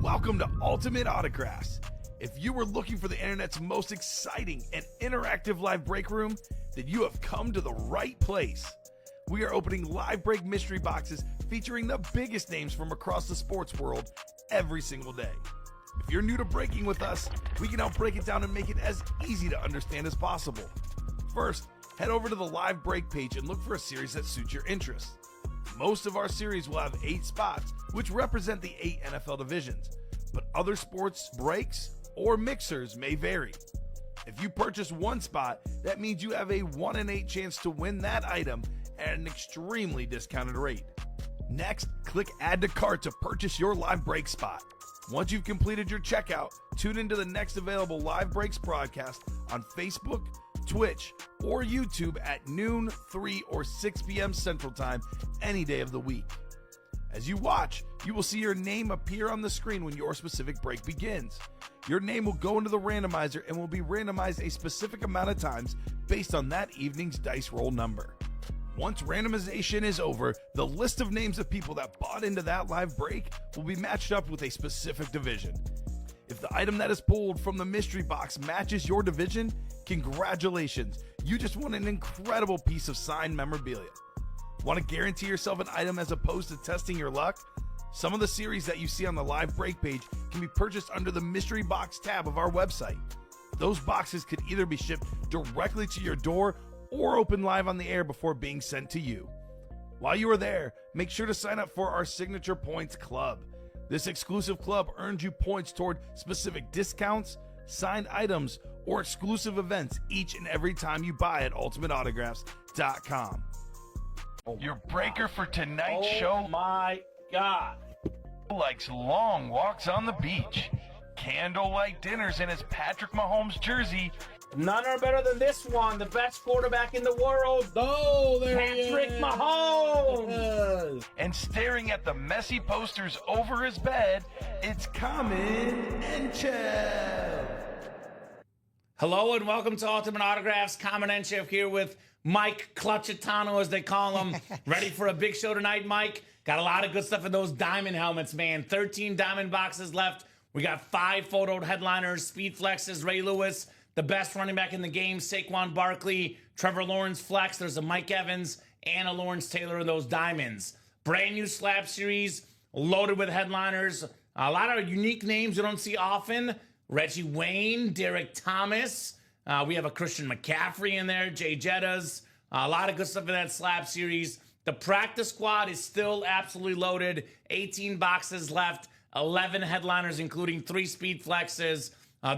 Welcome to Ultimate Autographs. If you were looking for the internet's most exciting and interactive live break room, then you have come to the right place. We are opening live break mystery boxes featuring the biggest names from across the sports world every single day. If you're new to breaking with us, we can help break it down and make it as easy to understand as possible. First, head over to the live break page and look for a series that suits your interests. Most of our series will have 8 spots, which represent the 8 NFL divisions, but other sports breaks or mixers may vary. If you purchase one spot, that means you have a 1 in 8 chance to win that item at an extremely discounted rate. Next, click Add to Cart to purchase your live break spot. Once you've completed your checkout, tune into the next available live breaks broadcast on Facebook, Twitch, or YouTube at noon, 3, or 6 p.m. Central Time any day of the week. As you watch, you will see your name appear on the screen when your specific break begins. Your name will go into the randomizer and will be randomized a specific amount of times based on that evening's dice roll number. Once randomization is over, the list of names of people that bought into that live break will be matched up with a specific division. If the item that is pulled from the mystery box matches your division, congratulations, you just won an incredible piece of signed memorabilia. Want to guarantee yourself an item as opposed to testing your luck? Some of the series that you see on the live break page can be purchased under the mystery box tab of our website. Those boxes could either be shipped directly to your door or open live on the air before being sent to you. While you are there, make sure to sign up for our Signature Points Club. This exclusive club earns you points toward specific discounts, signed items, or exclusive events each and every time you buy at ultimateautographs.com. Your breaker for tonight's show. Oh my God. Likes long walks on the beach, candlelight dinners in his Patrick Mahomes jersey, None are better than this one, the best quarterback in the world. Oh, there Patrick Mahomes. and staring at the messy posters over his bed, it's Kamen Entchev. Hello and welcome to Ultimate Autographs. Kamen Entchev here with Mike Clutchitano, as they call him. Ready for a big show tonight, Mike? Got a lot of good stuff in those diamond helmets, man. 13 diamond boxes left. We got 5 photoed headliners, speed flexes, Ray Lewis, the best running back in the game, Saquon Barkley, Trevor Lawrence flex. There's a Mike Evans and a Lawrence Taylor in those diamonds. Brand new slab series, loaded with headliners. A lot of unique names you don't see often. Reggie Wayne, Derek Thomas. We have a Christian McCaffrey in there, Jay Jettas. A lot of good stuff in that slab series. The practice squad is still absolutely loaded. 18 boxes left, 11 headliners, including 3 speed flexes.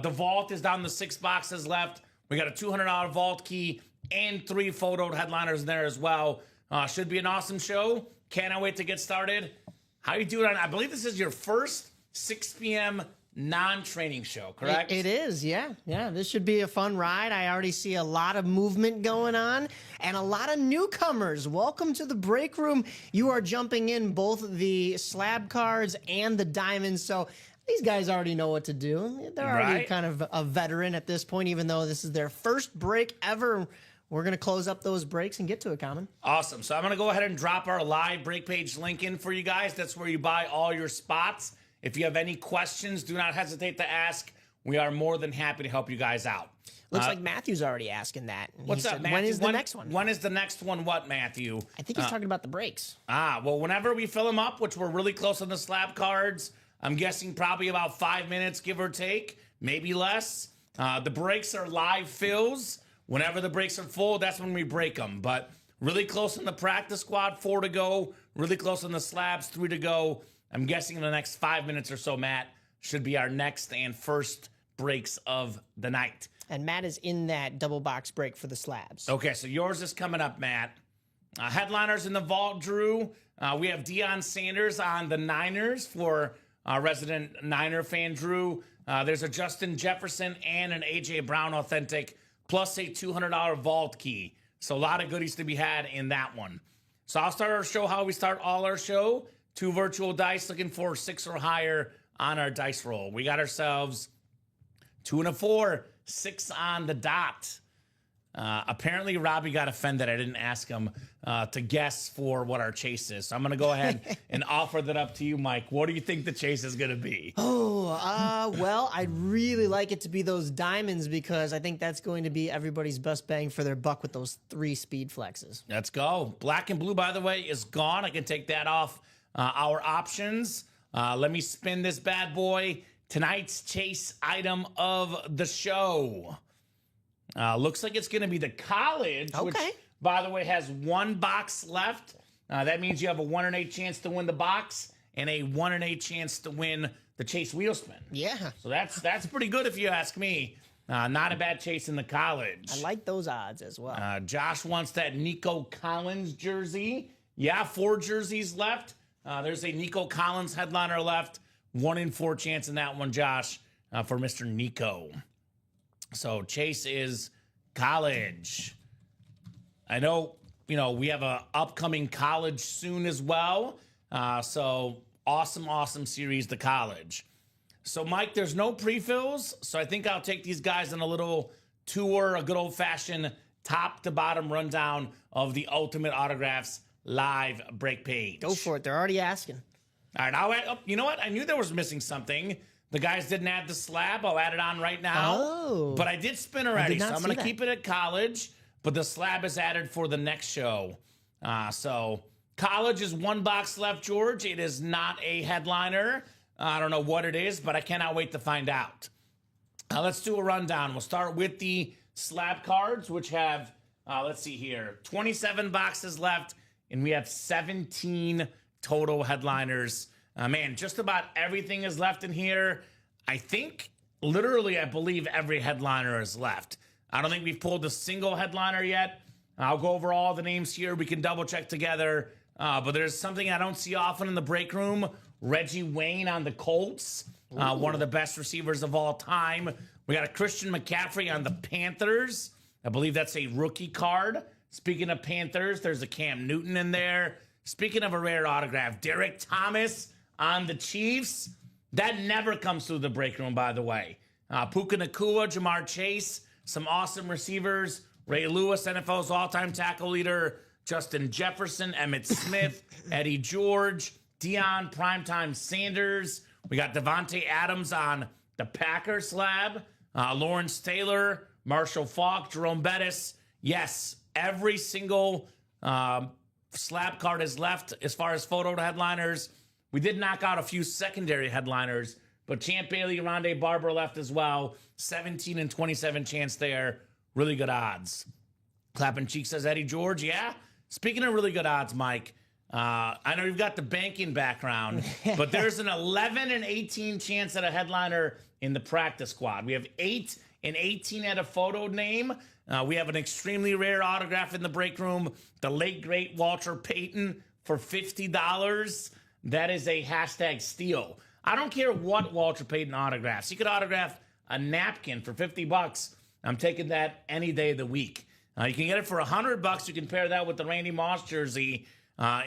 The vault is down to 6 boxes left. We got a $200 vault key and 3 photoed headliners in there as well. Should be an awesome show. Cannot wait to get started. How you doing? I believe this is your first 6 p.m. non-training show, correct? It is, yeah. This should be a fun ride. I already see a lot of movement going on and a lot of newcomers. Welcome to the break room. You are jumping in both the slab cards and the diamonds, so these guys already know what to do. They're already kind of a veteran at this point, even though this is their first break ever. We're going to close up those breaks and get to it, Kamen. Awesome. So I'm going to go ahead and drop our live break page link in for you guys. That's where you buy all your spots. If you have any questions, do not hesitate to ask. We are more than happy to help you guys out. Looks like Matthew's already asking that. What's up, Matthew? When is the next one? When is the next one what, Matthew? I think he's talking about the breaks. Well, whenever we fill them up, which we're really close on the slab cards, I'm guessing probably about 5 minutes, give or take, maybe less. The breaks are live fills. Whenever the breaks are full, that's when we break them. But really close on the practice squad, 4 to go. Really close on the slabs, 3 to go. I'm guessing in the next 5 minutes or so, Matt, should be our next and first breaks of the night. And Matt is in that double box break for the slabs. Okay, so yours is coming up, Matt. Headliners in the vault, Drew. We have Deion Sanders on the Niners for resident Niner fan, Drew. There's a Justin Jefferson and an A.J. Brown authentic, plus a $200 vault key. So a lot of goodies to be had in that one. So I'll start our show how we start all our show. 2 virtual dice, looking for 6 or higher on our dice roll. We got ourselves 2 and a 4, 6 on the dot. Apparently, Robbie got offended. I didn't ask him to guess for what our chase is. So I'm going to go ahead and offer that up to you, Mike. What do you think the chase is going to be? Well, I'd really like it to be those diamonds because I think that's going to be everybody's best bang for their buck with those 3 speed flexes. Let's go. Black and blue, by the way, is gone. I can take that off our options. Let me spin this bad boy. Tonight's chase item of the show. Looks like it's going to be the college, which, by the way, has 1 box left. That means you have a 1 in 8 chance to win the box and a 1 in 8 chance to win the chase wheel spin. Yeah. So that's pretty good if you ask me. Not a bad chase in the college. I like those odds as well. Josh wants that Nico Collins jersey. Yeah, 4 jerseys left. There's a Nico Collins headliner left. 1 in 4 chance in that one, Josh, for Mr. Nico. So chase is college. I know, we have a upcoming college soon as well. So awesome series, the college. So Mike, there's no pre-fills. So I think I'll take these guys on a little tour, a good old fashioned top to bottom rundown of the Ultimate Autographs live break page. Go for it. They're already asking. All right, I'll add, you know what? I knew there was missing something. The guys didn't add the slab. I'll add it on right now. Oh. But I did spin already, so I'm going to keep it at college. But the slab is added for the next show. So college is 1 box left, George. It is not a headliner. I don't know what it is, but I cannot wait to find out. Let's do a rundown. We'll start with the slab cards, which have, let's see here, 27 boxes left, and we have 17 total headliners. Man, just about everything is left in here. I think, literally, I believe every headliner is left. I don't think we've pulled a single headliner yet. I'll go over all the names here. We can double check together. But there's something I don't see often in the break room. Reggie Wayne on the Colts, one of the best receivers of all time. We got a Christian McCaffrey on the Panthers. I believe that's a rookie card. Speaking of Panthers, there's a Cam Newton in there. Speaking of a rare autograph, Derek Thomas on the Chiefs. That never comes through the break room, by the way. Puka Nacua, Jamar Chase, some awesome receivers. Ray Lewis, NFL's all-time tackle leader. Justin Jefferson, Emmitt Smith, Eddie George, Deion Primetime Sanders. We got Devontae Adams on the Packers slab. Lawrence Taylor, Marshall Faulk, Jerome Bettis. Yes, every single slab card is left as far as photo headliners. We did knock out a few secondary headliners, but Champ Bailey, Rondé Barber left as well. 17 and 27 chance there. Really good odds. Clapping Cheek says Eddie George. Yeah. Speaking of really good odds, Mike, I know you've got the banking background, but there's an 11 and 18 chance at a headliner in the practice squad. We have 8 and 18 at a photo name. We have an extremely rare autograph in the break room. The late, great Walter Payton for $50. That is a hashtag steal. I don't care what Walter Payton autographs. He could autograph a napkin for $50. I'm taking that any day of the week. You can get it for $100. You can pair that with the Randy Moss jersey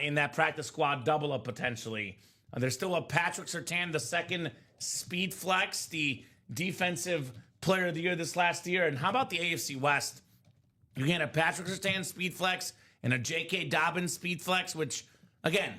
in that practice squad double up potentially. There's still a Patrick Surtain, the second speed flex, the defensive player of the year this last year. And how about the AFC West? You can get a Patrick Surtain speed flex and a J.K. Dobbins speed flex, which, again,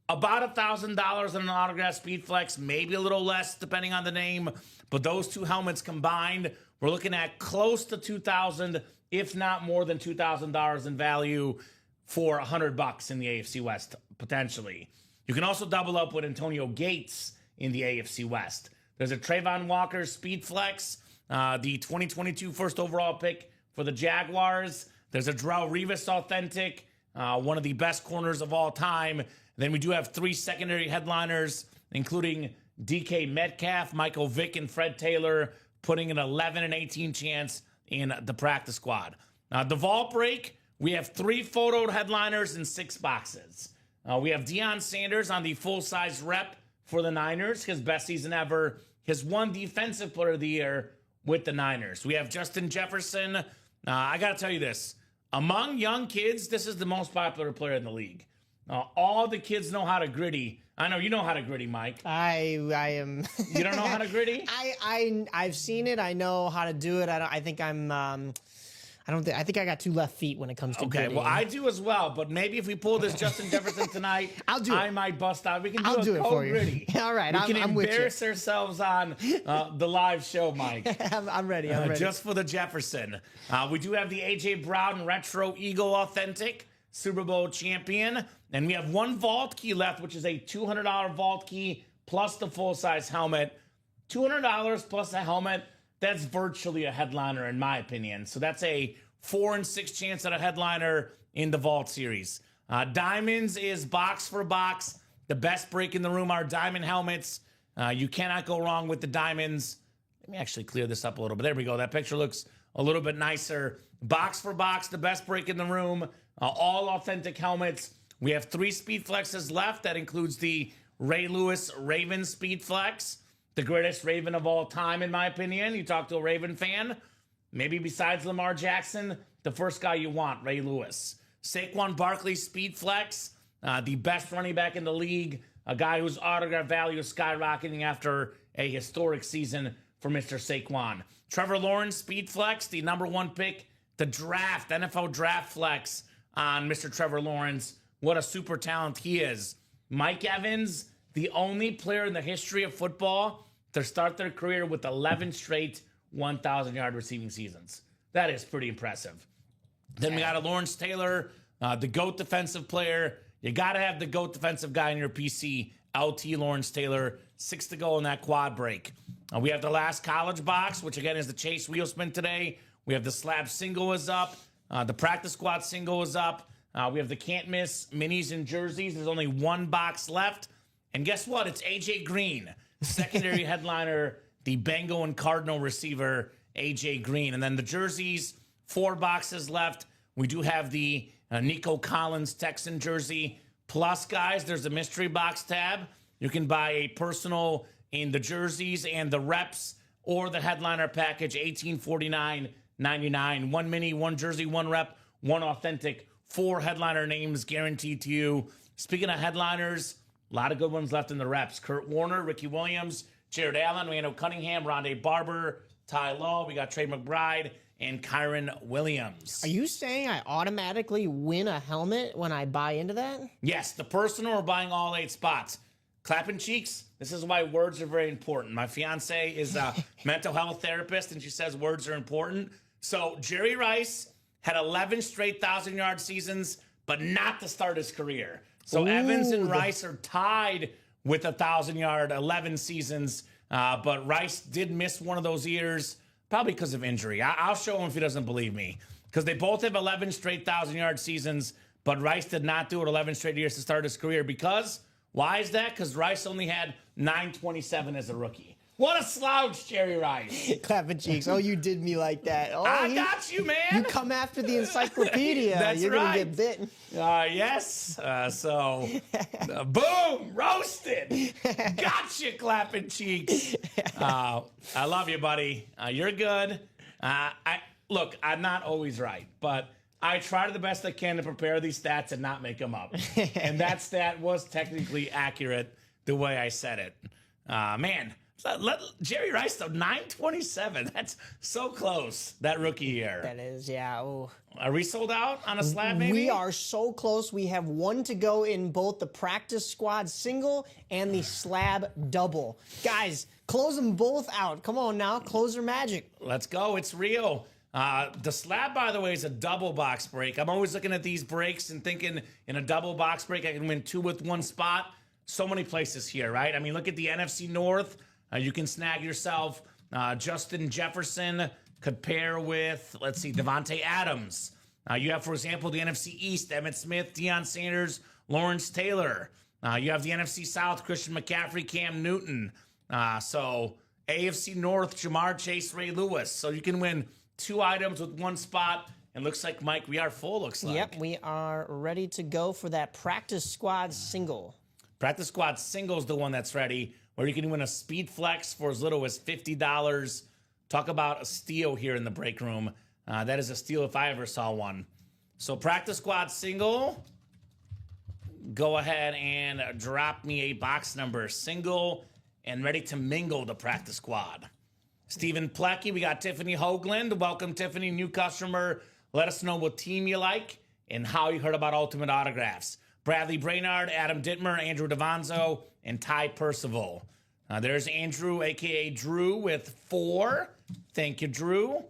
about $1,000 on an autograph speed flex, maybe a little less depending on the name. But those two helmets combined, we're looking at close to $2,000, if not more than $2,000 in value for $100 in the AFC West, potentially. You can also double up with Antonio Gates in the AFC West. There's a Trayvon Walker speed flex, the 2022 first overall pick for the Jaguars. There's a Darrelle Revis authentic, one of the best corners of all time. Then we do have 3 secondary headliners, including DK Metcalf, Michael Vick, and Fred Taylor, putting an 11 and 18 chance in the practice squad. The vault break, we have 3 photoed headliners in 6 boxes. We have Deion Sanders on the full-size rep for the Niners, his best season ever, his 1 defensive player of the year with the Niners. We have Justin Jefferson. I got to tell you this. Among young kids, this is the most popular player in the league. All the kids know how to gritty. I know you know how to gritty, Mike. I am. You don't know how to gritty? I've seen it. I know how to do it. I think I'm I think I got 2 left feet when it comes to Okay, good well, aim. I do as well, but maybe if we pull this Justin Jefferson tonight, I'll do it. I might bust out. We can do I'll a do it Code for you. Gritty. All right, we can I'm with you. embarrass ourselves on the live show, Mike. I'm ready. I'm ready. Just for the Jefferson. We do have the A.J. Brown Retro Eagle Authentic Super Bowl champion. And we have 1 vault key left, which is a $200 vault key plus the full-size helmet. $200 plus a helmet, that's virtually a headliner in my opinion. So that's a 4 and 6 chance at a headliner in the Vault series. Diamonds is box for box. The best break in the room are diamond helmets. You cannot go wrong with the diamonds. Let me actually clear this up a little bit. There we go. That picture looks a little bit nicer. Box for box, the best break in the room. All authentic helmets. We have 3 Speed Flexes left. That includes the Ray Lewis Raven Speed Flex, the greatest Raven of all time, in my opinion. You talk to a Raven fan, maybe besides Lamar Jackson, the first guy you want, Ray Lewis. Saquon Barkley Speed Flex, the best running back in the league, a guy whose autograph value is skyrocketing after a historic season for Mr. Saquon. Trevor Lawrence Speed Flex, the #1 pick, the draft, NFL Draft Flex on Mr. Trevor Lawrence. What a super talent he is. Mike Evans, the only player in the history of football to start their career with 11 straight 1,000-yard receiving seasons. That is pretty impressive. Then we got a Lawrence Taylor, the GOAT defensive player. You got to have the GOAT defensive guy in your PC, LT Lawrence Taylor. 6 to go in that quad break. We have the last college box, which again is the Chase wheel spin today. We have the slab single is up. The practice squad single is up. We have the can't miss minis and jerseys. There's only 1 box left. And guess what? It's AJ Green, secondary headliner, the Bengal and Cardinal receiver, AJ Green. And then the jerseys, 4 boxes left. We do have the Nico Collins Texan jersey. Plus, guys, there's a mystery box tab. You can buy a personal in the jerseys and the reps or the headliner package, $1849.99. 1 mini, 1 jersey, 1 rep, 1 authentic, 4 headliner names guaranteed to you. Speaking of headliners, a lot of good ones left in the reps. Kurt Warner, Ricky Williams, Jared Allen, Randall Cunningham, Rondé Barber, Ty Law. We got Trey McBride and Kyron Williams. Are you saying I automatically win a helmet when I buy into that? Yes, the personal or buying all 8 spots. Clapping cheeks, this is why words are very important. My fiance is a mental health therapist, and she says words are important. So Jerry Rice had 11 straight 1,000-yard seasons, but not to start his career. So Evans and Rice are tied with 1,000-yard 11 seasons, but Rice did miss one of those years, probably because of injury. I'll show him if he doesn't believe me, because they both have 11 straight 1,000-yard seasons, but Rice did not do it 11 straight years to start his career. Because, why is that? Because Rice only had 927 as a rookie. What a slouch, Jerry Rice. Clapping cheeks. Oh, you did me like that. Oh, I got you, man. You come after the encyclopedia. That's You're right. going to get bitten. Yes. Boom, roasted. Gotcha, clapping cheeks. I love you, buddy. You're good. Look, I'm not always right, but I try to the best I can to prepare these stats and not make them up. And that stat was technically accurate the way I said it. Man. Jerry Rice, though, 927. That's so close, that rookie year. That is, yeah. Oh. Are we sold out on a slab, maybe? We are so close. We have 1 to go in both the practice squad single and the slab double. Guys, close them both out. Come on now, close their magic. Let's go. It's real. The slab, by the way, is a double box break. I'm always looking at these breaks and thinking in a double box break, I can win 2 with 1 spot. So many places here, right? I mean, look at the NFC North. You can snag yourself Justin Jefferson, could pair with, let's see, Devontae Adams. You have, for example, the NFC East, Emmitt Smith, Deion Sanders, Lawrence Taylor. You have the NFC South, Christian McCaffrey, Cam Newton. So AFC North, Jamar Chase, Ray Lewis. So you can win 2 items with 1 spot. And looks like, Mike, we are full, looks like. Yep, we are ready to go for that practice squad single. Practice squad single is the one that's ready, where you can win a speed flex for as little as $50. Talk about a steal here in the break room. That is a steal if I ever saw one. So practice squad single, go ahead and drop me a box number single and ready to mingle the practice squad. Stephen Plecky, we got Tiffany Hoagland. Welcome, Tiffany, new customer Let us know what team you like and how you heard about Ultimate Autographs. Bradley Brainard, Adam Dittmer, Andrew Davanzo, and Ty Percival. There's Andrew, a.k.a. Drew, with 4. Thank you, Drew.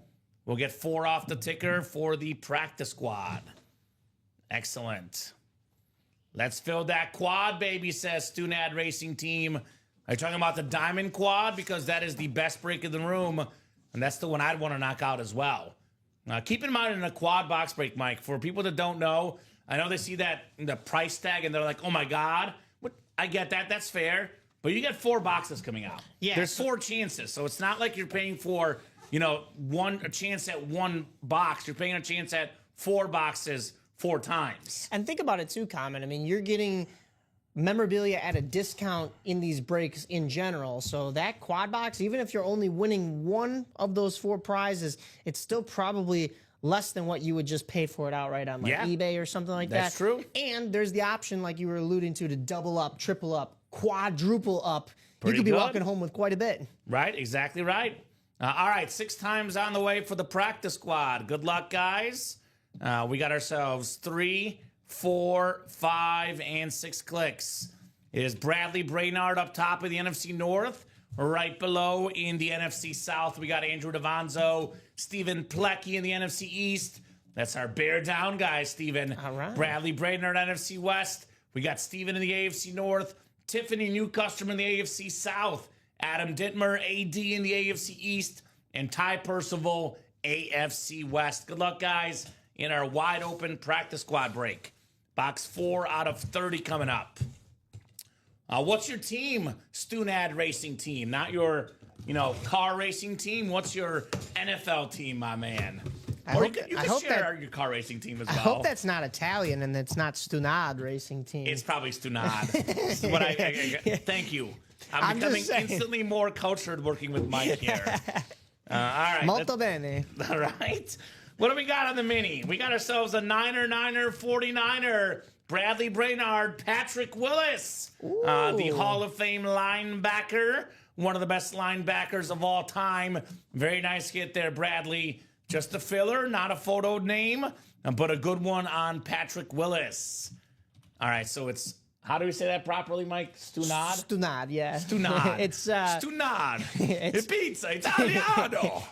We'll get 4 off the ticker for the practice squad. Excellent. Let's fill that quad, baby, says Stunad Racing Team. Are you talking about the Diamond Quad? Because that is the best break in the room, and that's the one I'd want to knock out as well. Keep in mind in a quad box break, Mike, for people that don't know, I know they see that the price tag and they're like, oh my God. I get that. That's fair. But you get 4 boxes coming out. Yeah. There's 4 chances. So it's not like you're paying for, a chance at 1 box. You're paying a chance at 4 boxes 4 times. And think about it too, Kamen. I mean, you're getting memorabilia at a discount in these breaks in general. So that quad box, even if you're only winning 1 of those 4 prizes, it's still probably less than what you would just pay for it outright on eBay or something like that. That's true. And there's the option, like you were alluding to double up, triple up, quadruple up. Pretty you could be good. walking home with quite a bit. Right, exactly right. All right, 6 times on the way for the practice squad. Good luck, guys. We got ourselves 3, 4, 5, and 6 clicks. It is Bradley Brainard up top of the NFC North. Right below in the NFC South, we got Andrew Davanzo, Stephen Plecki in the NFC East. That's our bear down guys, Stephen. All right. Bradley Brainard, NFC West. We got Stephen in the AFC North. Tiffany Newcustomer in the AFC South. Adam Dittmer, AD in the AFC East. And Ty Percival, AFC West. Good luck, guys, in our wide open practice squad break. Box 4 out of 30 coming up. What's your team, Stunad Racing Team? Not your, car racing team. What's your NFL team, my man? You can share your car racing team as well. I hope that's not Italian and it's not Stunad Racing Team. It's probably Stunad. Thank you. I'm becoming instantly more cultured working with Mike here. All right. Molto bene. All right. What do we got on the mini? We got ourselves a 49er. Bradley Brainard, Patrick Willis, the Hall of Fame linebacker, one of the best linebackers of all time. Very nice hit there, Bradley. Just a filler, not a photo name, but a good one on Patrick Willis. All right, so it's, how do we say that properly, Mike? Stunad? Stunad, yeah. Stunad. It's Stunad. It's pizza Italiano.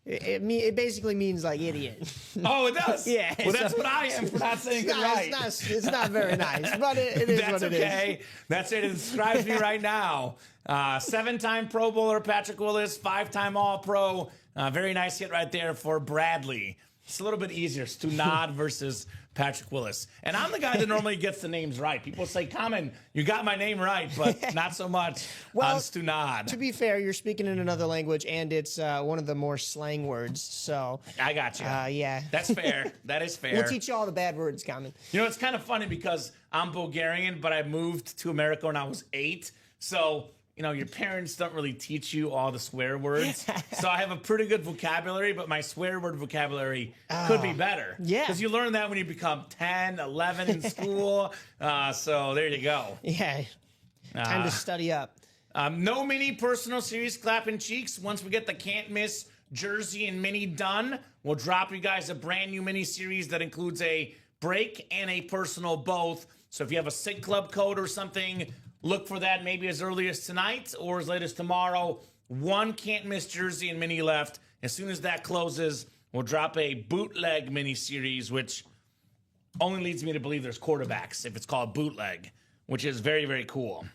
It basically means like idiot. Oh, it does? Yeah. Well, that's what I am for not saying it right. It's not very nice, but it is that's what it okay. is. That's it. It describes me right now. 7-time Pro Bowler Patrick Willis, 5-time All-Pro. Very nice hit right there for Bradley. It's a little bit easier. Stunad versus Patrick Willis. And I'm the guy that normally gets the names right. People say, Kamen, you got my name right, but not so much on Stunad. To be fair, you're speaking in another language, and it's one of the more slang words. So I got you. Yeah. That's fair. That is fair. We'll teach you all the bad words, Kamen. It's kind of funny because I'm Bulgarian, but I moved to America when I was 8. So, your parents don't really teach you all the swear words. So I have a pretty good vocabulary, but my swear word vocabulary could be better. Yeah. Because you learn that when you become 10, 11 in school. So there you go. Yeah. Time to study up. No mini personal series clapping cheeks. Once we get the can't miss jersey and mini done, we'll drop you guys a brand new mini series that includes a break and a personal both. So if you have a SIG Club code or something, look for that maybe as early as tonight or as late as tomorrow. 1 can't miss jersey and mini left. As soon as that closes, we'll drop a bootleg mini series, which only leads me to believe there's quarterbacks if it's called bootleg, which is very, very cool.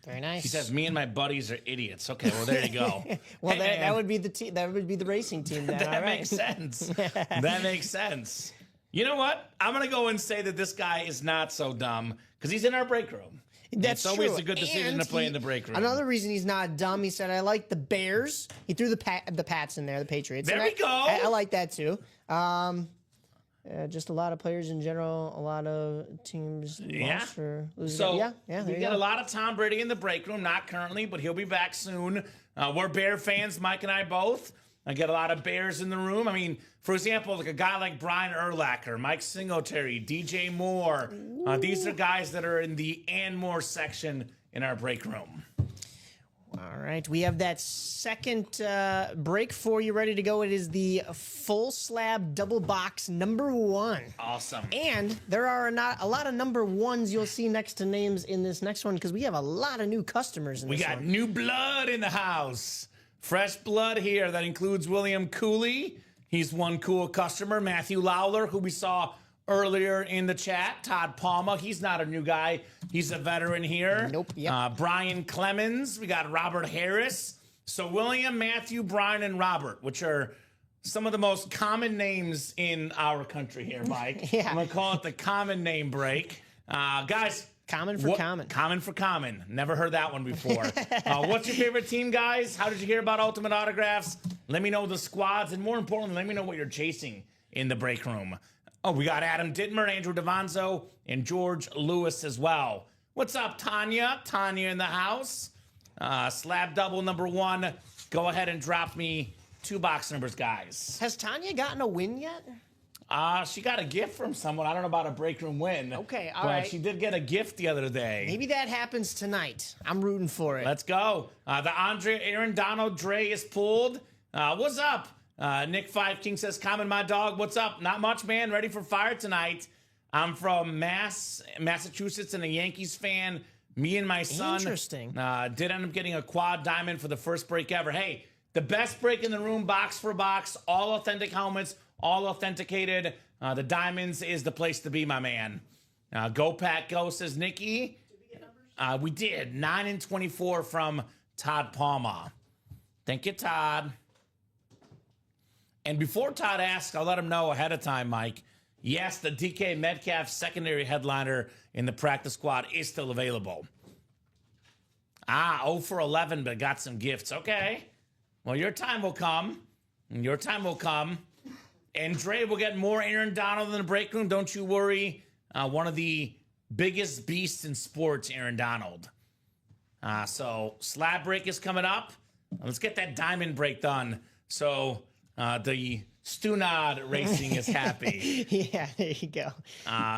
Very nice. He says, me and my buddies are idiots. Okay, well, there you go. Well, that would be the team. That would be the racing team. Then. That makes sense. That makes sense. You know what? I'm going to go and say that this guy is not so dumb because he's in our break room. That's it's always true. a good decision to play in the break room. Another reason he's not dumb, he said, I like the Bears. He threw the Pats in there, the Patriots. There we go. I like that too. Just a lot of players in general, a lot of teams lost or losing. So we got a lot of Tom Brady in the break room, not currently, but he'll be back soon. We're Bear fans, Mike and I both. I get a lot of Bears in the room. I mean, for example, like a guy like Brian Urlacher, Mike Singletary, DJ Moore. These are guys that are in the and more section in our break room. Wow. All right, we have that second break for you ready to go. It is the full slab double box #1. Awesome. And there are not a lot of #1s you'll see next to names in this next one because we have a lot of new customers in We this got one. new blood in the house. Fresh blood here. That includes William Cooley. He's one cool customer. Matthew Lawler, who we saw earlier in the chat. Todd Palma. He's not a new guy. He's a veteran here. Nope. Yep. Brian Clemens. We got Robert Harris. So William, Matthew, Brian, and Robert, which are some of the most common names in our country here, Mike. Yeah. I'm going to call it the common name break. Guys. Common for common. Common for common. Never heard that one before. What's your favorite team, guys? How did you hear about Ultimate Autographs? Let me know the squads, and more importantly, let me know what you're chasing in the break room. Oh, we got Adam Dittmer, Andrew DeVonzo, and George Lewis as well. What's up, Tanya? Tanya in the house. Slab double #1. Go ahead and drop me 2 box numbers, guys. Has Tanya gotten a win yet? She got a gift from someone. I don't know about a break room win. Okay, all but right. She did get a gift the other day. Maybe that happens tonight. I'm rooting for it. Let's go. The Aaron Donald Dre is pulled. What's up? Nick Five King says, Common, my dog. What's up? Not much, man. Ready for fire tonight. I'm from Massachusetts, and a Yankees fan. Me and my son Interesting. Did end up getting a quad diamond for the first break ever. Hey, the best break in the room, box for box, all authentic helmets, all authenticated. The diamonds is the place to be, my man. Go Pack Go, says Nikki. We did 9 and 24 from Todd Palma. Thank you, Todd. And before Todd asks, I'll let him know ahead of time, Mike. Yes, the DK Metcalf secondary headliner in the practice squad is still available. 0 for 11, but got some gifts. Okay. Well, your time will come. Your time will come. And Dre will get more Aaron Donald in the break room. Don't you worry. One of the biggest beasts in sports, Aaron Donald. So slab break is coming up. Let's get that diamond break done. So the Stunad Racing is happy. Yeah, there you go.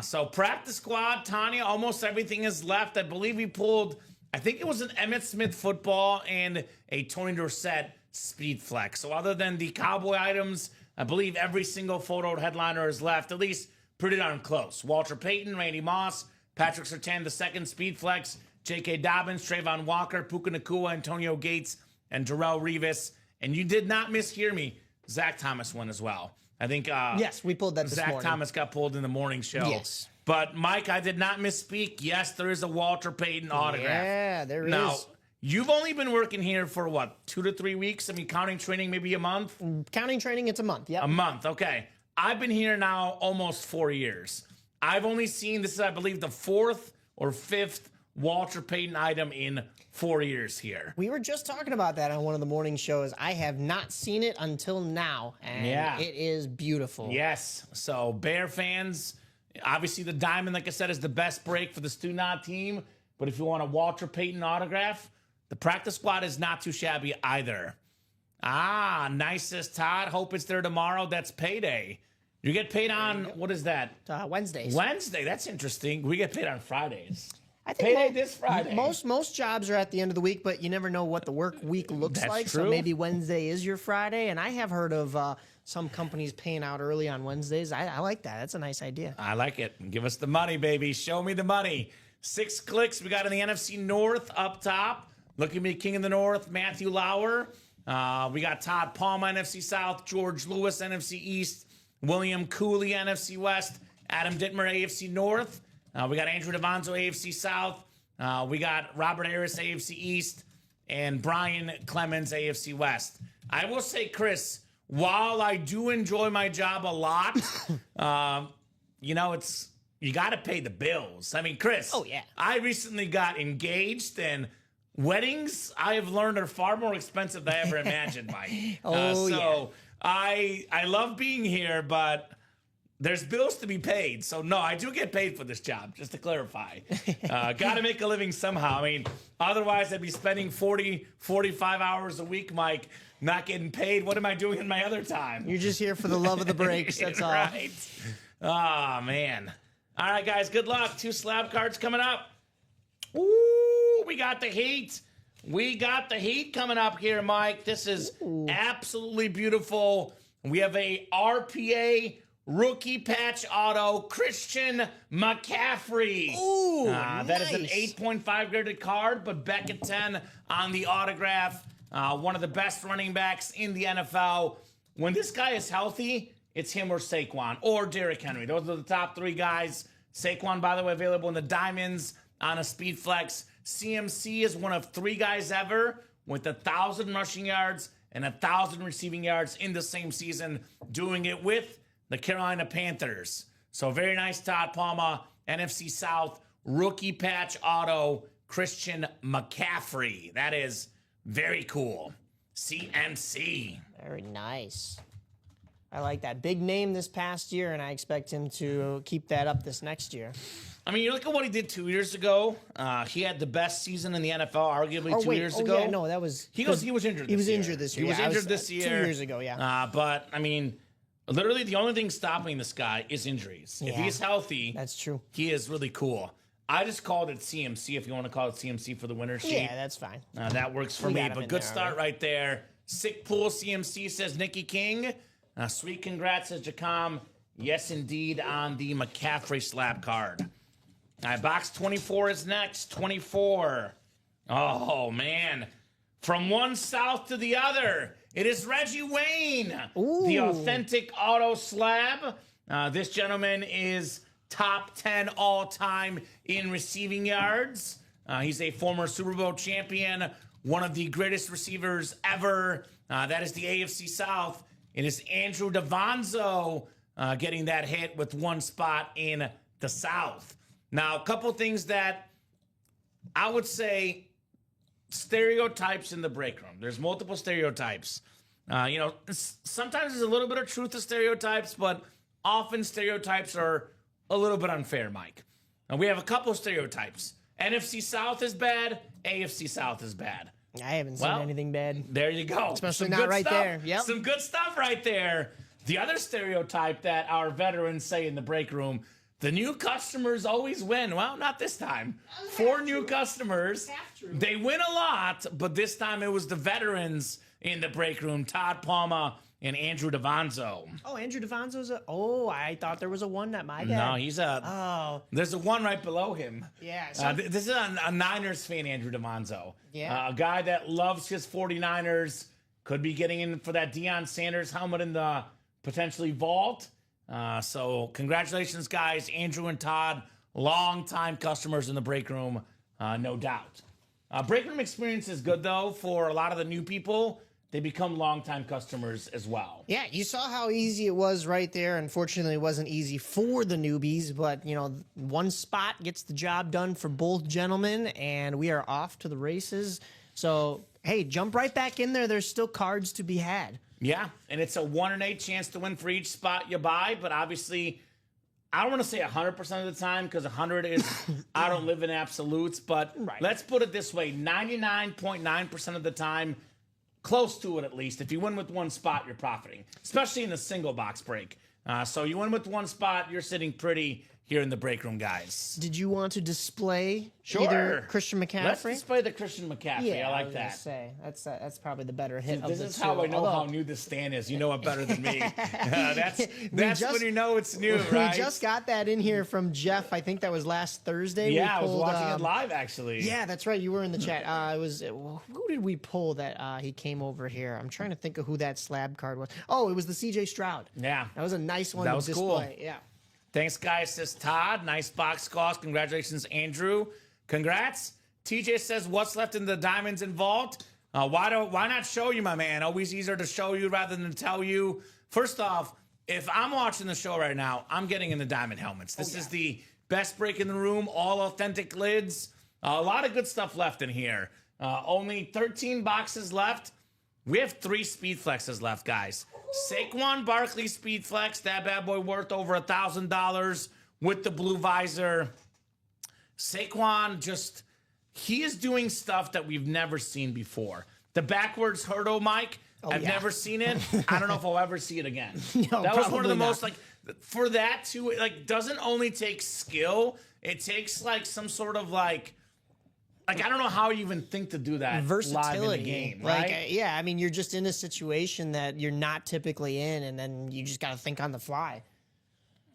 So practice squad, Tanya, almost everything is left. I believe we pulled, I think it was an Emmitt Smith football and a Tony Dorsett speed flex. So other than the Cowboy items, I believe every single photo headliner is left, at least pretty darn close. Walter Payton, Randy Moss, Patrick Surtain II, speed flex, J.K. Dobbins, Trayvon Walker, Puka Nacua, Antonio Gates, and Darrelle Revis. And you did not mishear me. Zach Thomas won as well. I think Yes, we pulled that this Zach morning. Thomas got pulled in the morning show. Yes. But Mike, I did not misspeak. Yes, there is a Walter Payton autograph. Yeah, there is. Now, you've only been working here for what, 2 to 3 weeks? I mean, counting training, maybe a month? Counting training, it's a month. Yep. A month, okay. I've been here now almost 4 years. I've only seen, this is, I believe, the 4th or 5th Walter Payton item in 4 years here. We were just talking about that on one of the morning shows. I have not seen it until now, and Yeah. it is beautiful. Yes. So, Bear fans, obviously the diamond, like I said, is the best break for the Stunad team. But if you want a Walter Payton autograph, the practice squad is not too shabby either. Nice, says Todd. Hope it's there tomorrow. That's payday. You get paid on, what is that? Wednesdays. Wednesday. That's interesting. We get paid on Fridays. I think Payday this Friday. Most jobs are at the end of the week, but you never know what the work week looks That's like. So true. maybe Wednesday is your Friday. And I have heard of some companies paying out early on Wednesdays. I like that. That's a nice idea. I like it. Give us the money, baby. Show me the money. 6 clicks. We got in the NFC North up top. Look at me, King of the North, Matthew Lauer. We got Todd Palma, NFC South. George Lewis, NFC East. William Cooley, NFC West. Adam Dittmer, AFC North. We got Andrew DeVonzo, AFC South. We got Robert Harris, AFC East. And Brian Clemens, AFC West. I will say, Chris, while I do enjoy my job a lot, you know, you got to pay the bills. I mean, Chris. Oh, yeah. I recently got engaged, and weddings, I have learned, are far more expensive than I ever imagined, Mike. Yeah. I love being here, but there's bills to be paid. So, no, I do get paid for this job, just to clarify. Got to make a living somehow. I mean, otherwise I'd be spending 40, 45 hours a week, Mike, not getting paid. What am I doing in my other time? You're just here for the love of the breaks. That's all. Right. Oh, man. All right, guys, good luck. 2 slab cards coming up. Ooh, we got the heat. We got the heat coming up here, Mike. This is absolutely beautiful. We have a RPA rookie patch auto, Christian McCaffrey. Ooh, That is an nice. 8.5 graded card, but back at 10 on the autograph. One of the best running backs in the NFL. When this guy is healthy, it's him or Saquon or Derrick Henry. Those are the top three guys. Saquon, by the way, available in the diamonds on a speed flex. CMC is one of three guys ever with 1,000 rushing yards and 1,000 receiving yards in the same season, doing it with the Carolina Panthers. So very nice, Todd Palma. NFC South rookie patch auto, Christian McCaffrey. That is very cool. CMC. Very nice. I like that. Big name this past year, and I expect him to keep that up this next year. I mean, you look at what he did 2 years ago. He had the best season in the NFL, arguably 2 years ago. Yeah, no, that was He was injured. He was injured this year. He was Yeah, injured this 2 year. years ago. Yeah, But I mean, literally the only thing stopping this guy is injuries. If Yeah. he's healthy, that's true. he is really cool. I just called it CMC. If you want to call it CMC for the winner sheet, Yeah, that's fine. that works for We me. got him But in good there start right there. Sick pool CMC, says Nikki King. Sweet congrats, says Jacom. Yes, indeed, on the McCaffrey slab card. All right, box 24 is next. 24. Oh, man. From one south to the other, it is Reggie Wayne, the authentic auto slab. This gentleman is top 10 all-time in receiving yards. He's a former Super Bowl champion, one of the greatest receivers ever. That is the AFC South. It is Andrew DeVonzo getting that hit with one spot in the South. Now, a couple things that I would say stereotypes in the break room. There's multiple stereotypes. Sometimes there's a little bit of truth to stereotypes, but often stereotypes are a little bit unfair, Mike. And we have a couple of stereotypes. NFC South is bad. AFC South is bad. I haven't seen anything bad. There you go. Especially Some not good right stuff. there. Yep. Some good stuff right there. The other stereotype that our veterans say in the break room, the new customers always win. Well, not this time. 4 new customers. They win a lot, but this time it was the veterans in the break room, Todd Palma and Andrew DeVonzo. Oh, Andrew DeVonzo's I thought there was a one that my dad. No, he's there's a one right below him. Yeah. This is a Niners fan, Andrew DeVonzo. Yeah. A guy that loves his 49ers, could be getting in for that Deion Sanders helmet in the potentially vault. So congratulations, guys. Andrew and Todd, long-time customers in the break room, no doubt. Break room experience is good, though, for a lot of the new people. They become longtime customers as well. Yeah, you saw how easy it was right there. Unfortunately, it wasn't easy for the newbies, but, one spot gets the job done for both gentlemen, and we are off to the races. So, hey, jump right back in there. There's still cards to be had. Yeah, and it's a 1 in 8 chance to win for each spot you buy, but obviously, I don't want to say 100% of the time because 100 is, I don't live in absolutes, but Let's put it this way, 99.9% of the time, close to it at least. If you win with one spot, you're profiting, especially in the single box break. So you win with one spot, you're sitting pretty here in the break room, guys. Did you want to display Sure. either Christian McCaffrey? Let's display the Christian McCaffrey. Yeah, I like was gonna that. say, that's probably the better hit of This the is two. how I know Although, how new this stand is. You know it better than me. That's just- when you know it's new, right? We just got that in here from Jeff. I think that was last Thursday. Yeah, We I was pulled, watching it live, actually. Yeah, that's right. You were in the chat. Who did we pull that he came over here? I'm trying to think of who that slab card was. Oh, it was the CJ Stroud. Yeah. That was a nice one That to was display. cool. Yeah. Thanks, guys, says Todd. Nice box cost. Congratulations, Andrew. Congrats. TJ says, what's left in the diamonds and vault? Why not show you, my man? Always easier to show you rather than tell you. First off, if I'm watching the show right now, I'm getting in the diamond helmets. This is the best break in the room, all authentic lids. A lot of good stuff left in here. Only 13 boxes left. We have 3 speed flexes left, guys. Saquon Barkley speed flex, that bad boy worth over $1,000 with the blue visor. Saquon he is doing stuff that we've never seen before. The backwards hurdle, Mike, I've never seen it. I don't know if I'll ever see it again. No, that was one of the probably most, not. for that to, doesn't only take skill, it takes, some sort of, Like, I don't know how you even think to do that versatility live in the game, right? Like, yeah, I mean, you're just in a situation that you're not typically in, and then you just got to think on the fly.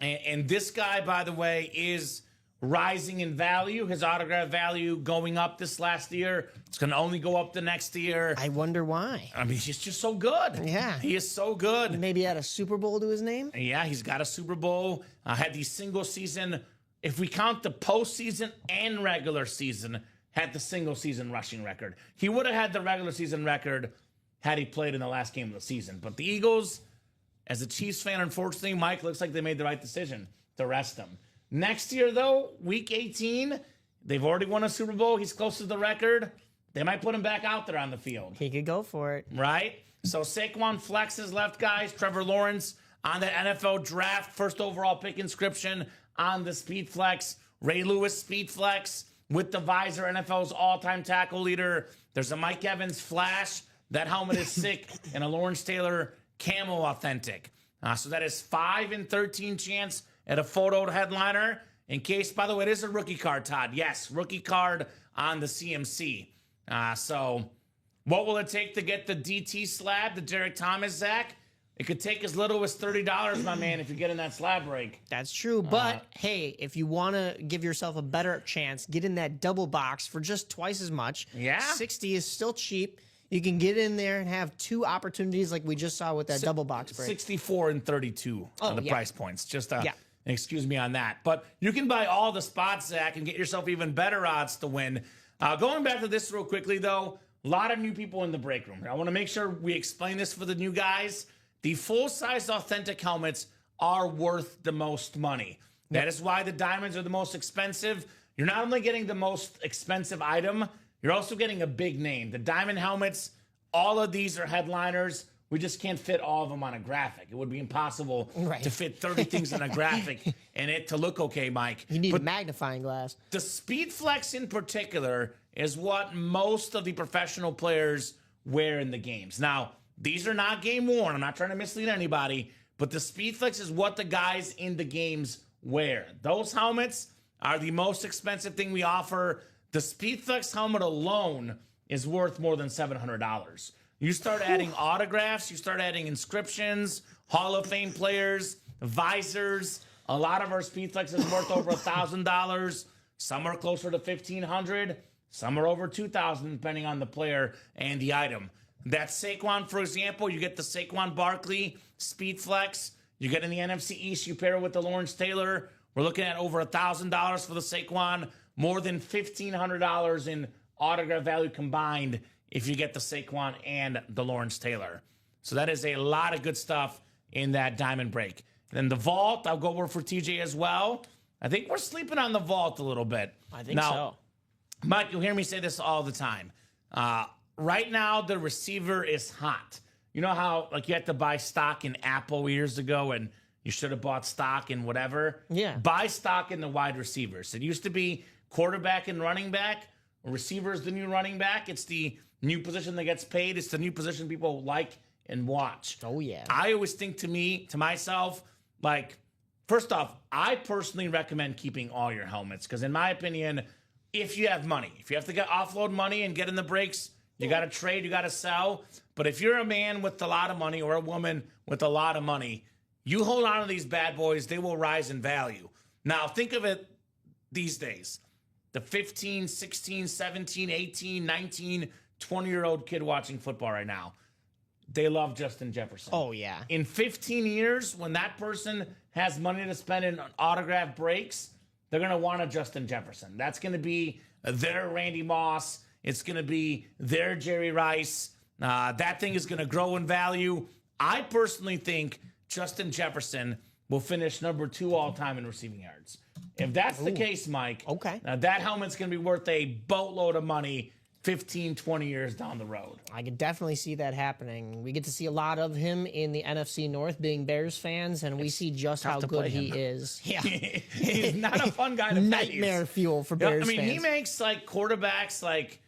And this guy, by the way, is rising in value. His autograph value going up this last year. It's going to only go up the next year. I wonder why. I mean, he's just so good. Yeah. He is so good. Maybe had a Super Bowl to his name? Yeah, he's got a Super Bowl. Had the single season. If we count the postseason and regular season, had the single season rushing record. He would have had the regular season record had he played in the last game of the season. But the Eagles, as a Chiefs fan, unfortunately, Mike, looks like they made the right decision to rest him. Next year, though, week 18, they've already won a Super Bowl. He's close to the record. They might put him back out there on the field. He could go for it. Right? So Saquon flexes left, guys. Trevor Lawrence on the NFL draft, first overall pick inscription on the Speed Flex. Ray Lewis Speed Flex with the visor, NFL's all-time tackle leader. There's a Mike Evans flash. That helmet is sick. And a Lawrence Taylor camo authentic. So that is 5 in 13 chance at a photo headliner. In case, by the way, it is a rookie card, Todd. Yes, rookie card on the CMC. So what will it take to get the DT slab, the Derek Thomas, Zach? It could take as little as $30, my man, if you get in that slab break. That's true. But, hey, if you want to give yourself a better chance, get in that double box for just twice as much. Yeah. 60 is still cheap. You can get in there and have 2 opportunities like we just saw with that double box break. 64 and 32 on the price points. Just excuse me on that. But you can buy all the spots, Zach, and get yourself even better odds to win. Going back to this real quickly, though, a lot of new people in the break room. I want to make sure we explain this for the new guys. The full-size authentic helmets are worth the most money. That is why the diamonds are the most expensive. You're not only getting the most expensive item, you're also getting a big name. The diamond helmets, all of these are headliners. We just can't fit all of them on a graphic. It would be impossible to fit 30 things on a graphic and it to look okay, Mike. You need a magnifying glass. The Speed Flex in particular is what most of the professional players wear in the games. Now, these are not game worn. I'm not trying to mislead anybody, but the Speed Flex is what the guys in the games wear. Those helmets are the most expensive thing we offer. The Speed Flex helmet alone is worth more than $700. You start adding autographs, you start adding inscriptions, Hall of Fame players, visors. A lot of our Speed Flex is worth over $1,000. Some are closer to $1,500. Some are over $2,000, depending on the player and the item. That Saquon, for example, you get the Saquon Barkley Speed Flex. You get in the NFC East, you pair it with the Lawrence Taylor. We're looking at over $1,000 for the Saquon, more than $1,500 in autograph value combined if you get the Saquon and the Lawrence Taylor. So that is a lot of good stuff in that diamond break. And then the vault, I'll go over for TJ as well. I think we're sleeping on the vault a little bit. I think so. Mike, you'll hear me say this all the time. Right now, the receiver is hot. You know how like you had to buy stock in Apple years ago and you should have bought stock in whatever? Yeah. Buy stock in the wide receivers. It used to be quarterback and running back. Receiver is the new running back. It's the new position that gets paid. It's the new position people like and watch. Oh, yeah. I always think to myself, like, first off, I personally recommend keeping all your helmets because in my opinion, if you have money, if you have to offload money and get in the breaks, you got to trade, you got to sell. But if you're a man with a lot of money or a woman with a lot of money, you hold on to these bad boys, they will rise in value. Now, think of it these days. The 15, 16, 17, 18, 19, 20-year-old kid watching football right now, they love Justin Jefferson. Oh, yeah. In 15 years, when that person has money to spend in autograph breaks, they're going to want a Justin Jefferson. That's going to be their Randy Moss. It's going to be their Jerry Rice. That thing is going to grow in value. I personally think Justin Jefferson will finish number 2 all-time in receiving yards. If that's the case, Mike, that helmet's going to be worth a boatload of money 15, 20 years down the road. I could definitely see that happening. We get to see a lot of him in the NFC North, being Bears fans, and we see just how good he is. Yeah. He's not a fun guy to face. Nightmare fuel for Bears fans. He makes like quarterbacks, like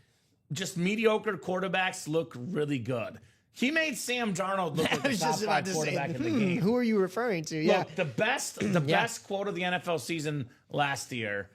just mediocre quarterbacks look really good. He made Sam Darnold look like the top 5 quarterback in the game. Who are you referring to? Yeah. Look, the best quote of the NFL season last year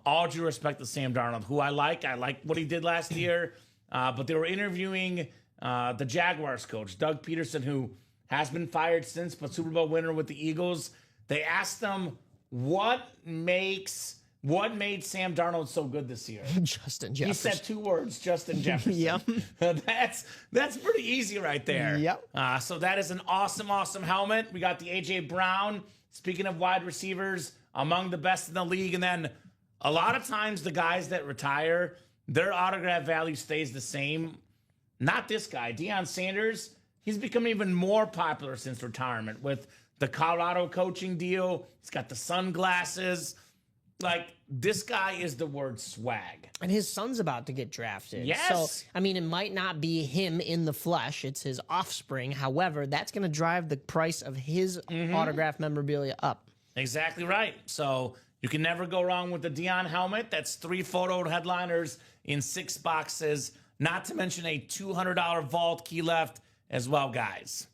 all due respect to Sam Darnold, who I like what he did last year, but they were interviewing the Jaguars coach, Doug Peterson, who has been fired since, but Super Bowl winner with the Eagles. They asked him what made Sam Darnold so good this year. Justin Jefferson. He said 2 words, Justin Jefferson. Yep. That's pretty easy right there. Yep. So that is an awesome, awesome helmet. We got the A.J. Brown. Speaking of wide receivers, among the best in the league. And then a lot of times the guys that retire, their autograph value stays the same. Not this guy. Deion Sanders, he's become even more popular since retirement with the Colorado coaching deal. He's got the sunglasses. Like, this guy is the word swag. And his son's about to get drafted. Yes. So, I mean, it might not be him in the flesh. It's his offspring. However, that's going to drive the price of his autograph memorabilia up. Exactly right. So you can never go wrong with the Deion helmet. That's 3 photo headliners in 6 boxes. Not to mention a $200 vault key left as well, guys.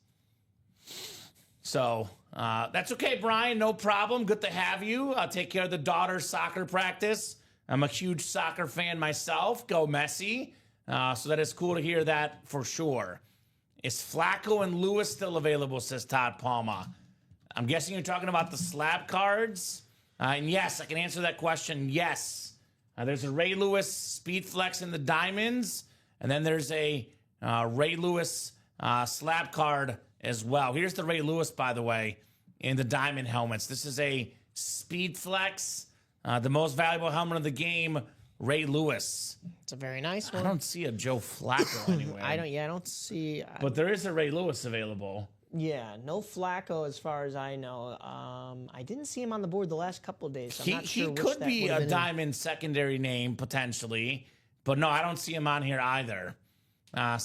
So that's okay, Brian. No problem. Good to have you. I'll take care of the daughter's soccer practice. I'm a huge soccer fan myself. Go Messi. So that is cool to hear that for sure. Is Flacco and Lewis still available, says Todd Palma. I'm guessing you're talking about the slab cards. And yes, I can answer that question. Yes. There's a Ray Lewis Speed Flex in the diamonds. And then there's a Ray Lewis slab card as well. Here's the Ray Lewis, by the way, in the diamond helmets. This is a Speed Flex, the most valuable helmet of the game, Ray Lewis. It's a very nice one. I don't see a Joe Flacco anywhere. I don't see. But there is a Ray Lewis available. Yeah, no Flacco as far as I know. I didn't see him on the board the last couple of days. So I'm not sure he which could that be would have a been diamond secondary name, potentially. But no, I don't see him on here either. A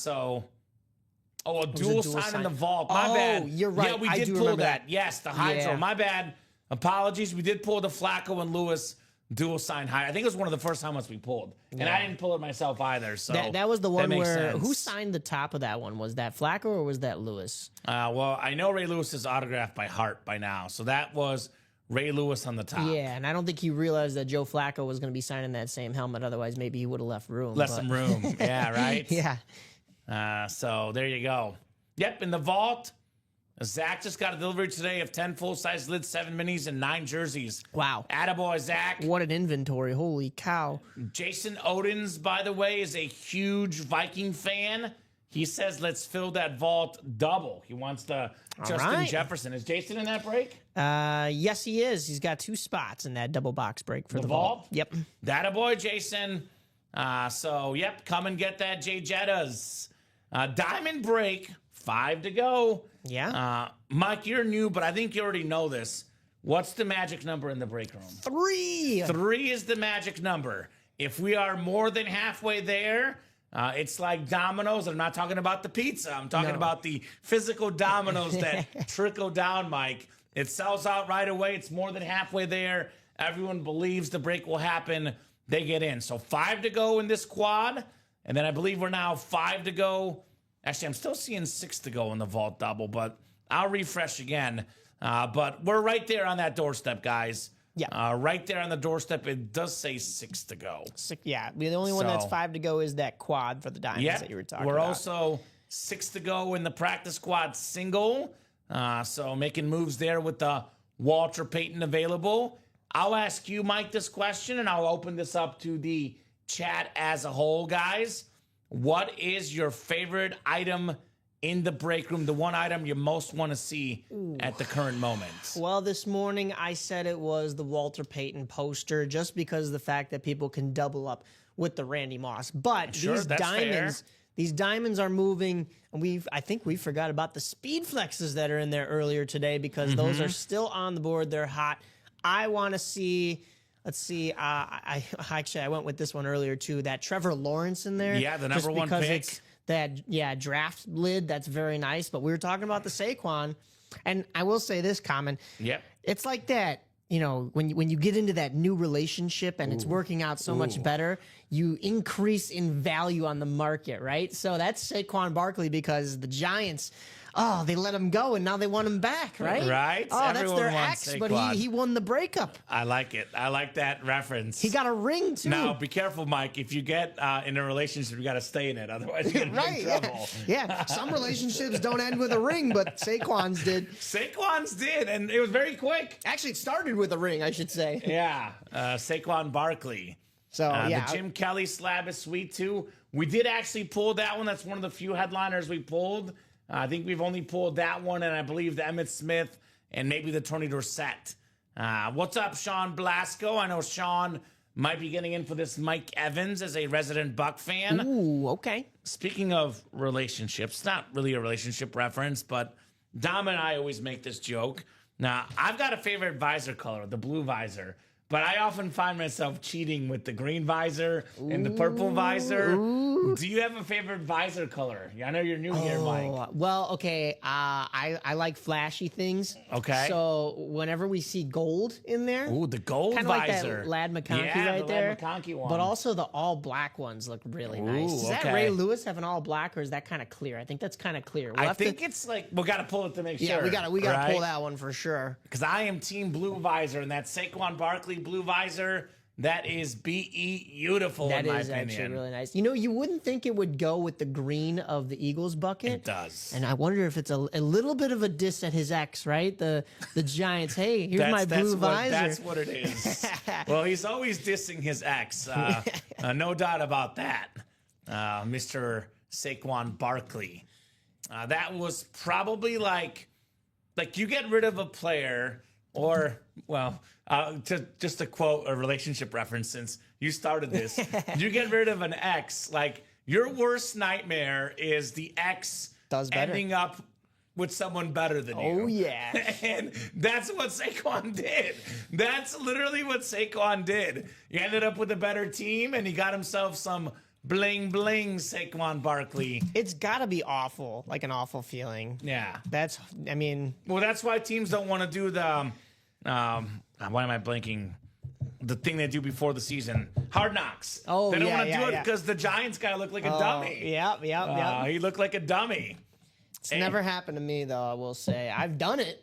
dual sign in the vault. My bad. You're right. Yeah, we I did do pull remember that. that. Yes, the Hydro. Yeah. My bad. Apologies. We did pull the Flacco and Lewis dual sign high. I think it was one of the first helmets we pulled. And I didn't pull it myself either. So that was the one makes where sense. who signed the top of that one? Was that Flacco or was that Lewis? Well, I know Ray Lewis is autographed by heart by now. So that was Ray Lewis on the top. Yeah, and I don't think he realized that Joe Flacco was going to be signing that same helmet. Otherwise, maybe he would have left room. Left some room. Yeah, right? Yeah. So there you go. Yep, in the vault, Zach just got a delivery today of 10 full-size lids, 7 minis, and 9 jerseys. Wow. Attaboy, Zach. What an inventory. Holy cow. Jason Odins, by the way, is a huge Viking fan. He says, let's fill that vault double. He wants the Justin right. Jefferson. Is Jason in that break? Yes, he is. He's got 2 spots in that double box break for the vault. Yep. Attaboy, Jason. Yep, come and get that J Jettas. Diamond break, 5 to go. Yeah. Mike, you're new, but I think you already know this. What's the magic number in the break room? 3. 3 is the magic number. If we are more than halfway there, it's like dominoes. I'm not talking about the pizza. I'm talking about the physical dominoes that trickle down, Mike. It sells out right away. It's more than halfway there. Everyone believes the break will happen. They get in. So 5 to go in this quad. And then I believe we're now 5 to go. Actually, I'm still seeing 6 to go in the vault double, but I'll refresh again. But we're right there on that doorstep, guys. Yeah. Right there on the doorstep. It does say 6 to go. Yeah. The only one that's 5 to go is that quad for the diamonds that you were talking about. We're also 6 to go in the practice squad single. So making moves there with the Walter Payton available. I'll ask you, Mike, this question, and I'll open this up to the chat as a whole, guys. What is your favorite item in the break room, the one item you most want to see at the current moment? Well, this morning I said it was the Walter Payton poster just because of the fact that people can double up with the Randy Moss. But Sure, that's fair. These diamonds are moving, and I think we forgot about the speed flexes that are in there earlier today because those are still on the board. They're hot. I want to see. Let's see. I went with this one earlier too. That Trevor Lawrence in there. Yeah, the number 1 pick. It's that draft lid. That's very nice. But we were talking about the Saquon, and I will say this, Kamen. Yep. It's like that. You know, when you get into that new relationship and it's working out so much better, you increase in value on the market, right? So that's Saquon Barkley because the Giants oh, they let him go and now they want him back, right? Right? Oh, that's Everyone their wants ex, but Saquon. he won the breakup. I like it. I like that reference. He got a ring too. Now, be careful, Mike. If you get in a relationship, you got to stay in it. Otherwise, you're going to be in Right? trouble. Yeah. Some relationships don't end with a ring, but Saquon's did. Saquon's did, and it was very quick. Actually, it started with a ring, I should say. Yeah. Saquon Barkley. So yeah, The Jim Kelly slab is sweet too. We did actually pull that one. That's one of the few headliners we pulled. I think we've only pulled that one, and I believe the Emmitt Smith and maybe the Tony Dorsett. What's up, Sean Blasco? I know Sean might be getting in for this Mike Evans as a resident Buck fan. Ooh, okay. Speaking of relationships, not really a relationship reference, but Dom and I always make this joke. Now, I've got a favorite visor color, the blue visor. But I often find myself cheating with the green visor and the purple visor. Do you have a favorite visor color? I know you're new here, Mike. Well, okay. I like flashy things. Okay. So whenever we see gold in there, Ooh, the gold kind of like visor. that Lad McConkey Yeah, right the there. Lad McConkey one. But also the all black ones look really nice. Does that okay. Ray Lewis have an all black, or is that kind of clear? I think that's kind of clear. We'll I have think to, it's like we got to pull it to make sure. yeah, we gotta right? pull that one for sure. Because I am team blue visor, and that Saquon Barkley blue visor. That is beautiful That in my is opinion. actually really nice. You know, you wouldn't think it would go with the green of the Eagles bucket. It does. And I wonder if it's a little bit of a diss at his ex, right? The Giants. Hey, here's my blue visor. That's what it is. Well, he's always dissing his ex. No doubt about that. Mr. Saquon Barkley. That was probably like you get rid of a player or, well, just to quote a relationship reference since you started this, you get rid of an ex, like your worst nightmare is the ex Does better. ending up with someone better than you. Oh, yeah. And that's what Saquon did. That's literally what Saquon did. He ended up with a better team, and he got himself some bling bling Saquon Barkley. It's got to be awful, like an awful feeling. Yeah. I mean, Well, that's why teams don't want to do the, why am I blanking? The thing they do before the season, Hard Knocks. Oh, they don't yeah, want to yeah, do it yeah. because the Giants guy looked like a dummy. Yep. He looked like a dummy. It's never happened to me, though, I will say. I've done it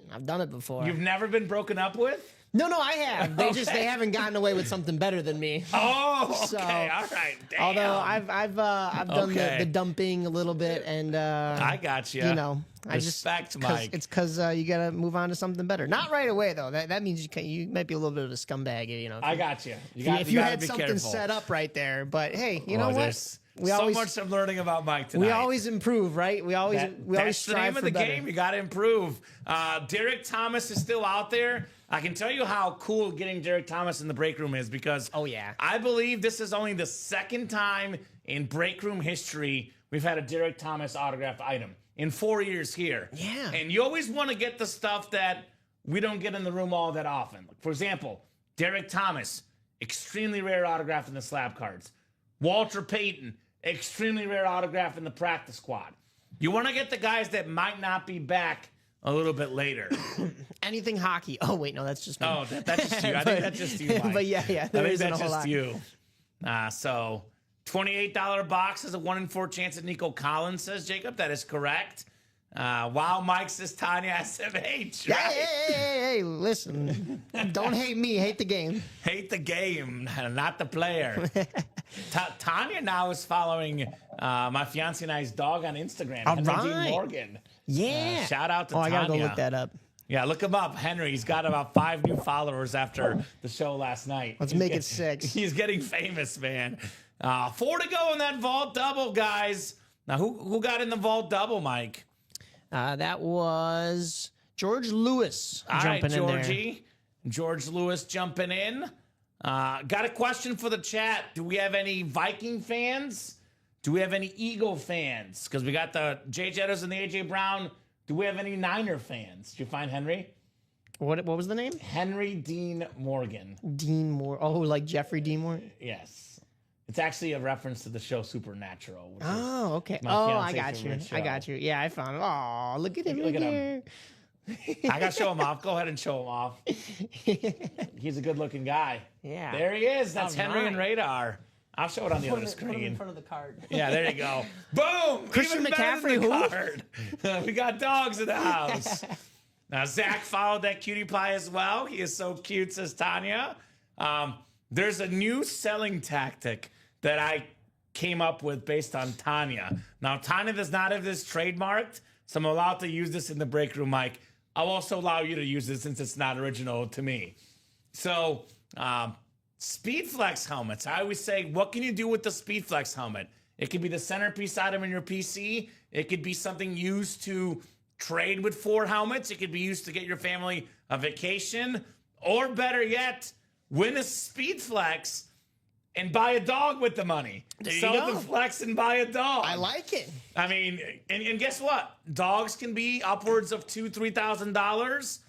before. You've never been broken up with? No, I have. They haven't gotten away with something better than me. Oh, okay. So, All right. Damn. Although I've done Okay. the dumping a little bit, and I got you. you know, Respect, Mike. It's because you got to move on to something better. Not right away though. That means you might be a little bit of a scumbag. You know, I got you. if you gotta had be something careful. set up right there. But hey, you know what? There's We so always much I'm learning about Mike tonight. we always improve, right? We always That's strive the name for of the better. game. You got to improve. Derek Thomas is still out there. I can tell you how cool getting Derek Thomas in the break room is because Oh, yeah. I believe this is only the second time in break room history we've had a Derek Thomas autographed item in 4 years here. Yeah. And you always want to get the stuff that we don't get in the room all that often. For example, Derek Thomas, extremely rare autograph in the slab cards. Walter Payton, extremely rare autograph in the practice squad. You want to get the guys that might not be back a little bit later. Anything hockey. Oh wait, no, that's just me. Oh, that's just you. I think that's just you, Mike. But yeah, I there think isn't that's a whole just lot. you. So, $28 box has a 1 in 4 chance at Nico Collins, says Jacob. That is correct. Wow, Mike says Tanya SMH. Right? Hey, listen. Don't hate me, hate the game. Hate the game, not the player. Tanya now is following my fiance and I's dog on Instagram. All Henry Dean right. Morgan. Yeah. Shout out to I Tanya. gotta go look that up. Yeah, look him up. Henry, he's got about 5 new followers after the show last night. Let's make it 6. He's getting famous, man. 4 to go in that vault double, guys. Now, who got in the vault double, Mike? That was George Lewis All right, jumping in there. Georgie. George Lewis jumping in. Got a question for the chat. Do we have any Viking fans? Do we have any Eagle fans? Because we got the Jay Jettas and the A.J. Brown. Do we have any Niner fans? Did you find Henry? What was the name? Henry Dean Morgan. Dean Moore. Oh, like Jeffrey Dean Moore? Yes. It's actually a reference to the show Supernatural. Which is Oh, okay. my Oh, I fiance's got you. favorite I show. got you. Yeah, I found it. Oh, look at him. Look at him. there. I got to show him off. Go ahead and show him off. He's a good looking guy. Yeah. There he is. That's All Henry and right. Radar. I'll show it on the other Put it in screen. front of the card. Yeah, there you go. Boom! Christian Even better than McCaffrey, the who? card. We got dogs in the house. Now, Zach followed that cutie pie as well. He is so cute, says Tanya. There's a new selling tactic that I came up with based on Tanya. Now, Tanya does not have this trademarked, so I'm allowed to use this in the break room, Mike. I'll also allow you to use it since it's not original to me. So, SpeedFlex helmets. I always say, what can you do with the SpeedFlex helmet? It could be the centerpiece item in your PC. It could be something used to trade with 4 helmets. It could be used to get your family a vacation. Or better yet, win a SpeedFlex and buy a dog with the money. There you Sell go. the flex and buy a dog. I like it. I mean, and guess what? Dogs can be upwards of $2,000-$3,000.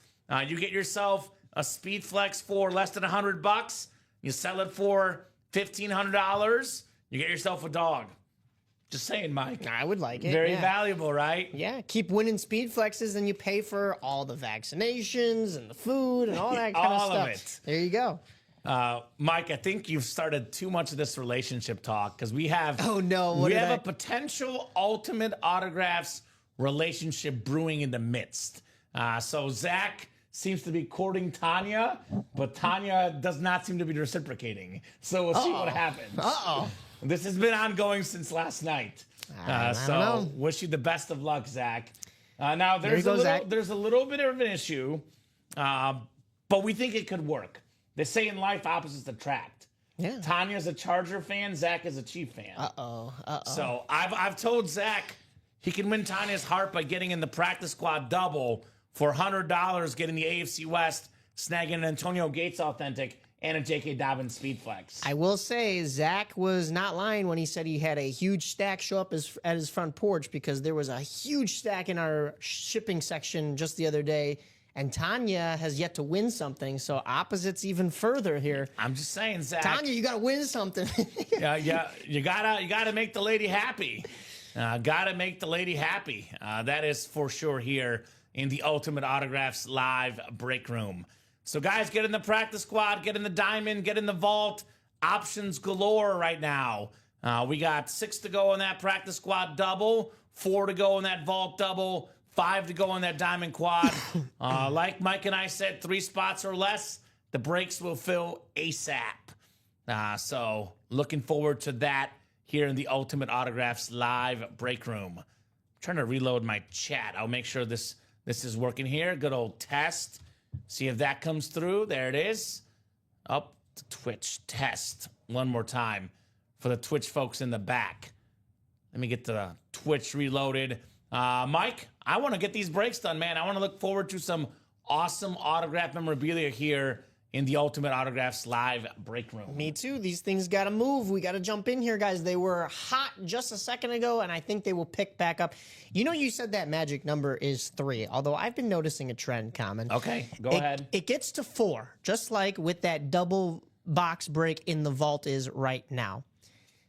You get yourself a SpeedFlex for less than $100. You sell it for $1,500. You get yourself a dog. Just saying, Mike. I would like it. Very yeah. valuable, right? Yeah, keep winning speed flexes, and you pay for all the vaccinations and the food and all that kind All of of stuff. it. There you go. Mike, I think you've started too much of this relationship talk because we have. Oh, no, what we did have I- a potential ultimate autographs relationship brewing in the midst. So Zach seems to be courting Tanya, but Tanya does not seem to be reciprocating. So we'll see what happens. Uh-oh. This has been ongoing since last night. I So don't know. wish you the best of luck, Zach. Now There you go, Zach. there's a little bit of an issue, but we think it could work. They say in life opposites attract. Yeah. Tanya's a Charger fan. Zach is a Chief fan. Uh-oh. So I've told Zach he can win Tanya's heart by getting in the practice squad double for $100, getting the AFC West, snagging an Antonio Gates authentic and a J.K. Dobbins speed flex. I will say Zach was not lying when he said he had a huge stack show up at his front porch, because there was a huge stack in our shipping section just the other day, and Tanya has yet to win something, so opposites even further here. I'm just saying, Zach. Tanya, you got to win something. Yeah, you gotta make the lady happy. Gotta make the lady happy. That is for sure here in the Ultimate Autographs live break room. So guys, get in the practice squad, get in the diamond, get in the vault. Options galore right now. We got 6 to go in that practice squad double, 4 to go in that vault double, 5 to go in that diamond quad. Like Mike and I said, 3 spots or less, the breaks will fill ASAP. So looking forward to that here in the Ultimate Autographs live break room. I'm trying to reload my chat. I'll make sure this is working here. Good old test. See if that comes through. There it is. Up to Twitch test one more time for the Twitch folks in the back. Let me get the Twitch reloaded. Mike, I want to get these breaks done, man. I want to look forward to some awesome autograph memorabilia here in the Ultimate Autographs live break room. Me too. These things got to move. We got to jump in here, guys. They were hot just a second ago, and I think they will pick back up. You know, you said that magic number is 3, although I've been noticing a trend, Kamen. Okay, go ahead. It gets to 4, just like with that double box break in the vault is right now.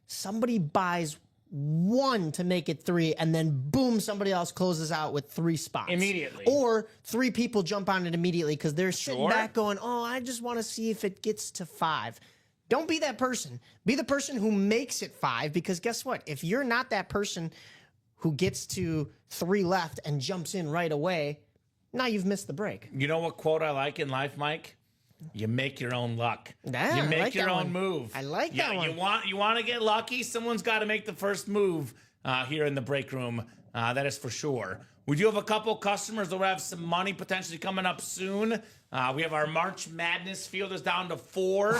Somebody buys 1 to make it 3, and then boom, somebody else closes out with 3 spots Immediately. or 3 people jump on it immediately because they're sitting Sure. back going, oh, I just want to see if it gets to 5. Don't be that person. Be the person who makes it 5, because guess what? If you're not that person who gets to 3 left and jumps in right away, now you've missed the break. You know what quote I like in life, Mike? You make your own luck. Yeah, you I make like your that own one. move. I like Yeah, that one. You want to get lucky? Someone's got to make the first move here in the break room. That is for sure. We do have a couple customers that will have some money potentially coming up soon. We have our March Madness field is down to 4.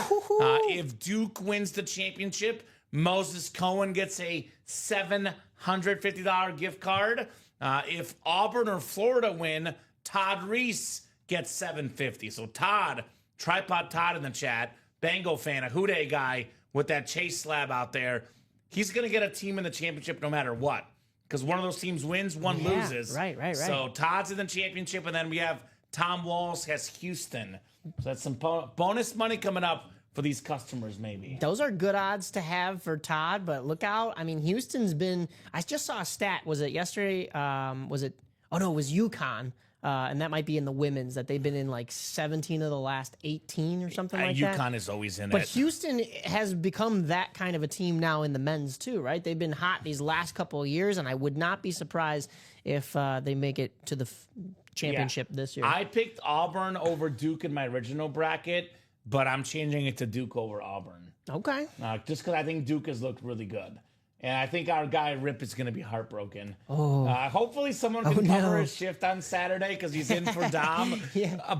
If Duke wins the championship, Moses Cohen gets a $750 gift card. If Auburn or Florida win, Todd Reese gets $750. So Todd, Tripod Todd in the chat, Bengal fan, a Houday guy with that Chase slab out there, he's going to get a team in the championship no matter what. Because one of those teams wins, one Yeah, loses. right. So Todd's in the championship, and then we have Tom Walls has Houston. So that's some bonus money coming up for these customers, maybe. Those are good odds to have for Todd, but look out. I mean, Houston's been, I just saw a stat. Was it yesterday? Oh no, it was UConn. and that might be in the women's, that they've been in like 17 of the last 18 or something like that. UConn is always in But it. Houston has become that kind of a team now in the men's too, right? They've been hot these last couple of years, and I would not be surprised if they make it to the championship this year. I picked Auburn over Duke in my original bracket, but I'm changing it to Duke over Auburn. Okay. Just because I think Duke has looked really good. And I think our guy Rip is going to be heartbroken. Hopefully someone can cover his shift on Saturday because he's in for Dom.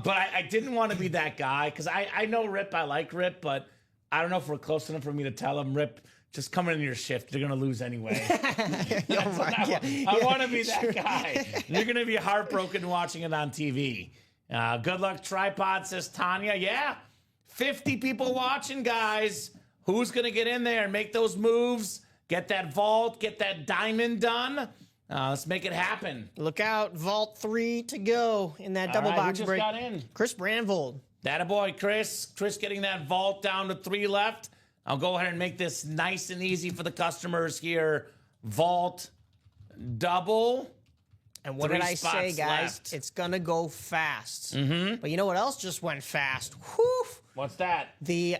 But I didn't want to be that guy because I know Rip. I like Rip, but I don't know if we're close enough for me to tell him, Rip, just come in your shift. You're going to lose anyway. I want to be that guy. You're going to be heartbroken watching it on TV. Good luck, Tripod, says Tanya. Yeah, 50 people watching, guys. Who's going to get in there and make those moves? Get that vault, get that diamond done. Let's make it happen. Look out, vault 3 to go in that double box who just break. got in? Chris Brandvold. That a boy, Chris. Chris getting that vault down to 3 left. I'll go ahead and make this nice and easy for the customers here. Vault, double. And what did I say, guys? Left. It's going to go fast. But you know what else just went fast? Whew. What's that? The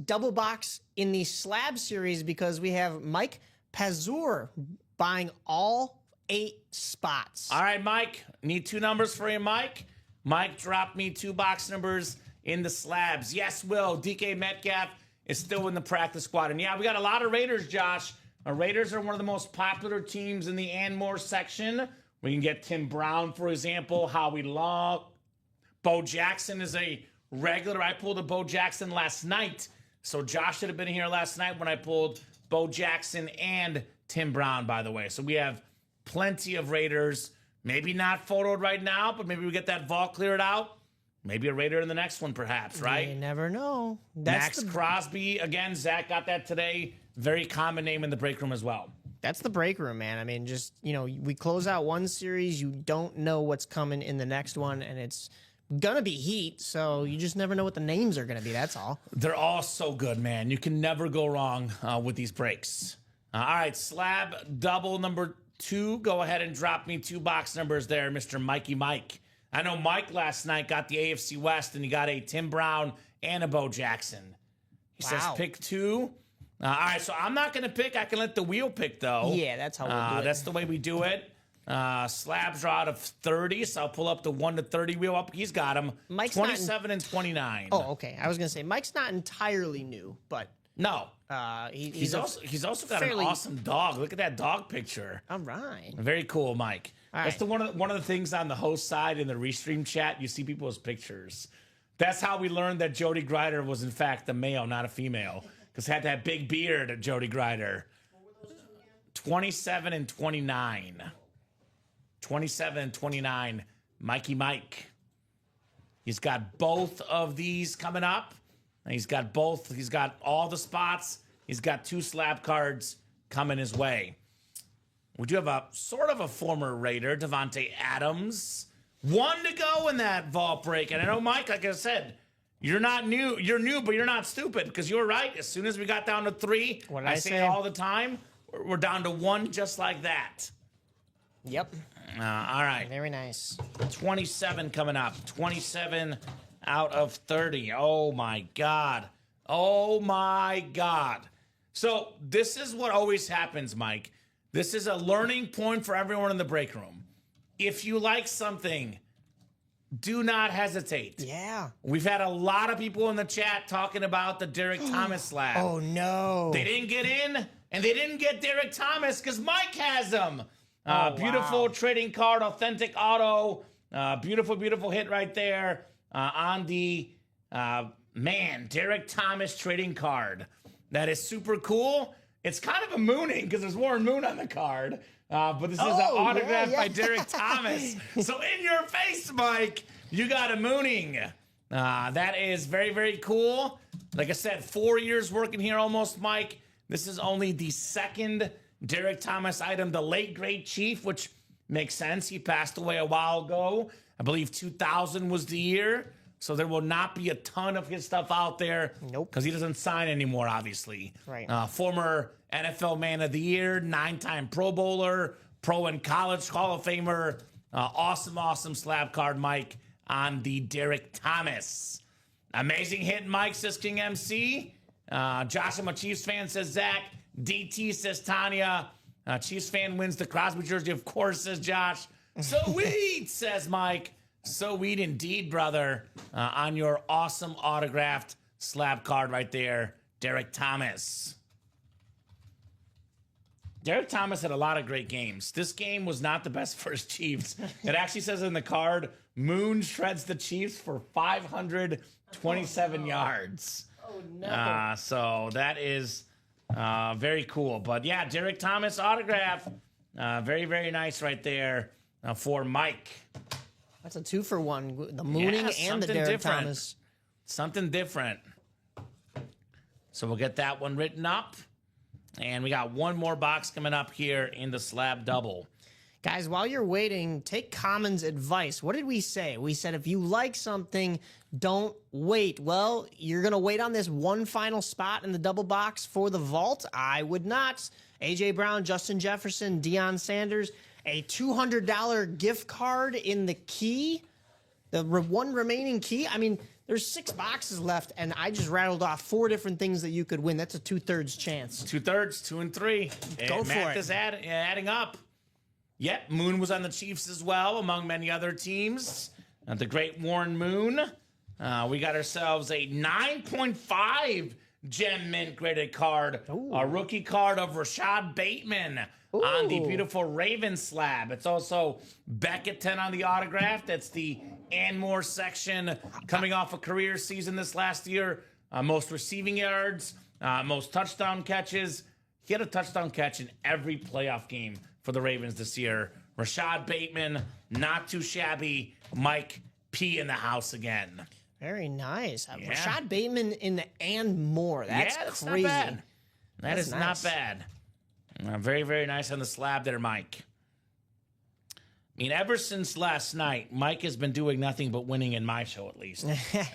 double box in the slab series, because we have Mike Pazur buying all 8 spots. All right, Mike. Need 2 numbers for you, Mike. Mike, drop me 2 box numbers in the slabs. Yes, Will. DK Metcalf is still in the practice squad. And yeah, we got a lot of Raiders, Josh. Our Raiders are one of the most popular teams in the and more section. We can get Tim Brown, for example, Howie Long. Bo Jackson is a regular. I pulled a Bo Jackson last night. So Josh should have been here last night when I pulled Bo Jackson and Tim Brown, by the way. So we have plenty of Raiders. Maybe not photoed right now, but maybe we get that vault cleared out. Maybe a Raider in the next one, perhaps, right? You never know. Max Crosby. Again, Zach got that today. Very common name in the break room as well. That's the break room, man. I mean, just, we close out one series. You don't know what's coming in the next one, and it's going to be heat, so you just never know what the names are going to be. That's all. They're all so good, man. You can never go wrong with these breaks. All right, slab double number 2. Go ahead and drop me 2 box numbers there, Mr. Mikey Mike. I know Mike last night got the AFC West, and he got a Tim Brown and a Bo Jackson. He says pick 2. All right, so I'm not going to pick. I can let the wheel pick, though. Yeah, that's how we'll do it. That's the way we do it. Slabs are out of 30, so I'll pull up the 1 to 30 wheel up. He's got them. Mike's 27 and 29. Oh, okay. I was going to say, Mike's not entirely new, but... No. He's also got fairly... an awesome dog. Look at that dog picture. All right. Very cool, Mike. All That's right. one of the things on the host side in the restream chat. You see people's pictures. That's how we learned that Jody Grider was, in fact, a male, not a female. Because had that big beard, Jody Grider. 27 and 29. 27 and 29. Mikey Mike. He's got both of these coming up. He's got both. He's got all the spots. He's got 2 slab cards coming his way. We do have a sort of a former Raider, Devontae Adams. 1 to go in that vault break. And I know, Mike, like I said, you're not new. You're new, but you're not stupid, because you were right. As soon as we got down to 3, What did I say say? all the time, we're down to 1 just like that. Yep. All right. Very nice. 27 coming up. 27 out of 30. Oh, my God. Oh, my God. So this is what always happens, Mike. This is a learning point for everyone in the break room. If you like something, do not hesitate. Yeah. We've had a lot of people in the chat talking about the Derek Thomas slab. Oh, no. They didn't get in, and they didn't get Derek Thomas because Mike has them. Beautiful trading card, authentic auto. Beautiful, beautiful hit right there on the, Derek Thomas trading card. That is super cool. It's kind of a mooning because there's Warren Moon on the card. But this is an autograph by Derek Thomas. So in your face, Mike, you got a mooning. That is very, very cool. Like I said, 4 years working here almost, Mike. This is only the 2nd Derek Thomas item, the late great Chief, which makes sense. He passed away a while ago. I believe 2000 was the year. So there will not be a ton of his stuff out there. Nope. Because he doesn't sign anymore, obviously. Right. Former NFL Man of the Year, 9-time Pro Bowler, Pro and College Hall of Famer. Awesome slab card, Mike, on the Derek Thomas. Amazing hit, Mike, says King MC. Josh, I'm a Chiefs fan, says Zach. DT says Tanya. Chiefs fan wins the Crosby jersey, of course, says Josh. Sweet, says Mike. Sweet indeed, brother. On your awesome autographed slab card right there, Derek Thomas. Derek Thomas had a lot of great games. This game was not the best for his Chiefs. It actually says in the card, Moon shreds the Chiefs for 527 yards. Oh, no. So that is very cool. But yeah, Derek Thomas autograph. Very nice right there for Mike. That's a 2-for-1. The mooning and the Derek different. Thomas. Something different. So we'll get that one written up. And we got one more box coming up here in the slab double. Guys, while you're waiting, take Kamen's advice. What did we say? We said if you like something, don't wait. Well, you're going to wait on this one final spot in the double box for the vault? I would not. A.J. Brown, Justin Jefferson, Deion Sanders, a $200 gift card in the key, the one remaining key. I mean, there's 6 boxes left, and I just rattled off 4 different things that you could win. That's a 2/3 chance. 2/3, 2 and 3. Go for Math it. is adding up. Yep, Moon was on the Chiefs as well, among many other teams. The great Warren Moon. We got ourselves a 9.5 gem mint graded card. Ooh. A rookie card of Rashad Bateman on the beautiful Raven slab. It's also Beckett 10 on the autograph. That's the Anmore section coming off a career season this last year. Most receiving yards, most touchdown catches. He had a touchdown catch in every playoff game for the Ravens this year. Rashad Bateman, not too shabby. Mike P in the house again. Very nice. Yeah. Rashad Bateman in the and more. That's crazy. Not bad. That's That's nice. not bad. Very nice on the slab there, Mike. I mean, ever since last night, Mike has been doing nothing but winning in my show, at least.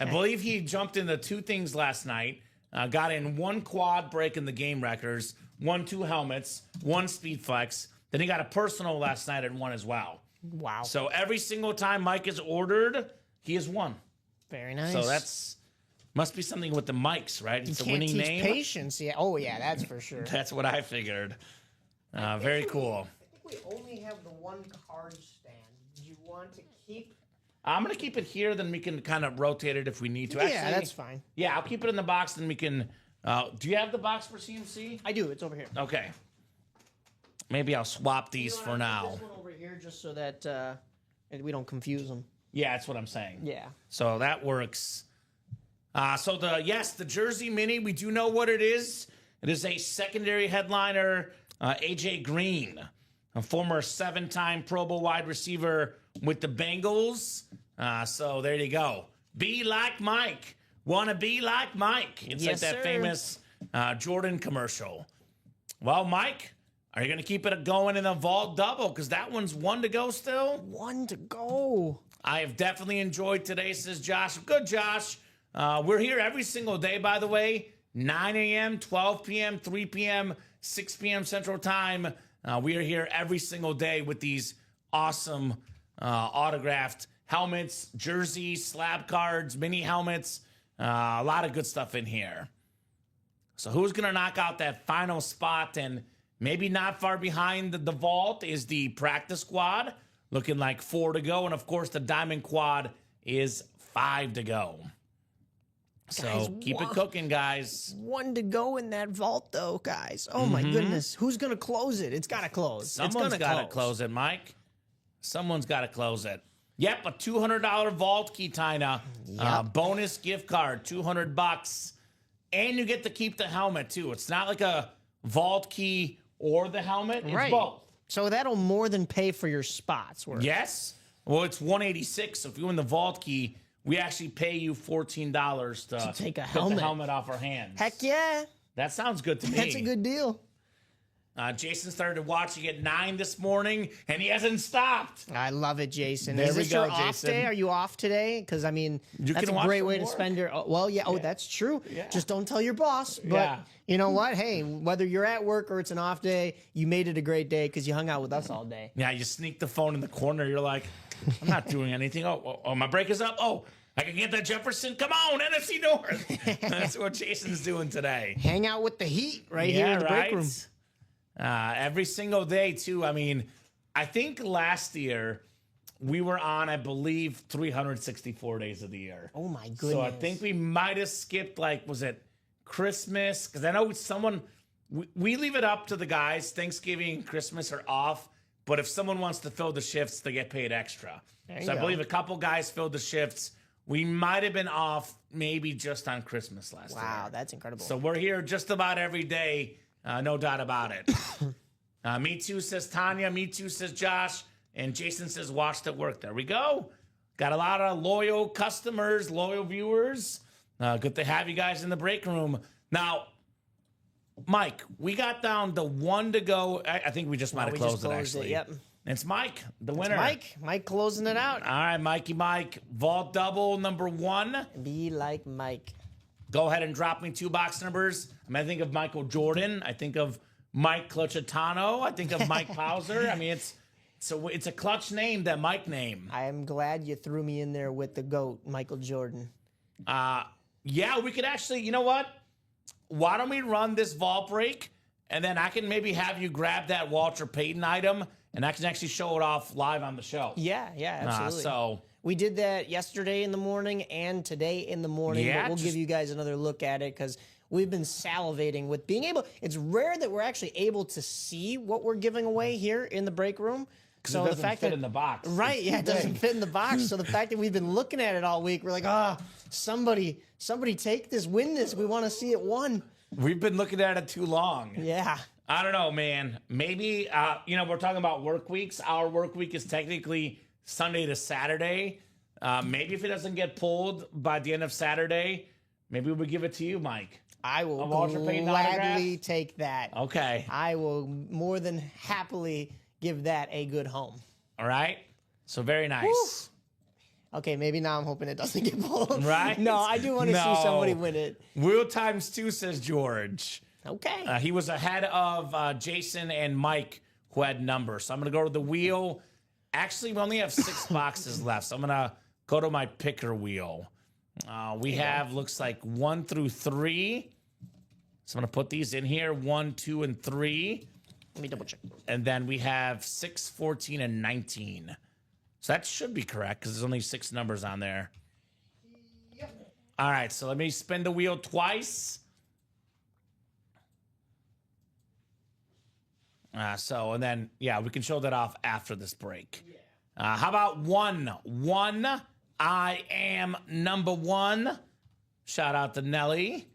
I believe he jumped into 2 things last night. Got in 1 quad breaking the game records, 2 helmets, 1 speed flex. Then he got a personal last night and 1 as well. Wow. So every single time Mike is ordered, he has won. Very nice. So that's must be something with the mics, right? It's a Can't winning teach name. patience. Yeah. Oh, yeah, that's for sure. That's what I figured. Very cool. I think we only have the 1 card stand. Do you want to keep? I'm going to keep it here, then we can kind of rotate it if we need to. Yeah, Actually, that's fine. Yeah, I'll keep it in the box, then we can... do you have the box for CMC? I do. It's over here. Okay. Maybe I'll swap these You know for what, I'll now. put this one over here just so that we don't confuse them. Yeah, that's what I'm saying. Yeah. So that works. So the Jersey Mini, we do know what it is. It is a secondary headliner, AJ Green, a former 7-time Pro Bowl wide receiver with the Bengals. So there you go. Be like Mike. Wanna be like Mike. It's Yes, like that sir. famous Jordan commercial. Well, Mike, are you going to keep it going in the vault double? Because that one's 1 to go still. 1 to go. I have definitely enjoyed today, says Josh. Good, Josh. We're here every single day, by the way. 9 a.m., 12 p.m., 3 p.m., 6 p.m. Central Time. We are here every single day with these awesome autographed helmets, jerseys, slab cards, mini helmets. A lot of good stuff in here. So who's going to knock out that final spot? And maybe not far behind the vault is the practice squad, looking like 4 to go. And, of course, the diamond quad is 5 to go. So Guys, keep it cooking, guys. 1 to go in that vault, though, guys. Oh, my goodness. Who's going to close it? It's got to close. Someone's got to close it, Mike. Someone's got to close it. Yep, a $200 vault key, Tina. Yep. Bonus gift card, $200. And you get to keep the helmet, too. It's not like a vault key or the helmet. It's Right. both. So that'll more than pay for your spots. Yes. Well, it's $186. So if you win the vault key, we actually pay you $14 to take a get helmet. the helmet off our hands. Heck yeah. That sounds good to me. That's a good deal. Jason started watching at 9 this morning, and he hasn't stopped. I love it, Jason. There Is we this go, your off Jason. day? Are you off today? Because, I mean, You that's can a watch great from way to work. spend your... Well, yeah. Oh, that's true. Yeah. Just don't tell your boss. But Yeah. you know what? Hey, whether you're at work or it's an off day, you made it a great day because you hung out with us all day. Yeah, you sneak the phone in the corner. You're like, I'm not doing anything. Oh, my break is up. Oh, I can get that Jefferson. Come on, NFC North. That's what Jason's doing today. Hang out with the heat right here in the break room. Every single day, too. I mean, I think last year we were on, I believe, 364 days of the year. Oh, my goodness. So I think we might have skipped, like, was it Christmas? Because I know we leave it up to the guys. Thanksgiving and Christmas are off. But if someone wants to fill the shifts, they get paid extra. So I believe a couple guys filled the shifts. We might have been off maybe just on Christmas last year. Wow, that's incredible. So we're here just about every day. No doubt about it. Me too, says Tanya. Me too, says Josh. And Jason says, watched at work. There we go. Got a lot of loyal customers, loyal viewers. Good to have you guys in the break room. Now, Mike, we got down to 1 to go. I think we just might have closed it, actually. Yep. It's Mike, the winner. Mike closing it out. All right, Mikey Mike. Vault double number 1. Be like Mike. Go ahead and drop me 2 box numbers. I think of Michael Jordan. I think of Mike Clutchitano. I think of Mike Pauser. I mean, it's a clutch name, that Mike name. I am glad you threw me in there with the GOAT, Michael Jordan. Yeah, we could actually, you know what? Why don't we run this vault break, and then I can maybe have you grab that Walter Payton item, and I can actually show it off live on the show. Yeah, absolutely. So we did that yesterday in the morning and today in the morning, Yeah, but we'll give you guys another look at it because we've been salivating with being able. It's rare that we're actually able to see what we're giving away here in the break room. So it the doesn't fact fit that in the box. Right, yeah, it doesn't fit in the box. So the fact that we've been looking at it all week, we're like, somebody take this, win this. We want to see it won. We've been looking at it too long. Yeah. I don't know, man. Maybe, we're talking about work weeks. Our work week is technically Sunday to Saturday. Maybe if it doesn't get pulled by the end of Saturday, maybe we'll give it to you, Mike. I will Walter Payton gladly autograph? take that. Okay. I will more than happily give that a good home. All right. So very nice. Okay, maybe now I'm hoping it doesn't get pulled. Right? No, I do want to see somebody win it. Wheel times 2, says George. Okay. He was ahead of Jason and Mike, who had numbers. So I'm going to go to the wheel. Actually, we only have 6 boxes left. So I'm going to go to my picker wheel. We have, looks like 1 through 3. So I'm going to put these in here, 1, 2, and 3. Let me double check. And then we have 6, 14, and 19. So that should be correct because there's only 6 numbers on there. Yep. All right, so let me spin the wheel twice. And then, we can show that off after this break. Yeah. How about 1? 1, I am number 1. Shout out to Nelly.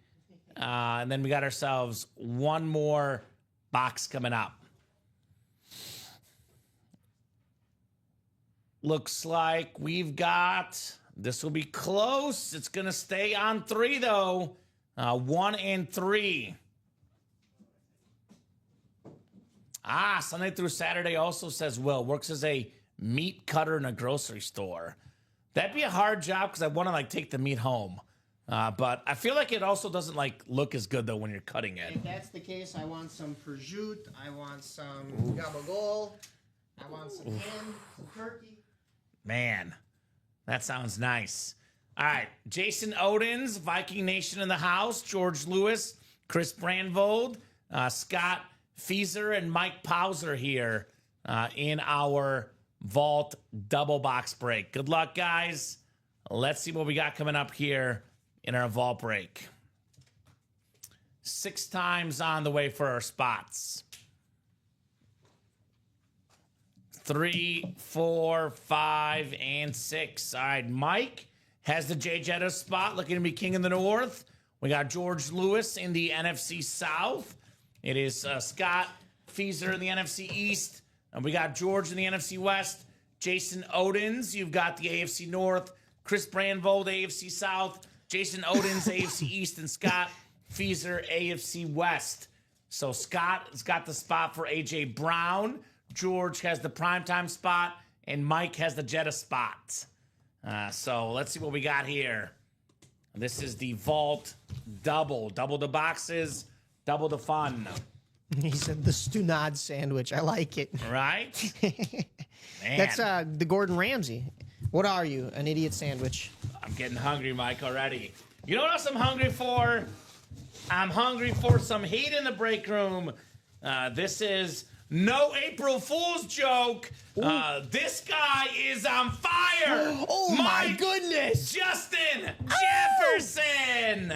And then we got ourselves 1 more box coming up. Looks like we've got, this will be close. It's going to stay on 3, though. 1 and 3. Sunday through Saturday also, says Will. Works as a meat cutter in a grocery store. That'd be a hard job because I want to, take the meat home. But I feel like it also doesn't, look as good, though, when you're cutting it. If that's the case, I want some prosciutto. I want some gabagool. I want some ham, some turkey. Man, that sounds nice. All right, Jason Odins, Viking Nation in the house, George Lewis, Chris Brandvold, Scott Fieser, and Mike Pauser here in our Vault double box break. Good luck, guys. Let's see what we got coming up here in our Vault break. 6 times on the way for our spots. 3, 4, 5, and 6. All right, Mike has the Jay Jetta spot, looking to be king in the North. We got George Lewis in the NFC South. It is Scott Fieser in the NFC East. And we got George in the NFC West. Jason Odins, you've got the AFC North. Chris Brandvold, AFC South. Jason Odins, AFC East. And Scott Fieser, AFC West. So Scott's got the spot for A.J. Brown. George has the primetime spot. And Mike has the Jetta spot. So let's see what we got here. This is the Vault Double. Double the boxes, double the fun. He said the Stunad sandwich. I like it. Right? Man. That's the Gordon Ramsay. What are you? An idiot sandwich? I'm getting hungry, Mike, already. You know what else I'm hungry for? I'm hungry for some heat in the break room. This is no April Fool's joke. This guy is on fire. Oh, my goodness. Justin Jefferson.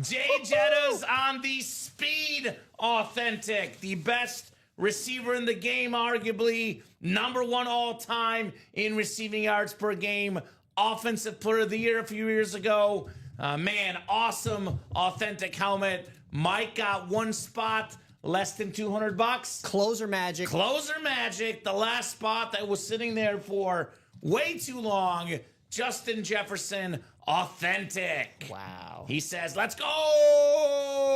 Jay Jetta's on the Speed Authentic, the best receiver in the game, arguably #1 all time in receiving yards per game, offensive player of the year a few years ago. Man, awesome authentic helmet. Mike got one spot, less than $200. Closer magic. Closer magic, the last spot that was sitting there for way too long. Justin Jefferson, authentic. Wow. He says, let's go.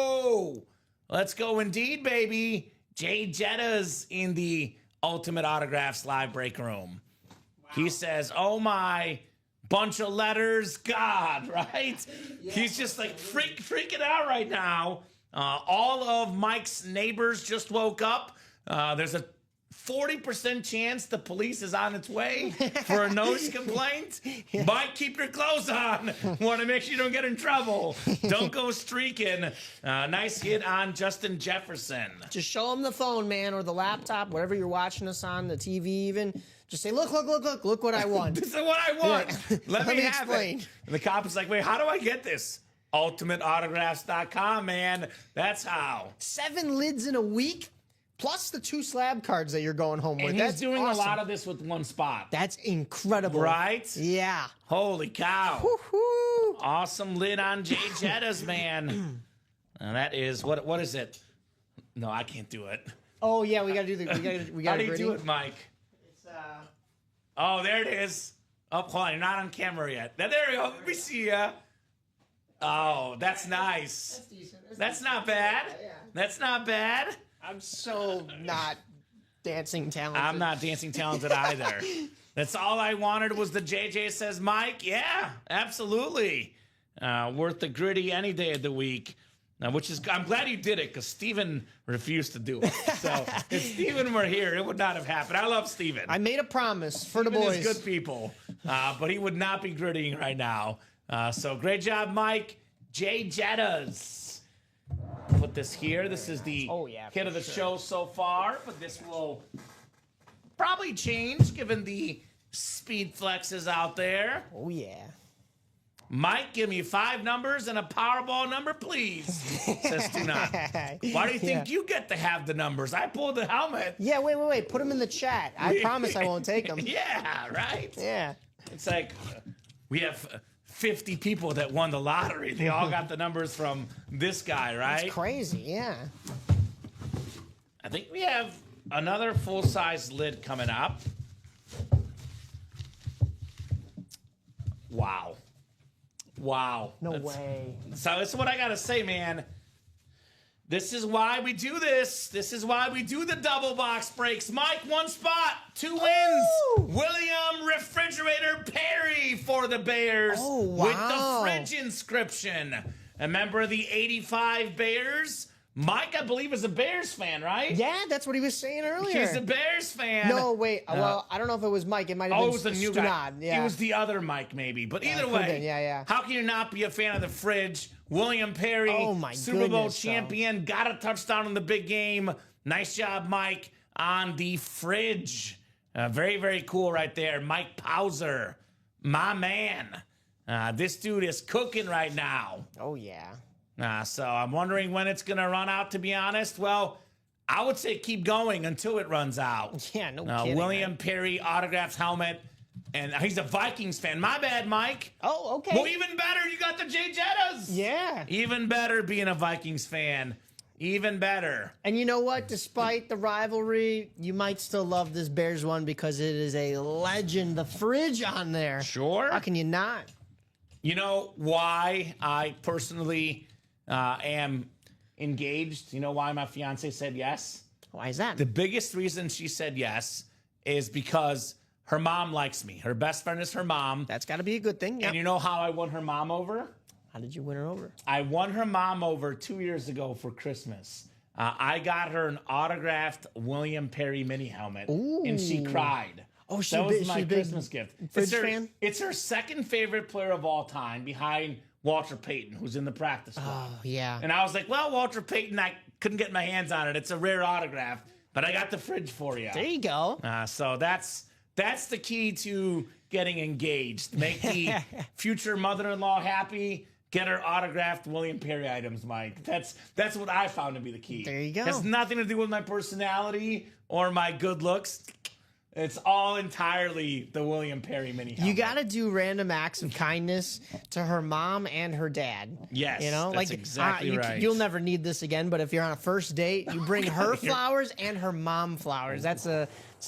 Let's go indeed, baby. Jay Jetta's in the Ultimate Autographs live break room. Wow. He says, oh my, bunch of letters, God, right? Yeah. He's just like freaking out right now. All of Mike's neighbors just woke up. There's a 40% chance the police is on its way for a noise complaint. Yeah. Mike, keep your clothes on. Want to make sure you don't get in trouble. Don't go streaking. Nice hit on Justin Jefferson. Just show him the phone, man, or the laptop, whatever you're watching us on, the TV even. Just say, look what I want. This is what I want. Yeah. Let me explain. It. And the cop is like, wait, how do I get this? UltimateAutographs.com, man. That's how. 7 lids in a week, plus the 2 slab cards that you're going home with. And That's he's doing awesome. a lot of this with one spot. That's incredible. Right? Yeah. Holy cow. Woo-hoo. Awesome lid on Jay Jetta's, man. And that is, what is it? No, I can't do it. Oh, yeah, we got to do the, we got How do you do it, Mike? It's, oh, there it is. Oh, hold on, you're not on camera yet. There we go. Let me see ya. Oh, that's nice. That's decent. That's not bad. Yeah. That's not bad. I'm so not dancing talented. I'm not dancing talented either. That's all I wanted was the JJ says, Mike. Yeah, absolutely. Worth the gritty any day of the week. Which is, I'm glad you did it because Steven refused to do it. So if Steven were here, it would not have happened. I love Steven. I made a promise for Steven the boys. Is good people, but he would not be grittying right now. So great job, Mike. Jay Jetta's. Put this here. This is the hit of the show so far, but this will probably change given the speed flexes out there. Oh, yeah. Mike, give me 5 numbers and a Powerball number, please, says Tunat. Why do you think you get to have the numbers? I pulled the helmet. Yeah, wait. Put them in the chat. I promise I won't take them. Yeah, right? Yeah. It's like we have 50 people that won the lottery. They all got the numbers from this guy, right? It's crazy, yeah. I think we have another full-size lid coming up. Wow. No way. So this is what I got to say, man. This is why we do this. This is why we do the double box breaks. Mike, 1 spot, 2 wins. Ooh. William Refrigerator Perry for the Bears with the fridge inscription. A member of the 85 Bears. Mike, I believe, is a Bears fan, right? Yeah, that's what he was saying earlier. He's a Bears fan. No, wait. Well, I don't know if it was Mike. It might have been it was the new guy. Yeah. It was the other Mike, maybe. But either way, yeah. How can you not be a fan of the fridge? William Perry, Super Bowl champion, got a touchdown in the big game. Nice job, Mike, on the fridge. Very, very cool right there. Mike Pauser, my man. This dude is cooking right now. Oh, yeah. So I'm wondering when it's going to run out, to be honest. Well, I would say keep going until it runs out. Yeah, no kidding. William Perry autographed helmet. And he's a Vikings fan. My bad, Mike. Oh, okay. Well, even better, you got the Jay Jettas. Yeah. Even better being a Vikings fan. Even better. And you know what? Despite the rivalry, you might still love this Bears one because it is a legend. The fridge on there. Sure. How can you not? You know why I personally am engaged. You know why my fiance said yes? Why is that? The biggest reason she said yes is because her mom likes me. Her best friend is her mom. That's got to be a good thing. Yep. And you know how I won her mom over? How did you win her over? I won her mom over 2 years ago for Christmas. I got her an autographed William Perry mini helmet, and she cried. Oh, that was my Christmas gift. Fridge fan? It's her second favorite player of all time, behind Walter Payton, who's in the practice squad. Oh, yeah. And I was like, well, Walter Payton, I couldn't get my hands on it. It's a rare autograph, but I got the fridge for you. There you go. So that's the key to getting engaged. Make the future mother-in-law happy. Get her autographed William Perry items, Mike. That's what I found to be the key. There you go. It has nothing to do with my personality or my good looks. It's all entirely the William Perry mini helmet. You got to do random acts of kindness to her mom and her dad. Yes, you know, that's exactly right. You'll never need this again, but if you're on a first date, you bring her flowers and her mom flowers. It's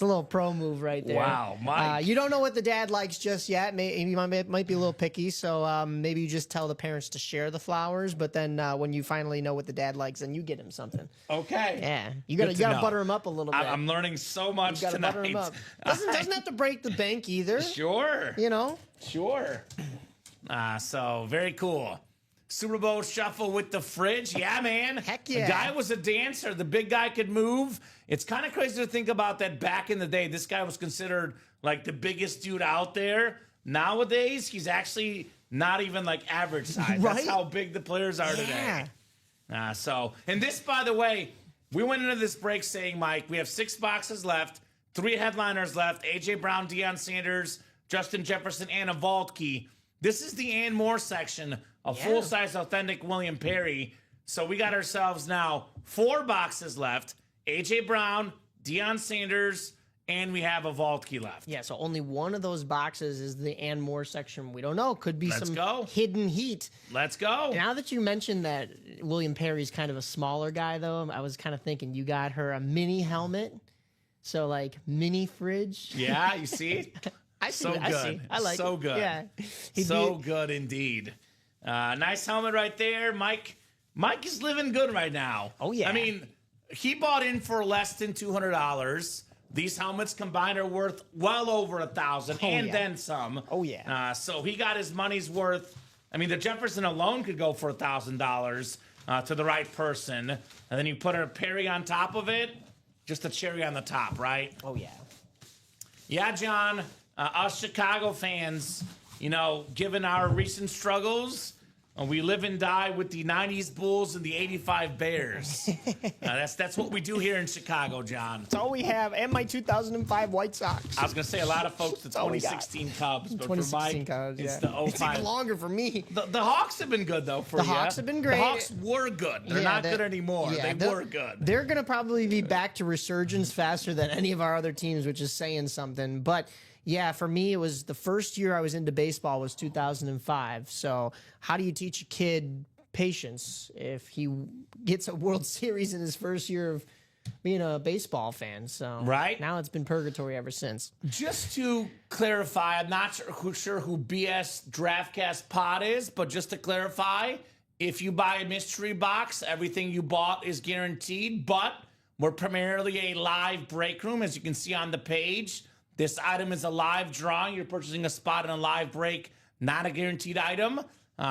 a little pro move right there. Wow, Mike. You don't know what the dad likes just yet. Maybe you might be a little picky, so maybe you just tell the parents to share the flowers. But then when you finally know what the dad likes, then you get him something. Okay. Yeah, you gotta butter him up a little bit. I'm learning so much you gotta tonight. butter him up. Doesn't have to break the bank either. Sure. You know. Sure. So very cool. Super Bowl shuffle with the fridge. Yeah, man. Heck yeah. The guy was a dancer. The big guy could move. It's kind of crazy to think about that back in the day. This guy was considered like the biggest dude out there. Nowadays, he's actually not even like average size. Right? That's how big the players are today. And this, by the way, we went into this break saying, Mike, we have 6 boxes left, 3 headliners left, A.J. Brown, Deion Sanders, Justin Jefferson, and a vault key. This is the and more section of full-size authentic William Perry. So we got ourselves now 4 boxes left, A.J. Brown, Deion Sanders, and we have a vault key left. Yeah, so only one of those boxes is the and more section. We don't know. Could be Let's some go. hidden heat. Let's go. Now that you mentioned that William Perry's kind of a smaller guy, though, I was kind of thinking you got her a mini helmet. So, like, mini fridge. Yeah, you see? I see. So I good. see. I like so it. good. Yeah. So good indeed. Nice helmet right there. Mike is living good right now. Oh, yeah. I mean, he bought in for less than $200. These helmets combined are worth well over $1,000 and then some. Oh, yeah. So he got his money's worth. I mean, the Jefferson alone could go for $1,000 to the right person. And then you put a Perry on top of it. Just a cherry on the top, right? Oh, yeah. Yeah, John. Us Chicago fans, you know, given our recent struggles, we live and die with the 90s Bulls and the 85 Bears. That's what we do here in Chicago, John. That's all we have. And my 2005 White Sox. I was going to say a lot of folks, the 2016 Cubs, but for Mike, Cubs, it's the 05. It's even longer for me. The Hawks have been good, though, for you. The Hawks have been great. The Hawks were good. They're not good anymore. Yeah, they were good. They're going to probably be back to resurgence faster than any of our other teams, which is saying something. But yeah, for me, it was the first year I was into baseball was 2005. So how do you teach a kid patience if he gets a World Series in his first year of being a baseball fan? So right now it's been purgatory ever since. Just to clarify, I'm not sure who BS Draftcast Pod is, but just to clarify, if you buy a mystery box, everything you bought is guaranteed, but we're primarily a live break room, as you can see on the page. This item is a live drawing. You're purchasing a spot in a live break, not a guaranteed item.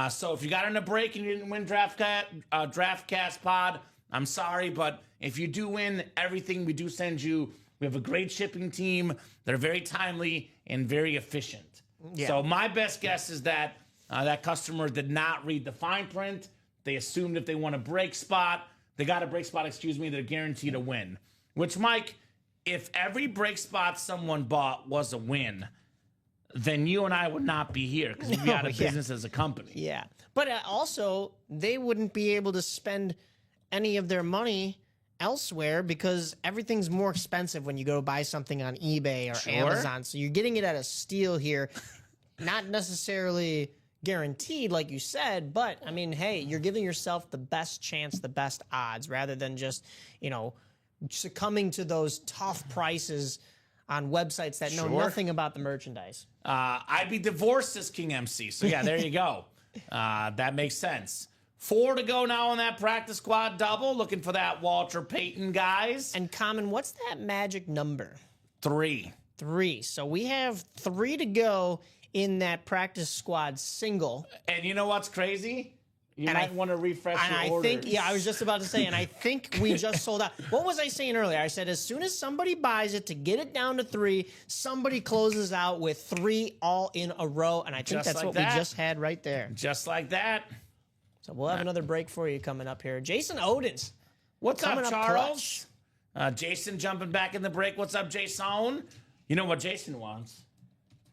So if you got in a break and you didn't win Draftcast Pod, I'm sorry, but if you do win everything we do send you, we have a great shipping team. They're very timely and very efficient. Yeah. So my best guess is that that customer did not read the fine print. They assumed if they want a break spot, they got a break spot, they're guaranteed a win. Which, Mike, if every break spot someone bought was a win, then you and I would not be here because we'd be out of business as a company. Yeah. But also, they wouldn't be able to spend any of their money elsewhere because everything's more expensive when you go buy something on eBay or Amazon. So you're getting it at a steal here. Not necessarily guaranteed, like you said, but, I mean, hey, you're giving yourself the best chance, the best odds, rather than just, you know, succumbing to those tough prices on websites that know nothing about the merchandise. I'd be divorced as King MC. So yeah, there you go. That makes sense. 4 to go now on that practice squad double. Looking for that Walter Payton, guys. And Kamen, what's that magic number? 3. 3. So we have 3 to go in that practice squad single. And you know what's crazy? You might want to refresh and your orders. I was just about to say, and I think we just sold out. What was I saying earlier? I said as soon as somebody buys it to get it down to 3, somebody closes out with 3 all in a row, and I think Just that's like what that. we just had right there. Just like that. So we'll have another break for you coming up here. Jason Odins. What's up, Coming up Charles? Jason jumping back in the break. What's up, Jason? You know what Jason wants?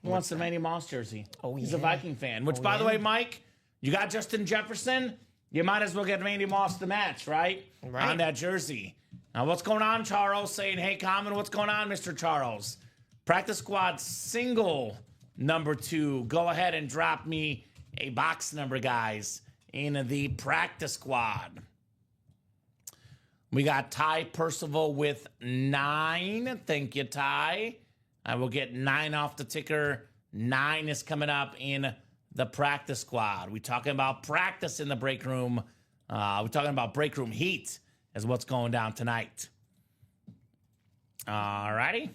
He wants the Randy Moss jersey. Oh, He's a yeah. Viking fan. Which, by the way, Mike, you got Justin Jefferson. You might as well get Randy Moss to match, right? Right. On that jersey. Now, what's going on, Charles? Saying, hey, Kamen, what's going on, Mr. Charles? Practice squad single number 2. Go ahead and drop me a box number, guys, in the practice squad. We got Ty Percival with 9. Thank you, Ty. I will get 9 off the ticker. 9 is coming up in the practice squad. We're talking about practice in the break room. We're talking about break room heat is what's going down tonight. All righty.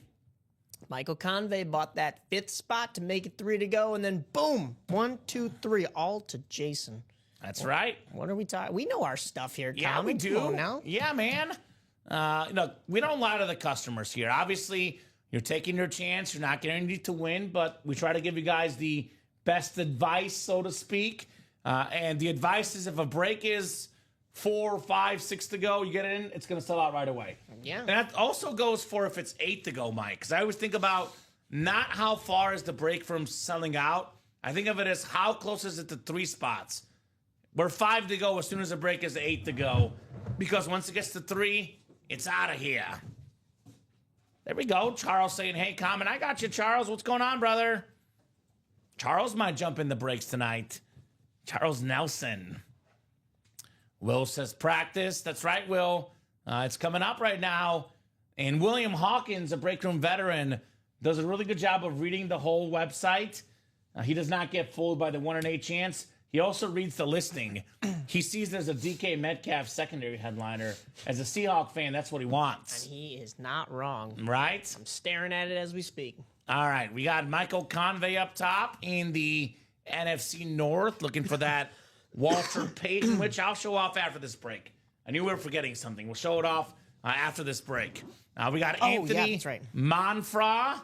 Michael Convey bought that 5th spot to make it 3 to go, and then boom, 1, 2, 3, all to Jason. That's right. What are we talking? We know our stuff here, Yeah, Kamen. we do. Come on now. Yeah, man. Look, we don't lie to the customers here. Obviously, you're taking your chance. You're not guaranteed to win, but we try to give you guys the best advice, so to speak. And the advice is if a break is 4, 5, 6 to go, you get it in, it's going to sell out right away. Yeah. And that also goes for if it's 8 to go, Mike. Because I always think about not how far is the break from selling out. I think of it as how close is it to 3 spots. We're 5 to go as soon as the break is 8 to go. Because once it gets to 3, it's out of here. There we go. Charles saying, hey, Kamen, I got you, Charles. What's going on, brother? Charles might jump in the breaks tonight. Charles Nelson. Will says practice. That's right, Will. It's coming up right now. And William Hawkins, a break room veteran, does a really good job of reading the whole website. He does not get fooled by the 1 in 8 chance. He also reads the listing. He sees there's a DK Metcalf secondary headliner. As a Seahawk fan, that's what he wants. And he is not wrong. Right? I'm staring at it as we speak. All right. We got Michael Convey up top in the NFC North looking for that Walter Payton, which I'll show off after this break. I knew we were forgetting something. We'll show it off after this break. We got Anthony that's right. Monfra.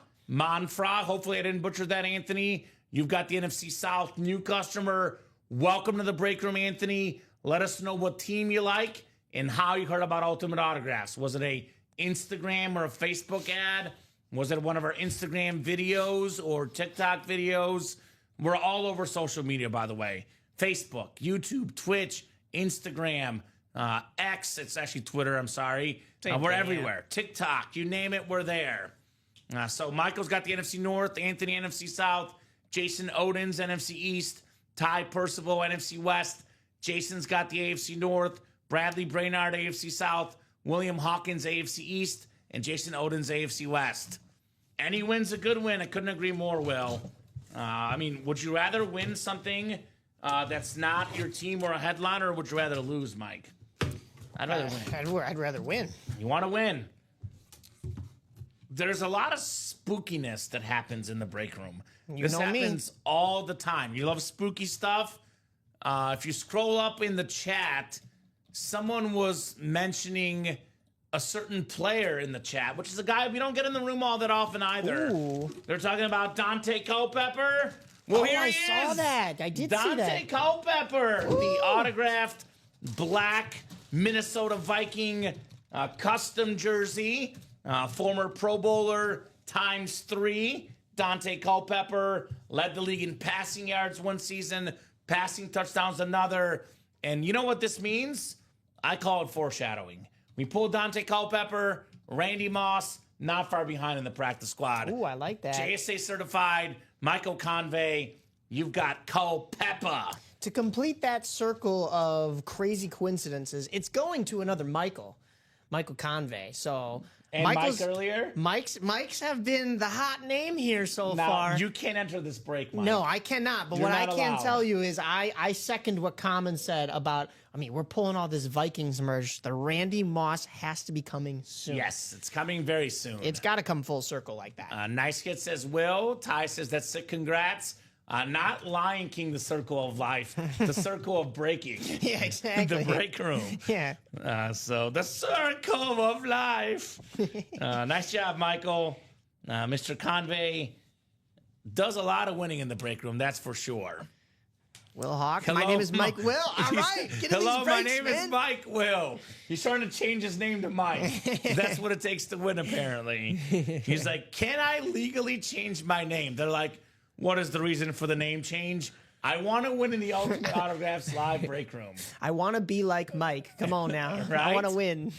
Hopefully I didn't butcher that, Anthony. You've got the NFC South new customer. Welcome to the break room, Anthony. Let us know what team you like and how you heard about Ultimate Autographs. Was it a Instagram or a Facebook ad? Was it one of our Instagram videos or TikTok videos? We're all over social media, by the way. Facebook, YouTube, Twitch, Instagram, X. It's actually Twitter, I'm sorry. We're everywhere. TikTok, you name it, we're there. So Michael's got the NFC North, Anthony NFC South, Jason Odins NFC East, Ty Percival NFC West, Jason's got the AFC North, Bradley Brainard AFC South, William Hawkins AFC East, and Jason Odins AFC West. Any win's a good win. I couldn't agree more, Will. I mean, would you rather win something that's not your team or a headliner, or would you rather lose, Mike? I'd rather win. I'd rather win. You want to win. There's a lot of spookiness that happens in the break room. This happens all the time. You love spooky stuff. If you scroll up in the chat, someone was mentioning a certain player in the chat, which is a guy we don't get in the room all that often either. Ooh. They're talking about Dante Culpepper. Well, here he is. I saw that. I did see that. Dante Culpepper, the autographed black Minnesota Viking custom jersey, former Pro Bowler ×3. Dante Culpepper led the league in passing yards one season, passing touchdowns another. And you know what this means? I call it foreshadowing. We pulled Dante Culpepper, Randy Moss, not far behind in the practice squad. Ooh, I like that. JSA certified, Michael Convey, you've got Culpepper. To complete that circle of crazy coincidences, it's going to another Michael. Michael Convey. So And Mike earlier? Mike's have been the hot name here so Now, far. you can't enter this break, Mike. No, I cannot. But You're what I not can allowed. tell you is I second what Kamen said about, we're pulling all this Vikings merch. The Randy Moss has to be coming soon. Yes, it's coming very soon. It's got to come full circle like that. Nice Kid says, Will. Ty says, that's sick. Congrats. Not Lion King, the circle of life, the circle of breaking. Yeah, exactly. The break room. Yeah. So the circle of life. Nice job, Michael. Mr. Convey does a lot of winning in the break room, that's for sure. Will Hawk. Hello, My name is Mike Will. All right. Get in Hello, these my breaks, name man. is Mike Will. He's trying to change his name to Mike. That's what it takes to win, apparently. He's like, can I legally change my name? They're like, what is the reason for the name change? I want to win in the Ultimate Autographs live break room. I want to be like Mike. Come on now. I Right? want to win.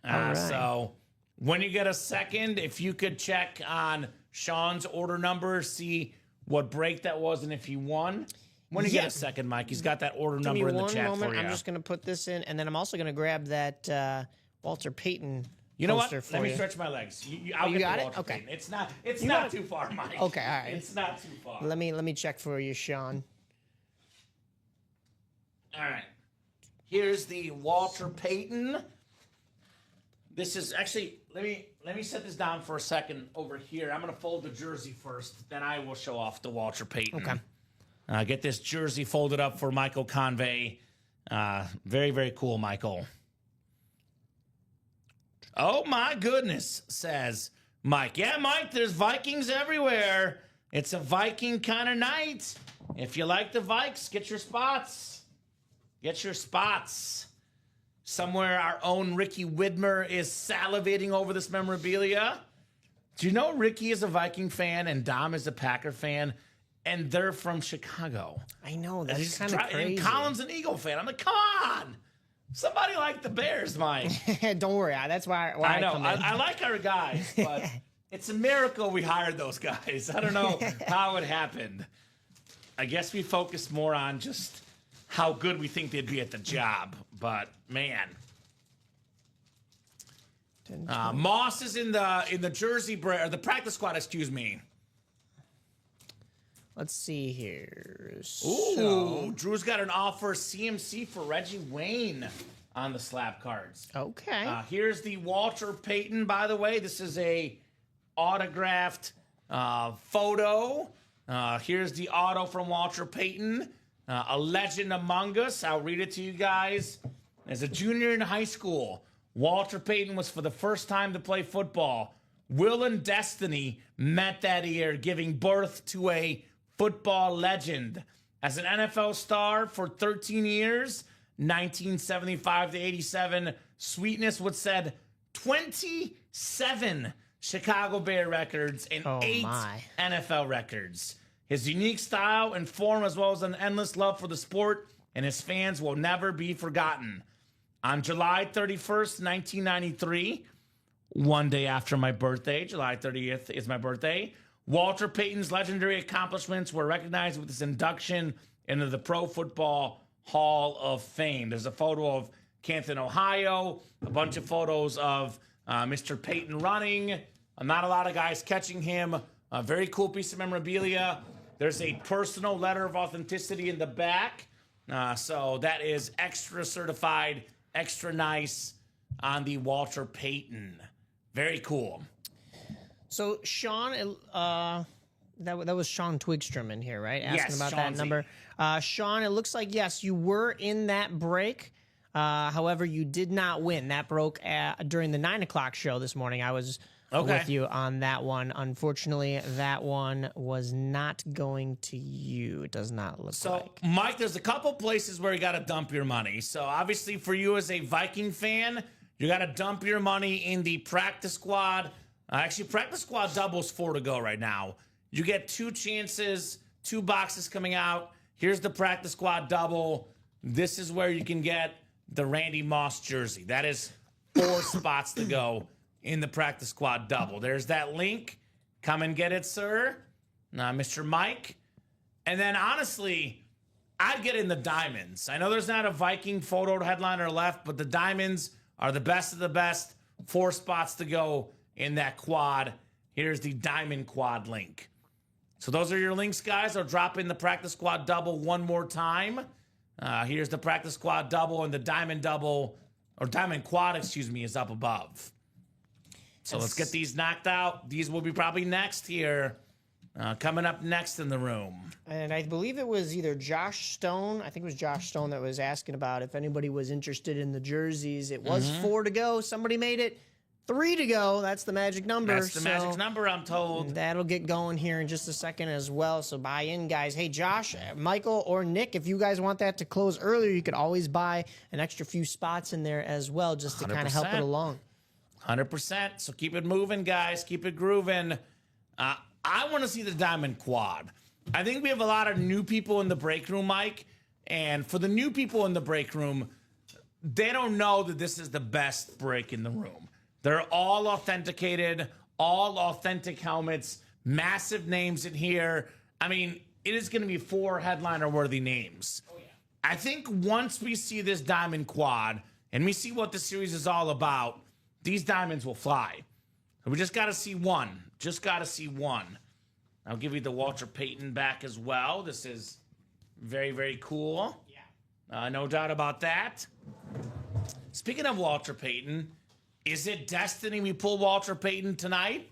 Right. So when you get a second, if you could check on Sean's order number, see what break that was and if he won. When you get a second, Mike, he's got that order Give me number in the one chat moment. for you. I'm just going to put this in, and then I'm also going to grab that Walter Payton You know what? poster for Let me you. stretch my legs. I'll you get got the it? Walter Okay. Payton. It's not too far, Mike. Okay, all right. It's not too far. Let me check for you, Sean. All right. Here's the Walter Payton. This is actually, let me set this down for a second over here. I'm going to fold the jersey first, then I will show off the Walter Payton. Okay. Get this jersey folded up for Michael Convey. Very, very cool, Michael. Oh, my goodness, says Mike. Yeah, Mike, there's Vikings everywhere. It's a Viking kind of night. If you like the Vikes, get your spots. Get your spots. Somewhere our own Ricky Widmer is salivating over this memorabilia. Do you know Ricky is a Viking fan and Dom is a Packer fan, and they're from Chicago? I know, that's kind of And crazy. Colin's an Eagle fan. I'm like, come on. Somebody like the Bears, Mike. Don't worry, that's why I know. come in. I like our guys, but it's a miracle we hired those guys. I don't know how it happened. I guess we focused more on just how good we think they'd be at the job. But man, Moss is in the jersey or the practice squad. Excuse me. Let's see here. Ooh, Drew's got an offer CMC for Reggie Wayne on the slab cards. Okay. Here's the Walter Payton, by the way. This is a autographed photo. Here's the auto from Walter Payton, a legend among us. I'll read it to you guys. As a junior in high school, Walter Payton was for the first time to play football. Will and destiny met that year, giving birth to a football legend. As an NFL star for 13 years, 1975 to 87, Sweetness would said 27 Chicago Bear records and 8 NFL records. His unique style and form, as well as an endless love for the sport and his fans, will never be forgotten. On July 31st, 1993, one day after my birthday, July 30th is my birthday, Walter Payton's legendary accomplishments were recognized with his induction into the Pro Football Hall of Fame. There's a photo of Canton, Ohio, a bunch of photos of Mr. Payton running, not a lot of guys catching him, a very cool piece of memorabilia. There's a personal letter of authenticity in the back, so that is extra certified, extra nice on the Walter Payton. Very cool. So Sean, that was Sean Twigstrom in here, right? Asking Yes, about Sean's that number. Sean, it looks like, yes, you were in that break. However, you did not win. That broke during the 9 o'clock show this morning. I was with you on that one. Unfortunately, that one was not going to you. It does not look So, like. Mike, there's a couple places where you got to dump your money. So, obviously, for you as a Viking fan, you got to dump your money in the practice squad. Actually, practice squad doubles 4 to go right now. You get 2 chances, 2 boxes coming out. Here's the practice squad double. This is where you can get the Randy Moss jersey. That is 4 spots to go in the practice squad double. There's that link. Come and get it, sir. Mr. Mike. And then, honestly, I'd get in the diamonds. I know there's not a Viking photo headliner left, but the diamonds are the best of the best. 4 spots to go in that quad. Here's the Diamond Quad link. So those are your links, guys. I'll drop in the Practice Squad Double one more time. Here's the Practice Squad Double, and the Diamond Double, or Diamond Quad, excuse me, is up above. So let's get these knocked out. These will be probably next here. Coming up next in the room. And I believe it was either Josh Stone. I think it was Josh Stone that was asking about if anybody was interested in the jerseys. It was 4 to go. Somebody made it 3 to go. That's the magic number. That's the magic number, I'm told. That'll get going here in just a second as well. So buy in, guys. Hey, Josh, Michael, or Nick, if you guys want that to close earlier, you could always buy an extra few spots in there as well, just to kind of help it along. 100%. So keep it moving, guys. Keep it grooving. I want to see the Diamond Quad. I think we have a lot of new people in the break room, Mike. And for the new people in the break room, they don't know that this is the best break in the room. They're all authenticated, all authentic helmets, massive names in here. I mean, it is going to be 4 headliner-worthy names. Oh, yeah. I think once we see this Diamond Quad and we see what the series is all about, these diamonds will fly. We just got to see one. Just got to see one. I'll give you the Walter Payton back as well. This is very, very cool. Yeah. No doubt about that. Speaking of Walter Payton, is it destiny we pull Walter Payton tonight?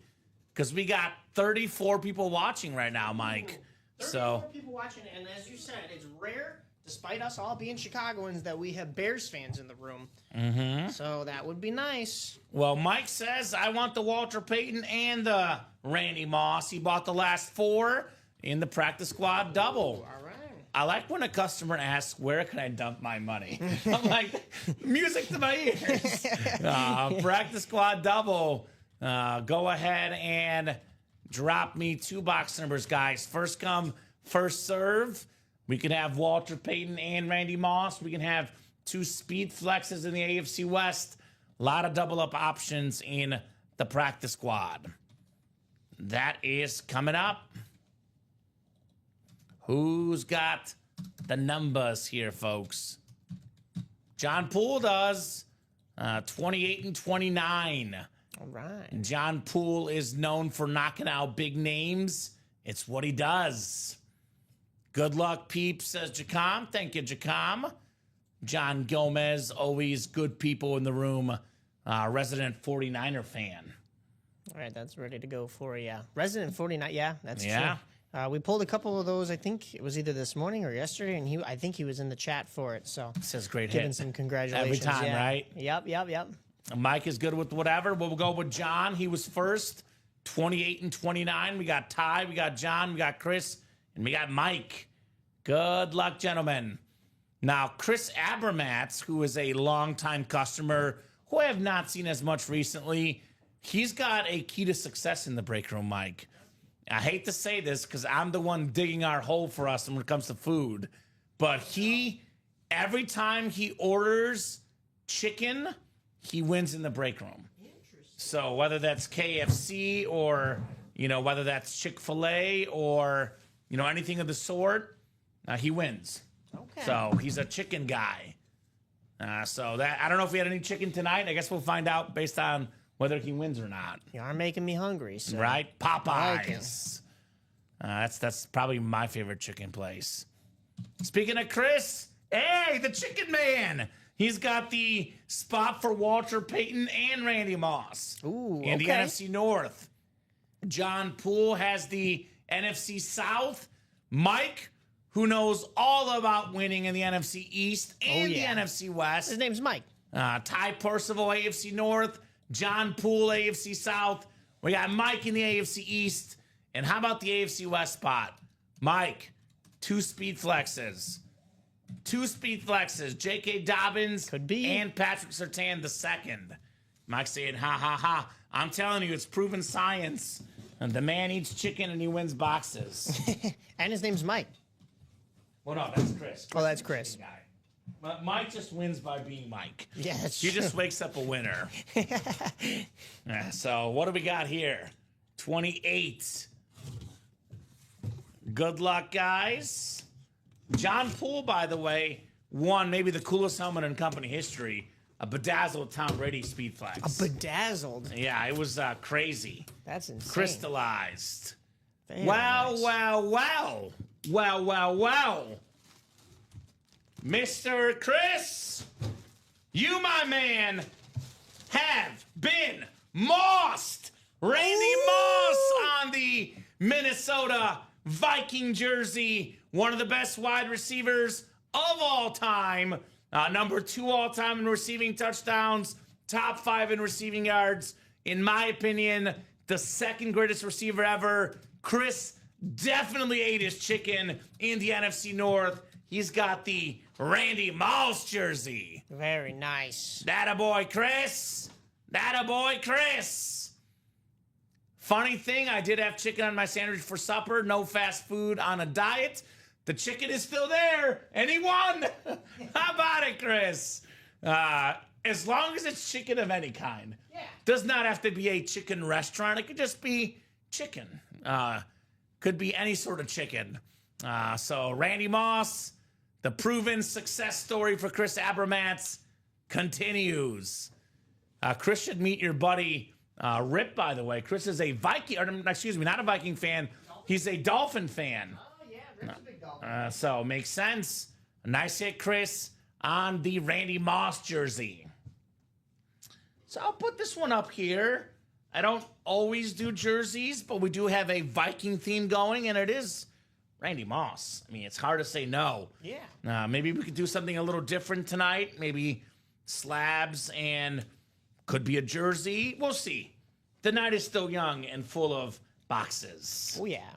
Because we got 34 people watching right now, Mike. 34 people watching, and as you said, it's rare, despite us all being Chicagoans, that we have Bears fans in the room. Mm-hmm. So that would be nice. Well, Mike says, I want the Walter Payton and the Randy Moss. He bought the last 4 in the Practice Squad Double. All right. I like when a customer asks, where can I dump my money? I'm like, music to my ears. Practice Squad Double. Go ahead and drop me 2 box numbers, guys. First come, first serve. We can have Walter Payton and Randy Moss. We can have 2 speed flexes in the AFC West. A lot of double up options in the Practice Squad. That is coming up. Who's got the numbers here, folks? John Poole does. 28 and 29. All right. John Poole is known for knocking out big names. It's what he does. Good luck, peeps, says Jacom. Thank you, Jacom. John Gomez, always good people in the room. Resident 49er fan. All right, that's ready to go for you. Resident 49, yeah, that's Yeah. true. We pulled a couple of those, I think it was either this morning or yesterday, and I think he was in the chat for it. So Says great giving hit. some congratulations. Every time, yeah. right? Yep. Mike is good with whatever. We'll go with John. He was first, 28 and 29. We got Ty, we got John, we got Chris, and we got Mike. Good luck, gentlemen. Now, Chris Abermatz, who is a longtime customer who I have not seen as much recently, he's got a key to success in the break room, Mike. I hate to say this because I'm the one digging our hole for us when it comes to food, but every time he orders chicken, he wins in the break room. So whether that's KFC or, whether that's Chick-fil-A or, anything of the sort, he wins. Okay. So he's a chicken guy. So that I don't know if we had any chicken tonight. I guess we'll find out based on whether he wins or not. You are making me hungry. So. Right? Popeyes. That's probably my favorite chicken place. Speaking of Chris, hey, the chicken man. He's got the spot for Walter Payton and Randy Moss in the NFC North. John Poole has the NFC South. Mike, who knows all about winning in the NFC East and the NFC West. His name's Mike. Ty Percival, AFC North. John Poole, AFC South. We got Mike in the AFC East. And how about the AFC West spot? Mike, 2 speed flexes. 2 speed flexes. J.K. Dobbins and Patrick Surtain II. Mike saying, ha, ha, ha. I'm telling you, it's proven science. And the man eats chicken and he wins boxes. And his name's Mike. Well, no, that's Chris. Oh, that's Chris. Guy. But Mike just wins by being Mike. Yeah, that's He true. just wakes up a winner. So what do we got here? 28. Good luck, guys. John Poole, by the way, won maybe the coolest helmet in company history a bedazzled Tom Brady speed flex. Bedazzled. Yeah, it was crazy. That's insane. Crystallized. Very Wow, nice. wow, wow. Wow, wow, wow. Mr. Chris, you, my man, have been mossed. Randy Moss on the Minnesota Viking jersey. One of the best wide receivers of all time. Number 2 all time in receiving touchdowns. Top 5 in receiving yards. In my opinion, the second greatest receiver ever. Chris definitely ate his chicken in the NFC North. He's got the Randy Moss jersey. Very nice. That a boy, Chris. That a boy, Chris. Funny thing, I did have chicken on my sandwich for supper. No fast food on a diet. The chicken is still there, and he won. How about it, Chris? As long as it's chicken of any kind. Yeah. Does not have to be a chicken restaurant. It could just be chicken. Could be any sort of chicken. So Randy Moss, the proven success story for Chris Abramatz continues. Chris should meet your buddy Rip, by the way. Chris is a Viking, or excuse me, not a Viking fan. He's a Dolphin fan. Oh, yeah. Rip's a big Dolphin. So makes sense. A nice hit, Chris, on the Randy Moss jersey. So I'll put this one up here. I don't always do jerseys, but we do have a Viking theme going, and it is Randy Moss. I mean, it's hard to say no. Yeah. Maybe we could do something a little different tonight. Maybe slabs and could be a jersey. We'll see. The night is still young and full of boxes. Oh, yeah.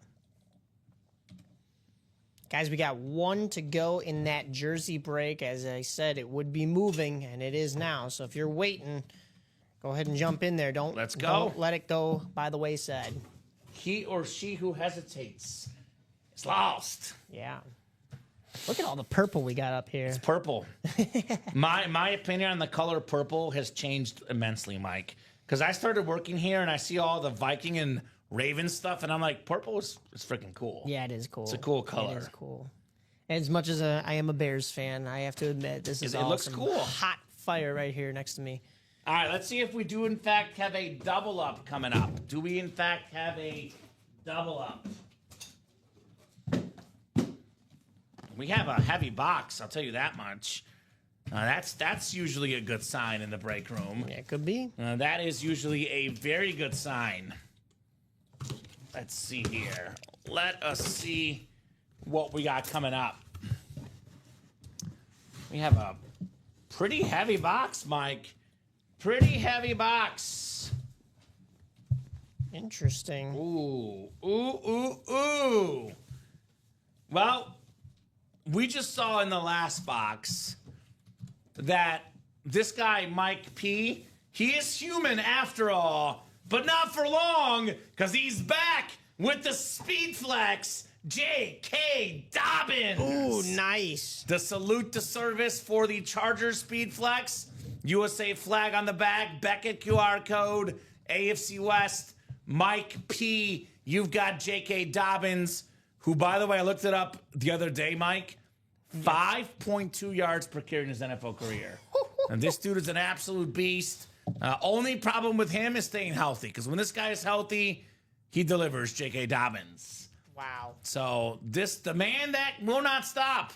Guys, we got 1 to go in that jersey break. As I said, it would be moving, and it is now. So if you're waiting, go ahead and jump in there. Let's go. Don't let it go by the wayside. He or she who hesitates is lost. Yeah. Look at all the purple we got up here. Purple. My opinion on the color purple has changed immensely, Mike. Because I started working here and I see all the Viking and Raven stuff, and I'm like, purple is freaking cool. Yeah, it is cool. It's a cool color. It is cool. As much as I am a Bears fan, I have to admit this is It awesome. looks cool. Hot fire right here next to me. All right, let's see if we do, in fact, have a double up coming up. Do we, in fact, have a double up? We have a heavy box, I'll tell you that much. That's usually a good sign in the break room. Yeah, it could be. That is usually a very good sign. Let's see here. Let us see what we got coming up. We have a pretty heavy box, Mike. Pretty heavy box. Interesting. Ooh, ooh, ooh, ooh. Well, we just saw in the last box that this guy, Mike P., he is human after all, but not for long, because he's back with the Speed Flex, J.K. Dobbins. Ooh, nice. The salute to service for the Chargers Speed Flex. USA flag on the back, Beckett QR code, AFC West, Mike P. You've got J.K. Dobbins, who, by the way, I looked it up the other day, Mike. 5.2 yards per carry in his NFL career. And this dude is an absolute beast. Only problem with him is staying healthy, because when this guy is healthy, he delivers, J.K. Dobbins. Wow. So the man that will not stop.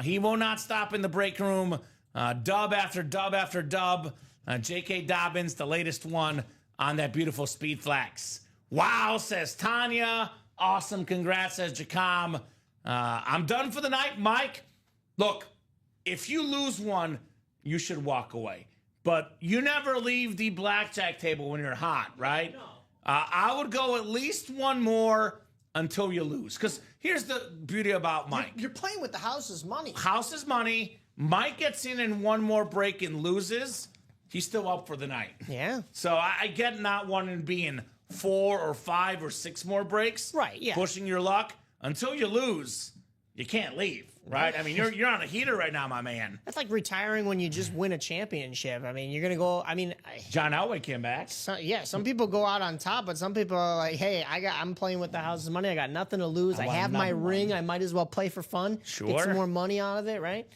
He will not stop in the break room. Dub after dub after dub. J.K. Dobbins, the latest one on that beautiful Speed Flex. Wow, says Tanya. Awesome. Congrats, says Jacom. I'm done for the night, Mike. Look, if you lose one, you should walk away. But you never leave the blackjack table when you're hot, right? No. I would go at least one more until you lose. Because here's the beauty about Mike. You're playing with the house's money. House's money. Mike gets in one more break and loses. He's still up for the night. Yeah. So I get not wanting to be in 4 or 5 or 6 more breaks. Right, yeah. Pushing your luck. Until you lose, you can't leave, right? I mean, you're on a heater right now, my man. That's like retiring when you just win a championship. I mean, you're going to go, John Elway came back. Some people go out on top, but some people are like, hey, I'm playing with the house's money. I got nothing to lose. I have my ring. I might as well play for fun. Sure. Get some more money out of it, right?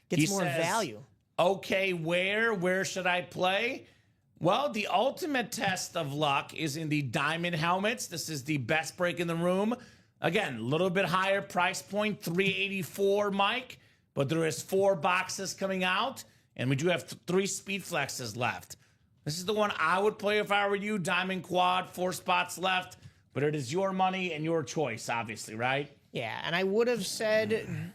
Get some more value. Okay, where should I play? Well, the ultimate test of luck is in the diamond helmets. This is the best break in the room. Again, a little bit higher price point, $384, Mike. But there is 4 boxes coming out, and we do have 3 speed flexes left. This is the one I would play if I were you. Diamond quad, 4 spots left. But it is your money and your choice, obviously, right? Yeah, and I would have said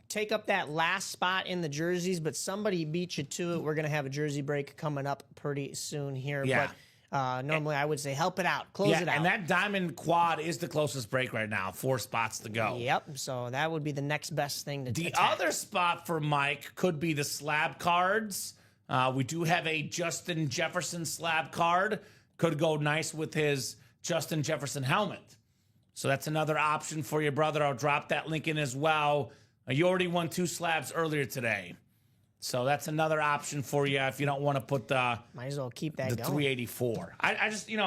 take up that last spot in the jerseys, but somebody beat you to it. We're going to have a jersey break coming up pretty soon here. Yeah. But normally I would say help it out, close it out. And that diamond quad is the closest break right now. 4 spots to go. Yep, so that would be the next best thing to The attack. other spot for Mike could be the slab cards. We do have a Justin Jefferson slab card. Could go nice with his Justin Jefferson helmet. So that's another option for your brother. I'll drop that link in as well. You already won 2 slabs earlier today. So that's another option for you if you don't want to put the Might as well keep that going. 384. I just, you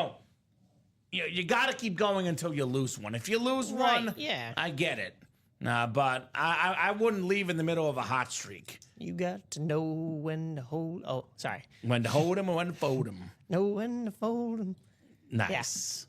got to keep going until you lose one. If you lose one, yeah. I get it. But I wouldn't leave in the middle of a hot streak. You got to know when to hold. Oh, sorry. When to hold him and when to fold him. Know when to fold them. Nice.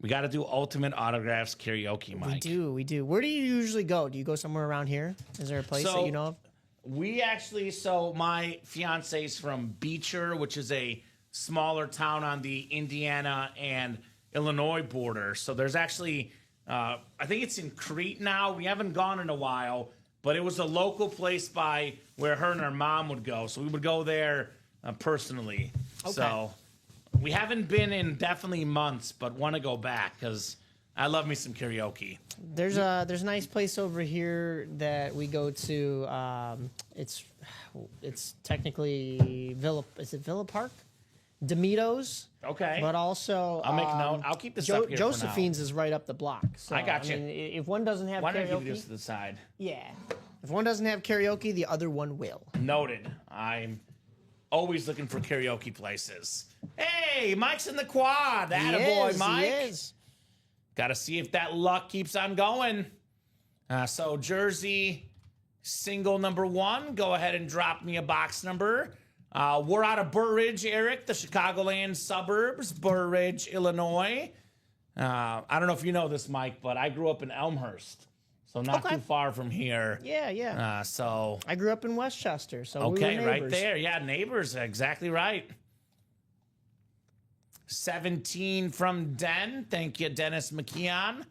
We got to do ultimate autographs karaoke, Mike. We do. Where do you usually go? Do you go somewhere around here? Is there a place that you know of? My fiance's from Beecher, which is a smaller town on the Indiana and Illinois border. So there's actually, I think it's in Crete now. We haven't gone in a while, but it was a local place by where her and her mom would go. So we would go there personally. Okay. So we haven't been in definitely months, but want to go back because I love me some karaoke. There's a nice place over here that we go to. It's technically Villa. Is it Villa Park? Demito's. Okay. But also, I'll make note. I'll keep this up here Josephine's is right up the block. So, I got you. mean, if one doesn't have Why don't I karaoke, give this to the side? yeah. If one doesn't have karaoke, the other one will. Noted. I'm always looking for karaoke places. Hey, Mike's in the quad. Attaboy, Mike. He is. Got to see if that luck keeps on going. So jersey single number 1. Go ahead and drop me a box number. We're out of Burr Ridge, Eric, the Chicagoland suburbs, Burr Ridge, Illinois. I don't know if you know this, Mike, but I grew up in Elmhurst, so not too far from here. Yeah. So I grew up in Westchester, so okay, we were right neighbors. there. Yeah, neighbors. Exactly right. 17 from Den. Thank you, Dennis McKeon.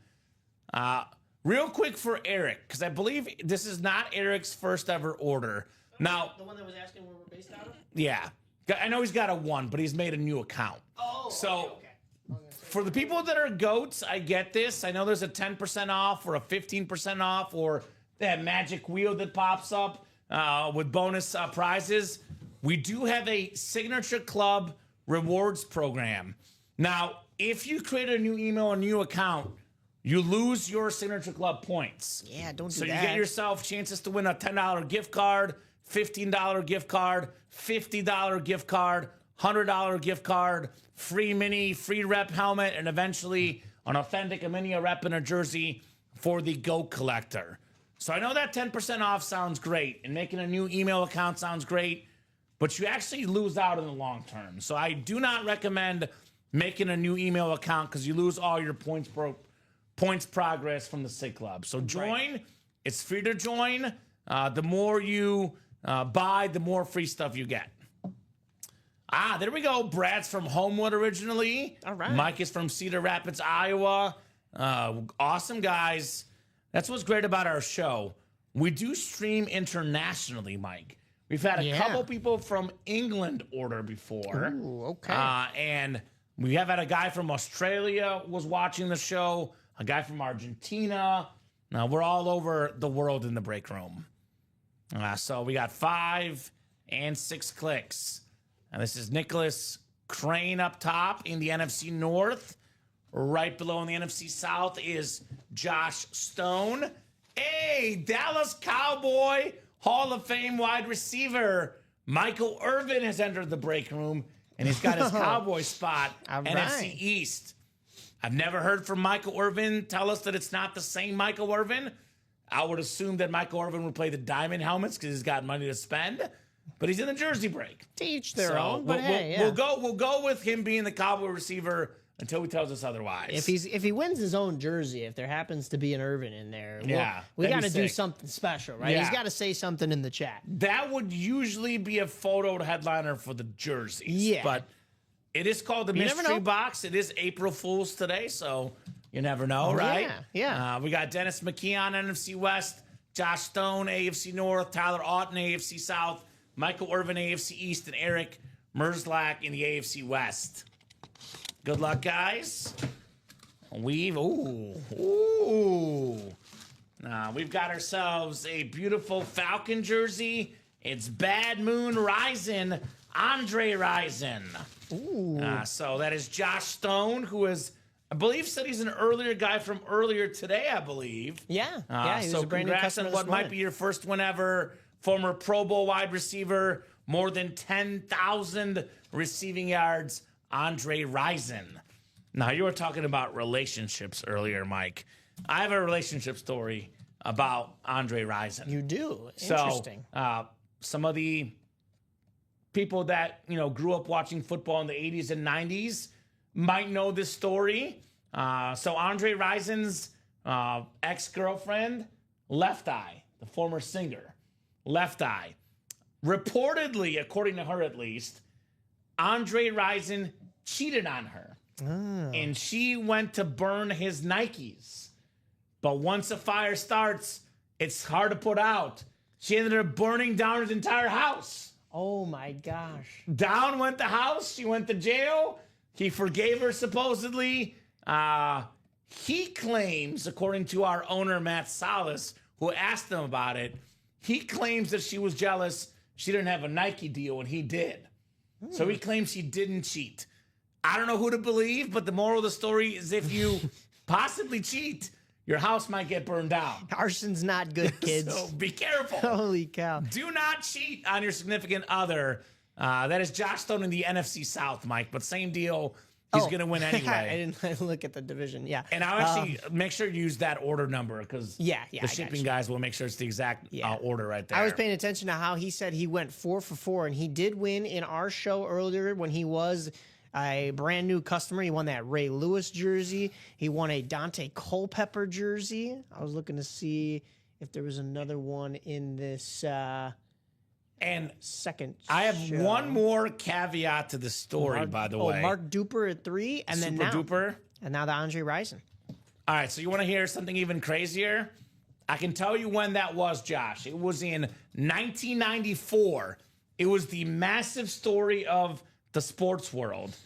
Real quick for Eric, because I believe this is not Eric's first ever order. Now, The one that was asking where we're based out of? yeah, I know he's got a 1, but he's made a new account. Oh, so for the people that are goats, I get this. I know there's a 10% off or a 15% off or that magic wheel that pops up with bonus prizes. We do have a signature club rewards program. Now, if you create a new email, a new account, you lose your signature club points. Yeah, don't do So that. you get yourself chances to win a $10 gift card, $15 gift card, $50 gift card, $100 gift card, free mini, free rep helmet, and eventually an authentic Aminia rep and a jersey for the GOAT collector. So I know that 10% off sounds great, and making a new email account sounds great, but you actually lose out in the long term. So I do not recommend making a new email account because you lose all your points progress from the SIG Club. So join. It's free to join. The more you buy, the more free stuff you get. There we go. Brad's from Homewood originally. All right. Mike is from Cedar Rapids, Iowa. Awesome guys. That's what's great about our show. We do stream internationally, Mike. We've had a couple people from England order before. Ooh, okay. And we have had a guy from Australia was watching the show, a guy from Argentina. Now we're all over the world in the break room. So we got 5 and 6 clicks. And this is Nicholas Crane up top in the NFC North. Right below in the NFC South is Josh Stone. Hey, Dallas Cowboy Hall of Fame wide receiver Michael Irvin has entered the break room, and he's got his Cowboy spot, All NFC right. East. I've never heard from Michael Irvin tell us that it's not the same Michael Irvin. I would assume that Michael Irvin would play the diamond helmets because he's got money to spend. but he's in the jersey break. To each their So own. But we'll go with him being the Cowboy receiver until he tells us otherwise. If he wins his own jersey, if there happens to be an Irvin in there, we got to that'd do be sick. something special, right? Yeah. He's got to say something in the chat. That would usually be a photo headliner for the jerseys. Yeah. But it is called the never Mystery know. Box. It is April Fool's today, so you never know, right? yeah. We got Dennis McKee on NFC West, Josh Stone, AFC North, Tyler Auten, AFC South, Michael Irvin, AFC East, and Eric Merzlak in the AFC West. Good luck, guys. We've got ourselves a beautiful Falcon jersey. It's Bad Moon Rising, Andre Rising. So that is Josh Stone, who is, I believe, said he's an earlier guy from earlier today, I believe. Yeah, he was So a brand new congrats customer on what this might morning. be your first win ever. Former Pro Bowl wide receiver, more than 10,000 receiving yards, Andre Rising. Now, you were talking about relationships earlier, Mike. I have a relationship story about Andre Rising. You do. So, Interesting. some of the people that grew up watching football in the 80s and 90s might know this story. So Andre Rising's ex-girlfriend, Left Eye, the former singer, Left Eye, reportedly, according to her at least, Andre Rising cheated on her. And she went to burn his Nikes. But once a fire starts, it's hard to put out. She ended up burning down his entire house. Oh my gosh. Down went the house. She went to jail. He forgave her, supposedly. He claims, according to our owner, Matt Salas, who asked him about it, he claims that she was jealous she didn't have a Nike deal and he did. So he claims she didn't cheat. I don't know who to believe, but the moral of the story is if you possibly cheat, your house might get burned down. Arson's not good, kids. So be careful. Holy cow. Do not cheat on your significant other. That is Josh Stone in the NFC South, Mike, but same deal. He's going to win I anyway. didn't look at the division. Yeah. And I'll actually make sure you use that order number because I the got shipping you. guys will make sure it's the exact order right there. I was paying attention to how he said he went 4 for 4, and he did win in our show earlier when he was a brand new customer. He won that Ray Lewis jersey. He won a Dante Culpepper jersey. I was looking to see if there was another one in this and second. I have show. one more caveat to the story, by the way. Mark Duper at 3, and then Super now, duper. and now the Andre Rising. All right, so you want to hear something even crazier? I can tell you when that was, Josh. It was in 1994. It was the massive story of the sports world.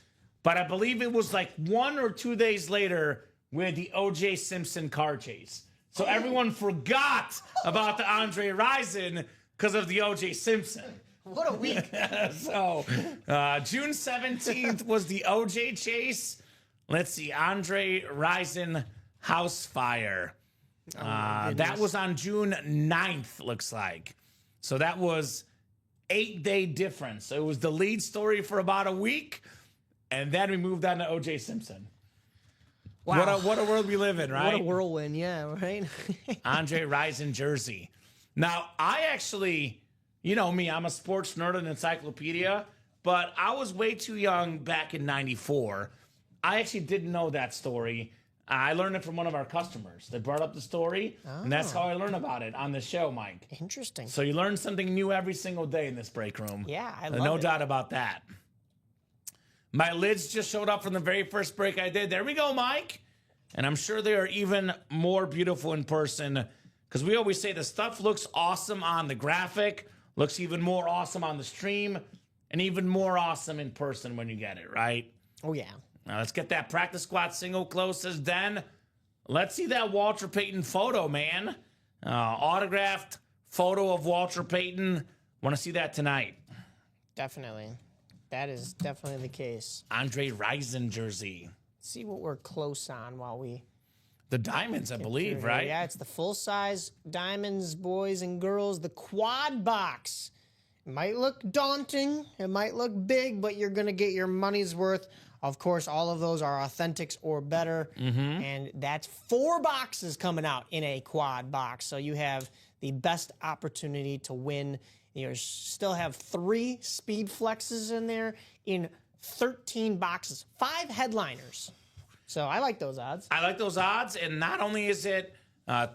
But I believe it was like 1 or 2 days later with the O.J. Simpson car chase. So everyone forgot about the Andre Rising because of the O.J. Simpson. What a week. So June 17th was the O.J. chase. Let's see, Andre Rising house fire. That was on June 9th, looks like. So that was 8-day difference. So it was the lead story for about a week, and then we moved on to O.J. Simpson. Wow. What a world we live in, right? What a whirlwind, yeah, right? Andre Rising jersey. Now, I actually, you know me, I'm a sports nerd and encyclopedia, but I was way too young back in 94. I actually didn't know that story. I learned it from one of our customers. They brought up the story, and that's how I learned about it on the show, Mike. Interesting. So you learn something new every single day in this break room. Yeah, I love No it. doubt about that. My lids just showed up from the very first break I did. There we go, Mike. And I'm sure they are even more beautiful in person because we always say the stuff looks awesome on the graphic, looks even more awesome on the stream, and even more awesome in person when you get it, right? Oh, yeah. Now let's get that practice squad single close, says Den. Let's see that Walter Payton photo, man. Autographed photo of Walter Payton. Want to see that tonight. Definitely. That is definitely the case. Andre Rising jersey. See what we're close on while we... The diamonds, I believe, through here. right? Yeah, it's the full-size diamonds, boys and girls, the quad box. It might look daunting, it might look big, but you're going to get your money's worth. Of course, all of those are authentics or better, and that's 4 boxes coming out in a quad box. So you have the best opportunity to win You still have 3 speed flexes in there in 13 boxes, 5 headliners. So I like those odds. I like those odds, and not only is it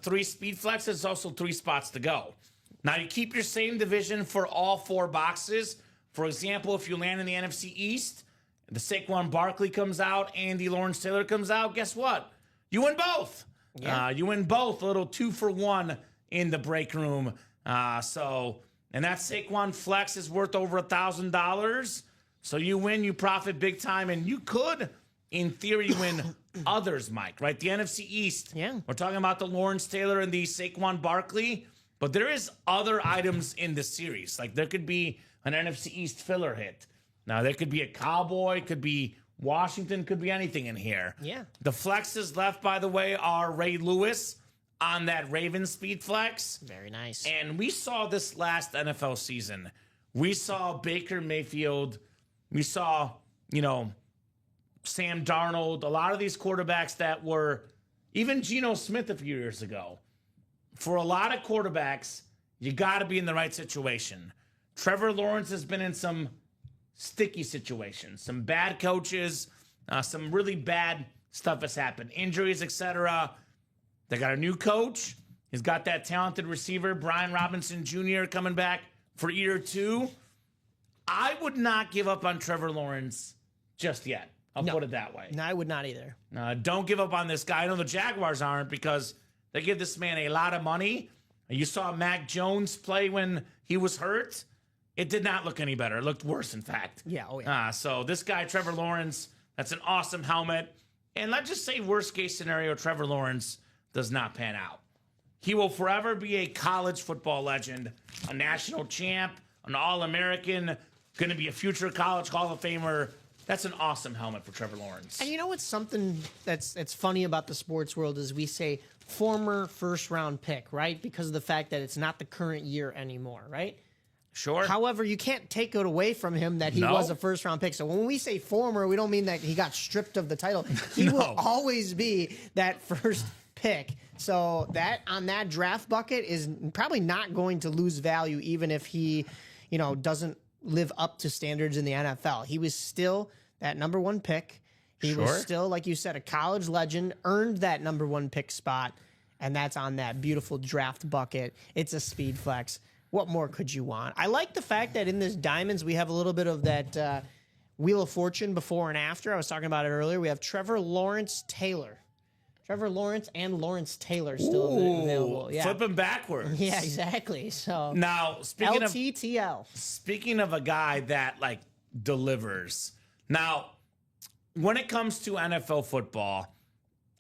3 speed flexes, it's also 3 spots to go. Now, you keep your same division for all 4 boxes. For example, if you land in the NFC East, the Saquon Barkley comes out, Andy Lawrence Taylor comes out, guess what? You win both. Yeah. You win both, a little 2-for-1 in the break room. And that Saquon flex is worth over $1,000. So you win, you profit big time, and you could, in theory, win others, Mike, right? The NFC East. Yeah. We're talking about the Lawrence Taylor and the Saquon Barkley, but there is other items in the series. Like there could be an NFC East filler hit. Now, there could be a Cowboy, could be Washington, could be anything in here. Yeah. The flexes left, by the way, are Ray Lewis on that Ravens speed flex. Very nice. And we saw this last NFL season. We saw Baker Mayfield. We saw, Sam Darnold. A lot of these quarterbacks that were, even Geno Smith a few years ago. For a lot of quarterbacks, you got to be in the right situation. Trevor Lawrence has been in some sticky situations, some bad coaches, some really bad stuff has happened, injuries, etc. They got a new coach. He's got that talented receiver, Brian Robinson Jr., coming back for year 2. I would not give up on Trevor Lawrence just yet. I'll put it that way. No, I would not either. Don't give up on this guy. I know the Jaguars aren't because they give this man a lot of money. You saw Mac Jones play when he was hurt. It did not look any better. It looked worse, in fact. Yeah, oh yeah. So this guy, Trevor Lawrence, that's an awesome helmet. And let's just say worst case scenario, Trevor Lawrence does not pan out. He will forever be a college football legend, a national champ, an All-American, going to be a future college Hall of Famer. That's an awesome helmet for Trevor Lawrence. And you know what's something that's funny about the sports world is we say former first-round pick, right? Because of the fact that it's not the current year anymore, right? Sure. However, you can't take it away from him that he was a first-round pick. So when we say former, we don't mean that he got stripped of the title. He will always be that first pick. So that on that draft bucket is probably not going to lose value even if he, doesn't live up to standards in the NFL. He was still that number 1 pick. He was still, like you said, a college legend, earned that number 1 pick spot, and that's on that beautiful draft bucket. It's a speed flex. What more could you want? I like the fact that in this Diamonds, we have a little bit of that Wheel of Fortune before and after. I was talking about it earlier. We have Trevor Lawrence Taylor. Trevor Lawrence and Lawrence Taylor still available. Yeah. Flipping backwards. Yeah, exactly. So now, LTTL. Speaking of a guy that delivers. Now, when it comes to NFL football,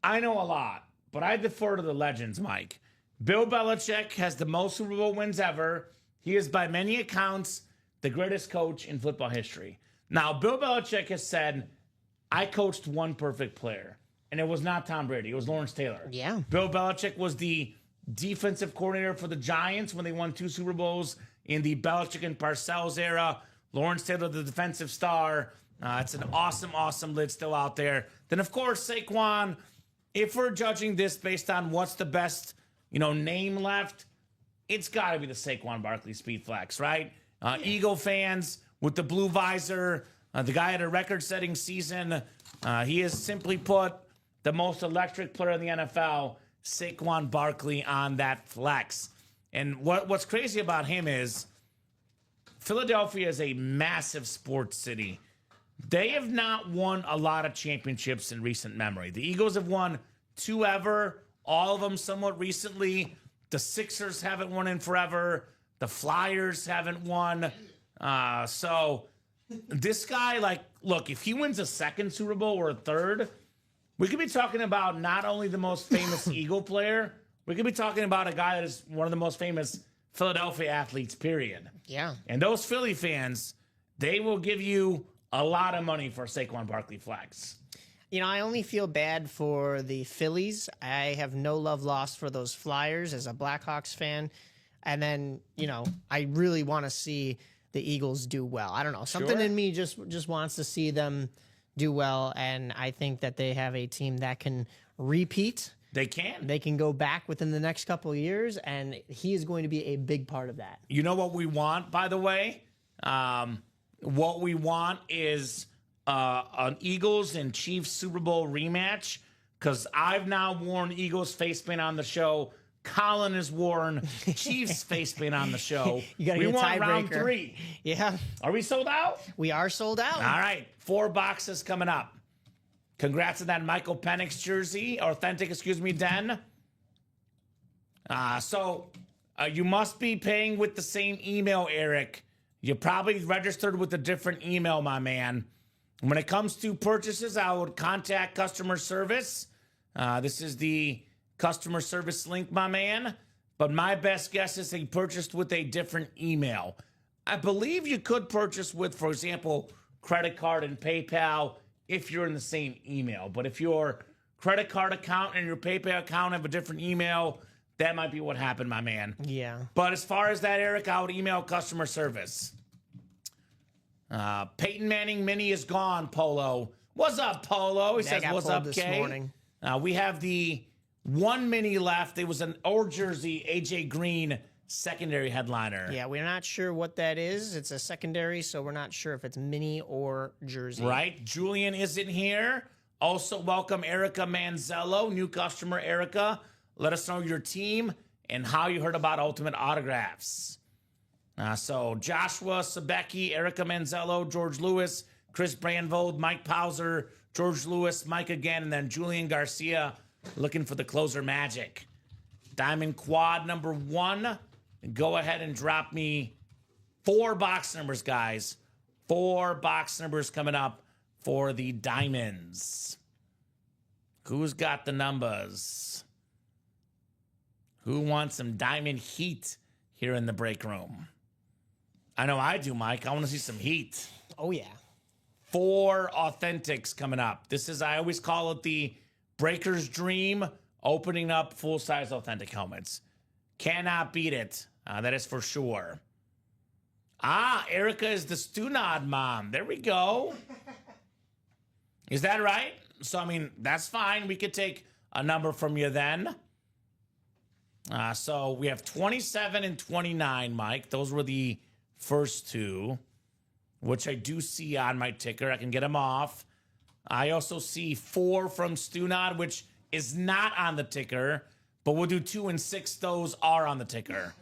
I know a lot, but I defer to the legends, Mike. Bill Belichick has the most Super Bowl wins ever. He is, by many accounts, the greatest coach in football history. Now, Bill Belichick has said, I coached one perfect player, and it was not Tom Brady. It was Lawrence Taylor. Yeah. Bill Belichick was the defensive coordinator for the Giants when they won 2 Super Bowls in the Belichick and Parcells era. Lawrence Taylor, the defensive star. It's an awesome, awesome lid still out there. Then, of course, Saquon, if we're judging this based on what's the best name left, it's got to be the Saquon Barkley speed flex, right? Eagle fans with the blue visor, the guy had a record-setting season. He is, simply put, the most electric player in the NFL, Saquon Barkley on that flex. And what's crazy about him is Philadelphia is a massive sports city. They have not won a lot of championships in recent memory. The Eagles have won 2 ever. All of them somewhat recently. The Sixers haven't won in forever. The Flyers haven't won. So this guy, look, if he wins a 2nd Super Bowl or a 3rd, we could be talking about not only the most famous Eagle player, we could be talking about a guy that is one of the most famous Philadelphia athletes, period. Yeah. And those Philly fans, they will give you a lot of money for Saquon Barkley flex. I only feel bad for the Phillies. I have no love lost for those Flyers as a Blackhawks fan. And then, I really want to see the Eagles do well. I don't know. Something in me just wants to see them do well. And I think that they have a team that can repeat. They can. They can go back within the next couple of years, and he is going to be a big part of that. You know what we want, by the way? What we want is an Eagles and Chiefs Super Bowl rematch, because I've now worn Eagles face paint on the show. Colin has worn Chiefs face paint on the show. You gotta we get a want round tiebreaker. 3. Yeah, Are we sold out? we are sold out. All right, 4 boxes coming up. Congrats on that Michael Penix jersey, authentic, Den. So you must be paying with the same email, Eric. You probably registered with a different email, my man. When it comes to purchases, I would contact customer service. This is the customer service link, my man. But my best guess is they purchased with a different email. I believe you could purchase with, for example, credit card and PayPal if you're in the same email. But if your credit card account and your PayPal account have a different email, that might be what happened, my man. Yeah. But as far as that, Eric, I would email customer service. Peyton Manning Mini is gone, Polo. What's up, Polo? He says, got what's pulled up, this Kay? morning. We have the 1 mini left. It was an old jersey, AJ Green secondary headliner. Yeah, we're not sure what that is. It's a secondary, so we're not sure if it's mini or jersey. Right. Julian isn't here. Also, welcome Erica Manzello, new customer Erica. Let us know your team and how you heard about Ultimate Autographs. So Joshua Sabecki, Erica Manzello, George Lewis, Chris Brandvold, Mike Pauser, George Lewis, Mike again, and then Julian Garcia looking for the closer magic. Diamond quad number 1. Go ahead and drop me 4 box numbers, guys. 4 box numbers coming up for the diamonds. Who's got the numbers? Who wants some diamond heat here in the break room? I know I do, Mike. I want to see some heat. Oh, yeah. 4 authentics coming up. This is, I always call it the Breaker's Dream, opening up full-size authentic helmets. Cannot beat it. That is for sure. Erica is the Stunod mom. There we go. Is that right? So, I mean, that's fine. We could take a number from you then. So we have 27 and 29, Mike. Those were the first 2, which I do see on my ticker. I can get them off. I also see 4 from Stunod, which is not on the ticker, but we'll do 2 and 6. Those are on the ticker.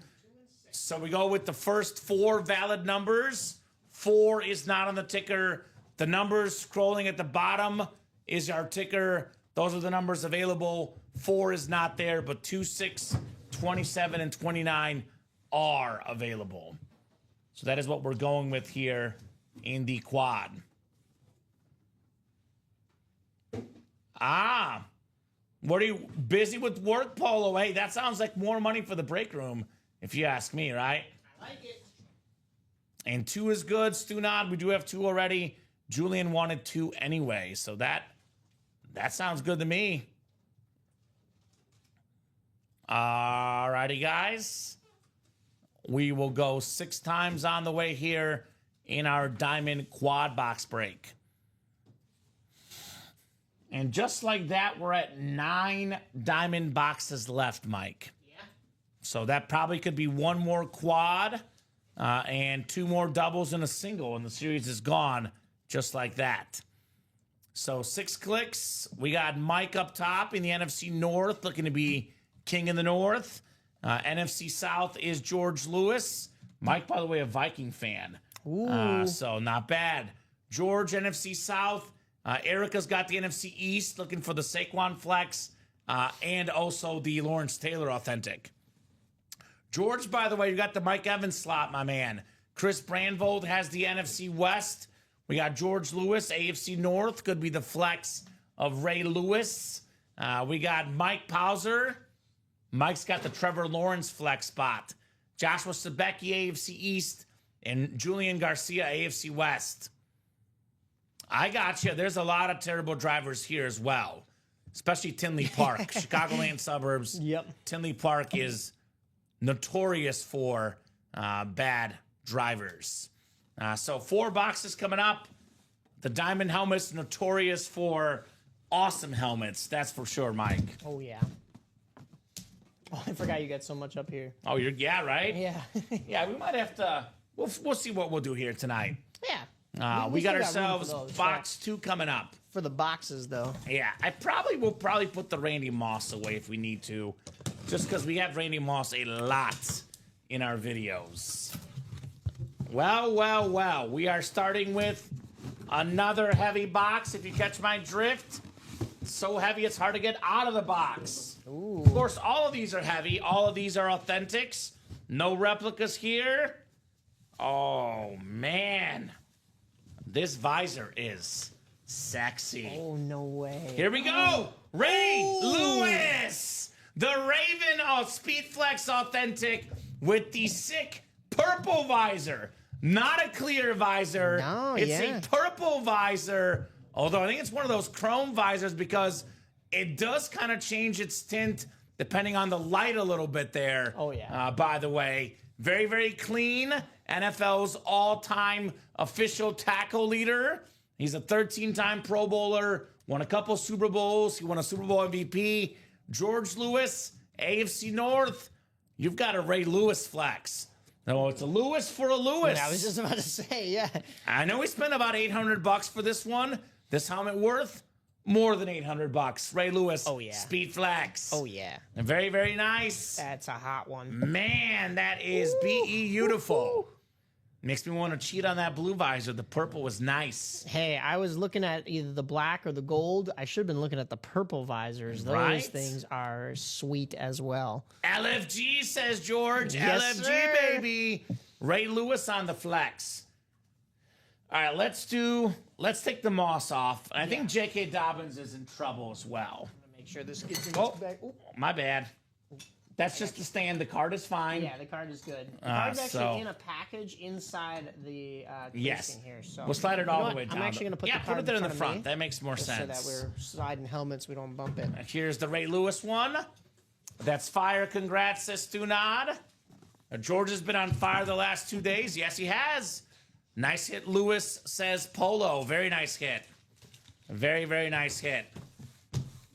So we go with the first 4 valid numbers. 4 is not on the ticker. The numbers scrolling at the bottom is our ticker. Those are the numbers available. 4 is not there, but 2, 6, 27, and 29 are available. So that is what we're going with here in the quad. What are you busy with work, Polo? Hey, that sounds like more money for the break room, if you ask me, right? I like it. And 2 is good. Stunod, we do have 2 already. Julian wanted 2 anyway, so that sounds good to me. All righty, guys. We will go 6 times on the way here in our diamond quad box break. And just like that, we're at 9 diamond boxes left, Mike. Yeah. So that probably could be 1 more quad and 2 more doubles and a single, and the series is gone just like that. So 6 clicks. We got Mike up top in the NFC North, looking to be king in the North. NFC South is George Lewis. Mike, by the way, a Viking fan. So not bad. George, NFC South. Erica's got the NFC East, looking for the Saquon Flex, and also the Lawrence Taylor Authentic. George, by the way, you got the Mike Evans slot, my man. Chris Brandvold has the NFC West. We got George Lewis, AFC North, could be the flex of Ray Lewis. We got Mike Pauser. Mike's got the Trevor Lawrence flex spot. Joshua Sabecki, AFC East, and Julian Garcia, AFC West. I got you. There's a lot of terrible drivers here as well, especially Tinley Park, Chicagoland suburbs. Yep. Tinley Park is notorious for bad drivers. So 4 boxes coming up. The diamond helmet's notorious for awesome helmets. That's for sure, Mike. Oh, yeah. Oh, I forgot you got so much up here. Oh, yeah, right? Yeah. Yeah, we might have to. We'll see what we'll do here tonight. Yeah. We got still room ourselves for those. box 2 coming up. For the boxes, though. Yeah, will probably put the Randy Moss away if we need to, just because we have Randy Moss a lot in our videos. Well. We are starting with another heavy box. If you catch my drift, it's so heavy it's hard to get out of the box. Ooh. Of course, all of these are heavy. All of these are authentics. No replicas here. Oh man, this visor is sexy. Oh, no way. Here we go. Ray Lewis, the Raven Speedflex Authentic with the sick purple visor. Not a clear visor. No, it's yeah. a purple visor. Although I think it's one of those chrome visors because it does kind of change its tint depending on the light a little bit there. Oh, yeah. By the way, very, very clean. NFL's all-time official tackle leader. He's a 13-time Pro Bowler, won a couple Super Bowls. He won a Super Bowl MVP. George Lewis, AFC North. You've got a Ray Lewis flex. No, it's a Lewis for a Lewis. I was just about to say, yeah. I know we spent about $800 for this one. This helmet worth more than $800. Ray Lewis. Oh, yeah. Speed flex. Oh, yeah. Very, very nice. That's a hot one. Man, that is beautiful. Makes me want to cheat on that blue visor. The purple was nice. Hey, I was looking at either the black or the gold. I should have been looking at the purple visors. Those Right? things are sweet as well. LFG, says George. Yes, LFG, sir. baby. Ray Lewis on the flex. All right, let's take the moss off. I think J.K. Dobbins is in trouble as well. Make sure this gets in Oh, this bag. Ooh. my bad. That's just the stand. The card is fine. Yeah, the card is good. The card's actually so- in a package inside the casing Yes. here. So We'll slide it You know all what? the way down. I'm actually going to put yeah, the card put it there in the of front. me, That makes more just sense. so that we're sliding helmets, we don't bump it. Here's the Ray Lewis one. That's fire. Congrats, says Stunad. George has been on fire the last 2 days. Yes, he has. Nice hit, Lewis, says Polo. Very nice hit. Very, very nice hit.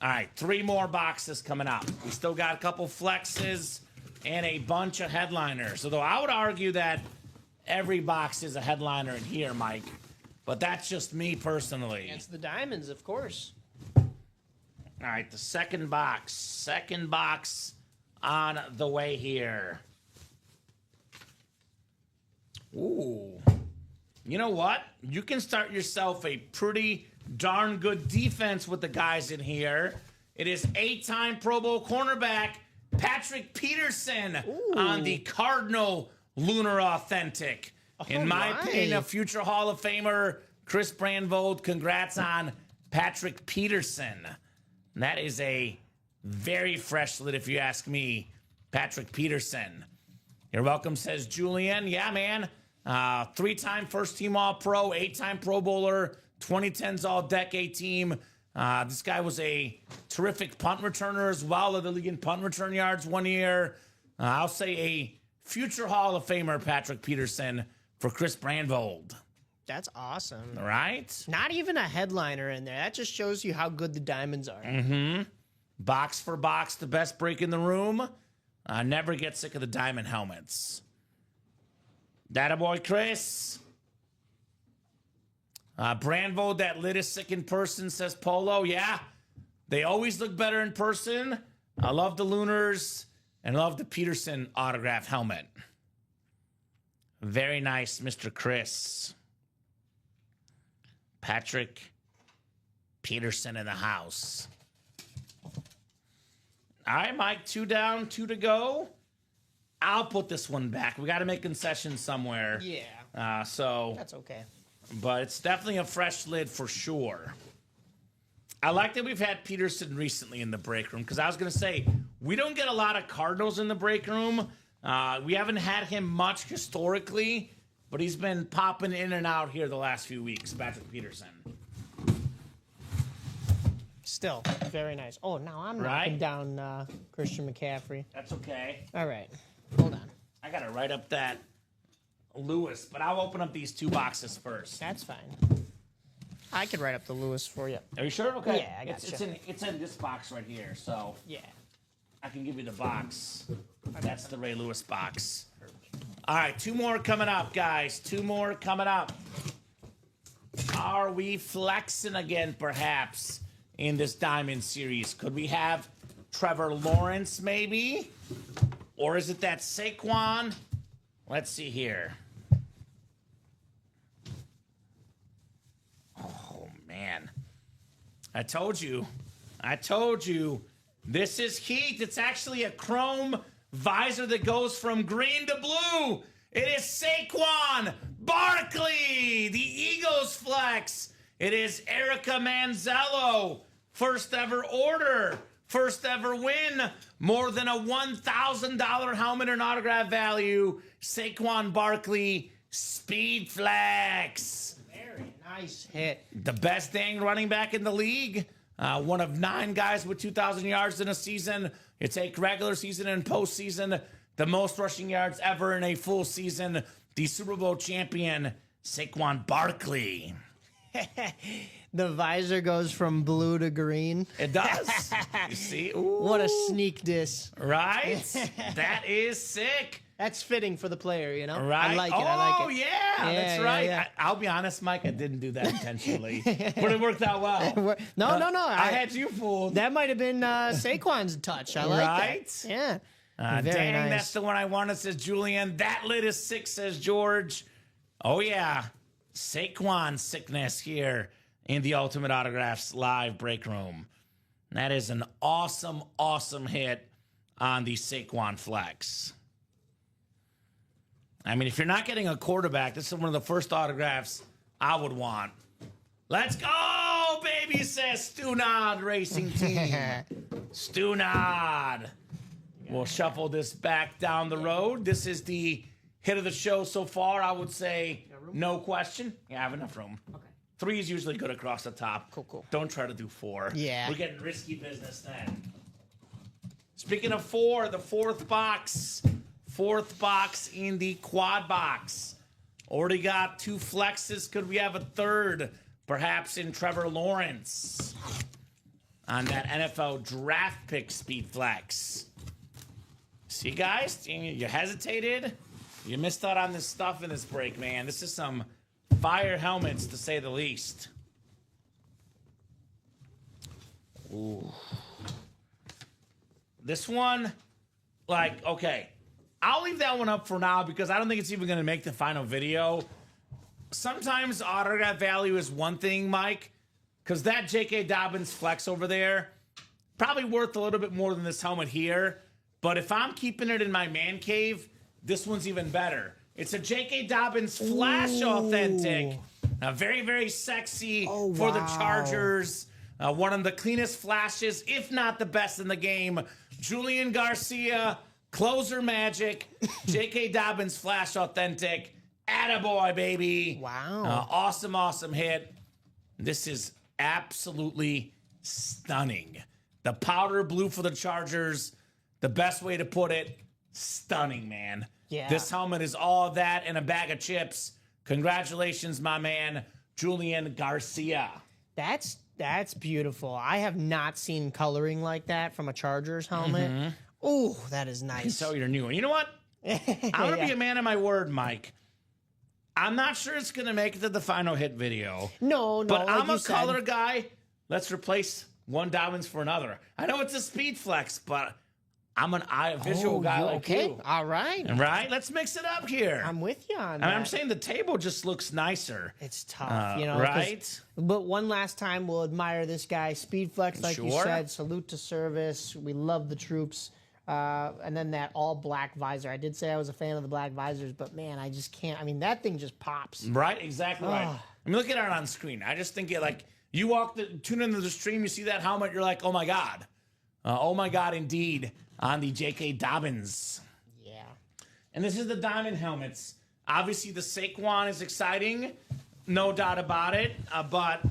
All right, 3 more boxes coming up. We still got a couple flexes and a bunch of headliners. Although I would argue that every box is a headliner in here, Mike. But that's just me personally. It's the diamonds, of course. All right, the second box. Second box on the way here. Ooh. You know what? You can start yourself a pretty darn good defense with the guys in here. It is 8-time Pro Bowl cornerback Patrick Peterson on the Cardinal Lunar Authentic. In my opinion, a future Hall of Famer, Chris Brandvold. Congrats on Patrick Peterson. And that is a very fresh lid, if you ask me, Patrick Peterson. You're welcome, says Julian. Yeah, man. 3-time first-team All-Pro, 8-time Pro Bowler, 2010s All-Decade team. This guy was a terrific punt returner as well, of the league in punt return yards one year. I'll say a future Hall of Famer, Patrick Peterson, for Chris Brandvold. That's awesome. All right? Not even a headliner in there. That just shows you how good the diamonds are. Mm-hmm. Box for box, the best break in the room. Never get sick of the diamond helmets. That boy, Chris. Brandvold, that lid is sick in person, says Polo. Yeah, they always look better in person. I love the Lunars and love the Peterson autograph helmet. Very nice, Mr. Chris. Patrick Peterson in the house. All right, Mike, 2 down, 2 to go. I'll put this one back. We got to make concessions somewhere. Yeah. So, That's okay. but it's definitely a fresh lid for sure. I like that we've had Peterson recently in the break room because I was going to say, we don't get a lot of Cardinals in the break room. We haven't had him much historically, but he's been popping in and out here the last few weeks, Patrick Peterson. Still, very nice. Oh, now I'm Right? knocking down Christian McCaffrey. That's okay. All right. Hold on. I got to write up that Lewis, but I'll open up these 2 boxes first. That's fine. I could write up the Lewis for you. Are you sure? Okay. Yeah, I gotcha. It's in this box right here, so. Yeah. I can give you the box. That's the Ray Lewis box. All right, 2 more coming up, guys. 2 more coming up. Are we flexing again, perhaps, in this Diamond Series? Could we have Trevor Lawrence, maybe? Or is it that Saquon? Let's see here. Oh, man. I told you. This is heat. It's actually a chrome visor that goes from green to blue. It is Saquon Barkley, the Eagles flex. It is Erica Manzello, first ever order, first ever win, more than a $1,000 helmet and autograph value. Saquon Barkley, speed flex. Very nice hit. The best dang running back in the league. One of 9 guys with 2,000 yards in a season. You take regular season and postseason, the most rushing yards ever in a full season. The Super Bowl champion, Saquon Barkley. The visor goes from blue to green. It does. You see? Ooh. What a sneak diss. Right? That is sick. That's fitting for the player, you know? Right. I like it. I like it. Oh, yeah. That's right. Yeah. I'll be honest, Mike, I didn't do that intentionally. But it worked out well. No. I had you fooled. That might have been Saquon's touch. I like Right? that. Yeah. Very Dang, nice. that's the one I wanted, says Julian. That lid is 6, says George. Oh, yeah. Saquon sickness here in the Ultimate Autographs live break room. That is an awesome, awesome hit on the Saquon flex. I mean, if you're not getting a quarterback, this is one of the first autographs I would want. Let's go, baby, says Stunad Racing Team. Stunad. We'll shuffle this back down the road. This is the hit of the show so far. I would say no question. Yeah, I have enough room. Okay. 3 is usually good across the top. Cool. Don't try to do 4. Yeah. We're getting risky business then. Speaking of 4, the 4th box. 4th box in the quad box. Already got 2 flexes. Could we have a 3rd? Perhaps in Trevor Lawrence. On that NFL draft pick speed flex. See, guys? You hesitated. You missed out on this stuff in this break, man. This is some fire helmets, to say the least. Ooh. This one, like, okay. I'll leave that one up for now because I don't think it's even going to make the final video. Sometimes autograph value is one thing, Mike, because that J.K. Dobbins flex over there, probably worth a little bit more than this helmet here. But if I'm keeping it in my man cave, this one's even better. It's a J.K. Dobbins Flash Authentic. Very, very sexy for the Chargers. One of the cleanest flashes, if not the best in the game. Julian Garcia, closer magic. J.K. Dobbins Flash Authentic. Attaboy, baby. Wow. Awesome, awesome hit. This is absolutely stunning. The powder blue for the Chargers. The best way to put it, stunning, man. Yeah. This helmet is all that and a bag of chips. Congratulations, my man, Julian Garcia. That's beautiful. I have not seen coloring like that from a Chargers helmet. Mm-hmm. Ooh, that is nice. So you're new. And you know what? I'm going to be a man of my word, Mike. I'm not sure it's going to make it to the final hit video. No. But like I'm a said. color guy. Let's replace one Dobbins for another. I know it's a speed flex, but I'm a visual guy like you. All right. Right? Let's mix it up here. I'm with you on I that. mean, I'm saying the table just looks nicer. It's tough, you know. Right? But one last time, we'll admire this guy. Speed flex, like you Sure. said. Salute to service. We love the troops. And then that all black visor. I did say I was a fan of the black visors, but man, I just can't. I mean, that thing just pops. Right? Exactly right. Ah. I mean, look at it on screen. I just think it like you tune into the stream, you see that helmet, you're like, oh my God. Oh my God, indeed. On the J.K. Dobbins. Yeah. And this is the diamond helmets. Obviously, the Saquon is exciting. No doubt about it. But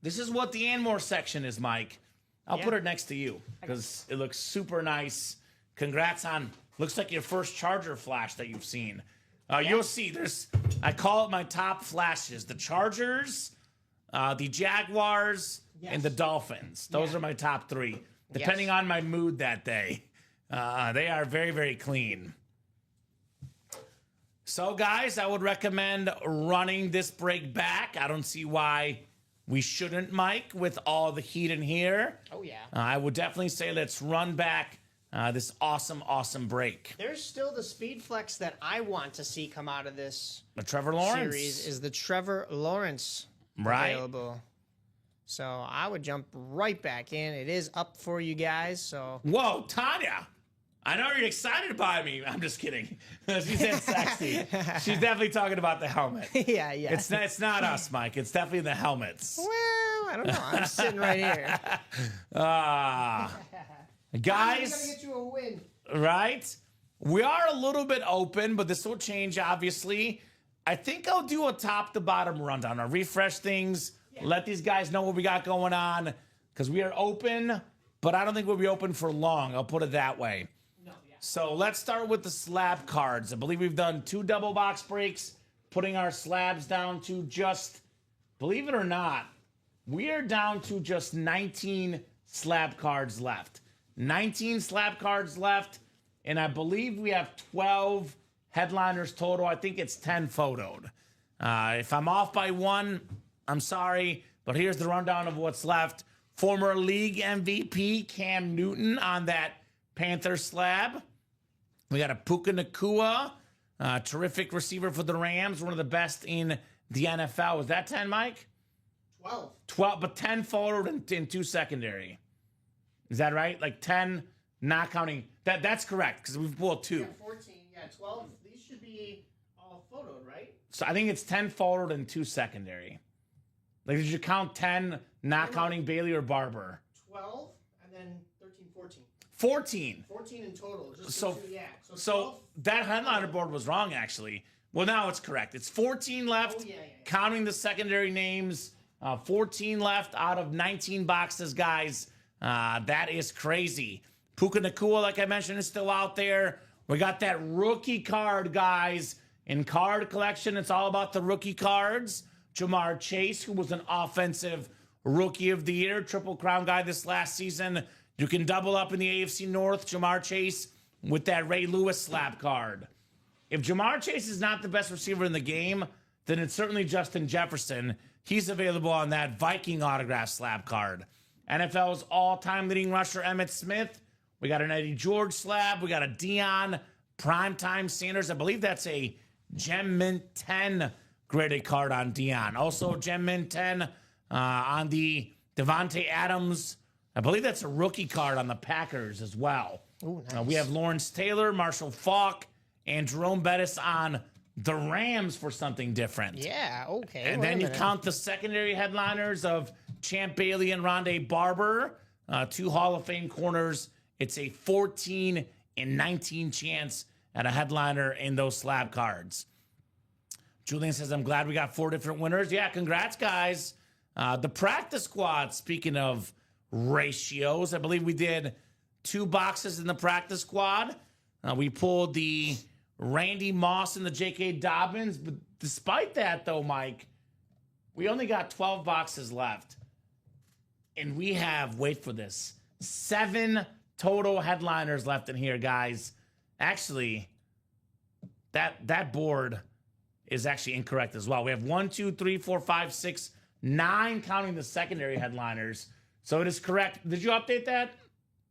this is what the Anmore section is, Mike. I'll put it next to you because it looks super nice. Congrats on, looks like your first Charger flash that you've seen. You'll see, I call it my top flashes. The Chargers, the Jaguars, and the Dolphins. Those are my top 3, depending on my mood that day. They are very, very clean. So, guys, I would recommend running this break back. I don't see why we shouldn't, Mike, with all the heat in here. Oh, yeah. I would definitely say let's run back this awesome, awesome break. There's still the speed flex that I want to see come out of this The Trevor Lawrence series is the Trevor Lawrence available. So I would jump right back in. It is up for you guys. So Whoa, Tanya. I know you're excited by me. I'm just kidding. She said sexy. She's definitely talking about the helmet. yeah. It's not us, Mike. It's definitely the helmets. Well, I don't know. I'm sitting right here. Guys, I'm gonna get you a win. right? We are a little bit open, but this will change, obviously. I think I'll do a top to bottom rundown. I'll refresh things, let these guys know what we got going on, because we are open, but I don't think we'll be open for long. I'll put it that way. So let's start with the slab cards. I believe we've done 2 double box breaks, putting our slabs down to just, believe it or not, we are down to just 19 slab cards left. 19 slab cards left, and I believe we have 12 headliners total. I think it's 10 photoed. If I'm off by 1, I'm sorry, but here's the rundown of what's left. Former league MVP Cam Newton on that Panther slab. We got a Puka Nacua, terrific receiver for the Rams, one of the best in the NFL. Was that 10, Mike? 12. 12, but 10 forward and 2 secondary. Is that right? Like 10, not counting. That's correct, because we've pulled 2. Yeah, 14. Yeah, 12. These should be all photoed, right? So I think it's 10 forward and 2 secondary. Like, did you count 10, not counting Bailey or Barber? 12, and then 13, 14. 14. 14 in total. Just So, the two, yeah. so 12. that headliner board was wrong, actually. Well, now it's correct. It's 14 left, Oh, yeah. counting the secondary names. 14 left out of 19 boxes, guys. That is crazy. Puka Nacua, like I mentioned, is still out there. We got that rookie card, guys. In card collection, it's all about the rookie cards. Jamar Chase, who was an offensive rookie of the year, Triple Crown guy this last season. You can double up in the AFC North, Jamar Chase, with that Ray Lewis slab card. If Jamar Chase is not the best receiver in the game, then it's certainly Justin Jefferson. He's available on that Viking autograph slab card. NFL's all-time leading rusher, Emmitt Smith. We got an Eddie George slab. We got a Deion Primetime Sanders. I believe that's a Gem Mint 10 graded card on Deion. Also Gem Mint 10 on the Devontae Adams. I believe that's a rookie card on the Packers as well. Ooh, nice. We have Lawrence Taylor, Marshall Faulk, and Jerome Bettis on the Rams for something different. Yeah, okay. And then you count the secondary headliners of Champ Bailey and Rondé Barber, 2 Hall of Fame corners. It's a 14 and 19 chance at a headliner in those slab cards. Julian says, I'm glad we got 4 different winners. Yeah, congrats, guys. The practice squad, speaking of ratios, I believe we did 2 boxes in the practice squad. We pulled the Randy Moss and the J.K. Dobbins. But despite that, though, Mike, we only got 12 boxes left. And we have, wait for this, 7 total headliners left in here, guys. Actually, that board is actually incorrect as well. We have 1, 2, 3, 4, 5, 6, 9 counting the secondary headliners. So it is correct. Did you update that?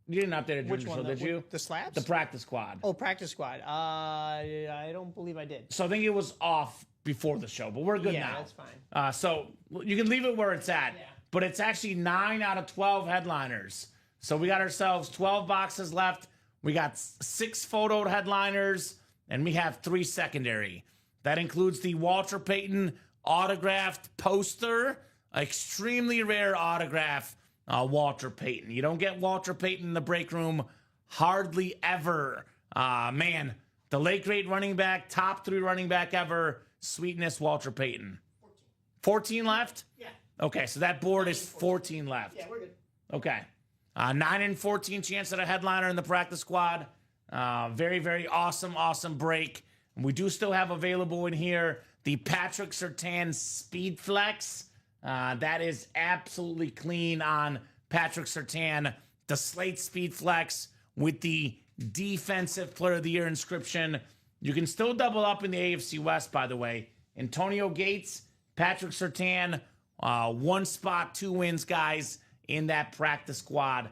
You didn't update it, Which one? did you? The slabs? The practice squad. Oh, practice squad. I don't believe I did. So I think it was off before the show, but we're good now. Yeah, that's fine. So you can leave it where it's at. Yeah. But it's actually 9 out of 12 headliners. So we got ourselves 12 boxes left. We got 6 photoed headliners, and we have 3 secondary. That includes the Walter Payton autographed poster, extremely rare autograph, Walter Payton. You don't get Walter Payton in the break room hardly ever. Man, the late great running back, top 3 running back ever, sweetness Walter Payton. 14 left? Yeah. Okay, so that board is 14 left. Yeah, we're good. Okay. 9 and 14 chance at a headliner in the practice squad. Very, very awesome break. And we do still have available in here the Patrick Surtain Speed Flex. That is absolutely clean on Patrick Surtain. The Slate Speed Flex with the Defensive Player of the Year inscription. You can still double up in the AFC West, by the way. Antonio Gates, Patrick Surtain, 1 spot, 2 wins, guys, in that practice squad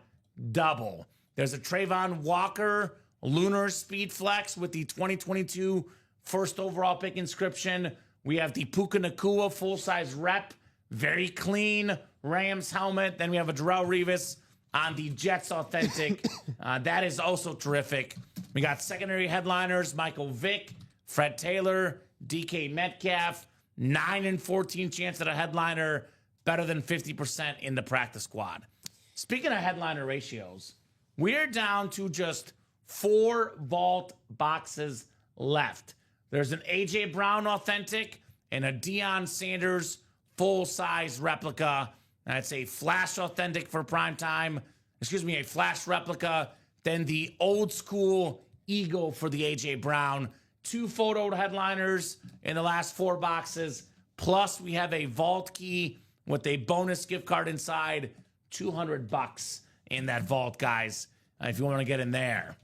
double. There's a Trayvon Walker Lunar Speed Flex with the 2022 first overall pick inscription. We have the Puka Nacua full-size rep, very clean Rams helmet. Then we have a Darrelle Revis on the Jets authentic. That is also terrific. We got secondary headliners, Michael Vick, Fred Taylor, DK Metcalf, 9 and 14 chance at a headliner, better than 50% in the practice squad. Speaking of headliner ratios, we're down to just 4 vault boxes left. There's an A.J. Brown authentic and a Deion Sanders full-size replica. That's a flash authentic for prime time. Excuse me, a flash replica. Then the old school Eagle for the A.J. Brown. 2 photoed headliners in the last 4 boxes. Plus, we have a vault key with a bonus gift card inside. $200 in that vault, guys, if you want to get in there.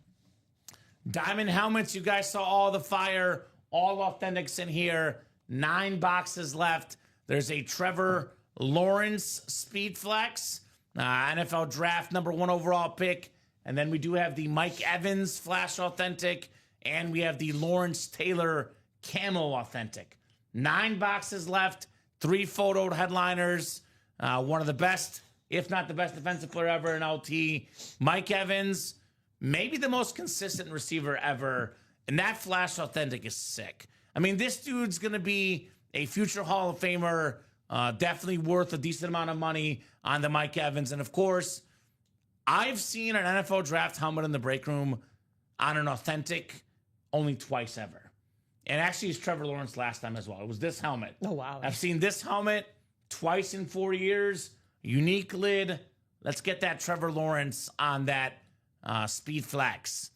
Diamond helmets, you guys saw all the fire, all authentics in here. 9 boxes left. There's a Trevor Lawrence Speed Flex, NFL Draft #1 overall pick. And then we do have the Mike Evans Flash Authentic, and we have the Lawrence Taylor Camo Authentic. 9 boxes left, 3 photoed headliners. One of the best, if not the best defensive player ever in LT. Mike Evans, maybe the most consistent receiver ever. And that Flash Authentic is sick. I mean, this dude's going to be a future Hall of Famer. Definitely worth a decent amount of money on the Mike Evans. And of course, I've seen an NFL Draft helmet in the break room on an authentic only twice ever. And actually, it's Trevor Lawrence last time as well. It was this helmet. Oh, wow. I've seen this helmet twice in 4 years. Unique lid. Let's get that Trevor Lawrence on that Speed Flex.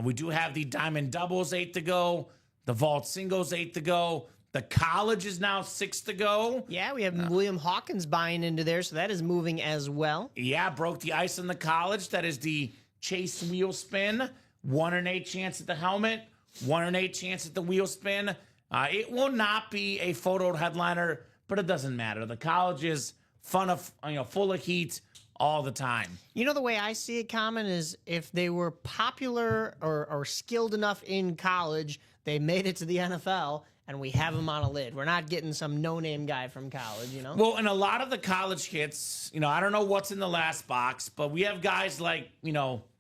We do have the Diamond Doubles 8 to go. The Vault Singles 8 to go. The College is now 6 to go. Yeah, we have William Hawkins buying into there, so that is moving as well. Yeah, broke the ice in the College. That is the Chase wheel spin. 1 in 8 chance at the helmet. 1 in 8 chance at the wheel spin. It will not be a photoed headliner, but it doesn't matter. The College is full of heat all the time. You know, the way I see it, Kamen, is if they were popular or skilled enough in college, they made it to the NFL, and we have them on a lid. We're not getting some no-name guy from college, you know? Well, and a lot of the college hits, I don't know what's in the last box, but we have guys like,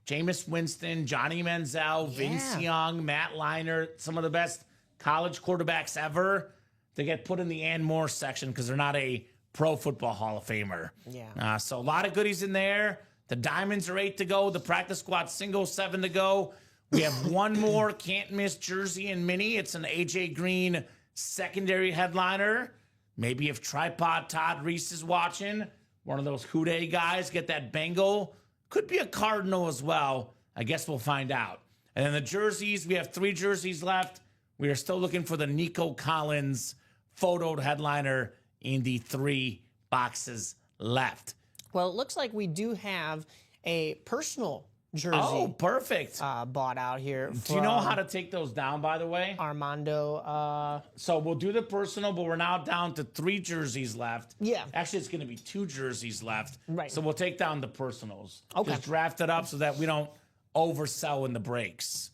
Jameis Winston, Johnny Manziel, Vince Young, Matt Leinart, some of the best college quarterbacks ever to get put in the and more section because they're not a Pro Football Hall of Famer. Yeah. So a lot of goodies in there. The Diamonds are 8 to go. The Practice Squad Single 7 to go. We have one more can't miss jersey and mini. It's an AJ Green secondary headliner. Maybe if Tripod Todd Reese is watching, one of those Houday guys, get that Bengal. Could be a Cardinal as well. I guess we'll find out. And then the jerseys, we have 3 jerseys left. We are still looking for the Nico Collins photoed headliner in the 3 boxes left. Well, it looks like we do have a personal jersey. Oh, perfect. Bought out here. Do you know how to take those down, by the way? Armando. So we'll do the personal, but we're now down to 3 jerseys left. Yeah. Actually, it's going to be 2 jerseys left. Right. So we'll take down the personals. Okay. Just draft it up so that we don't oversell in the breaks.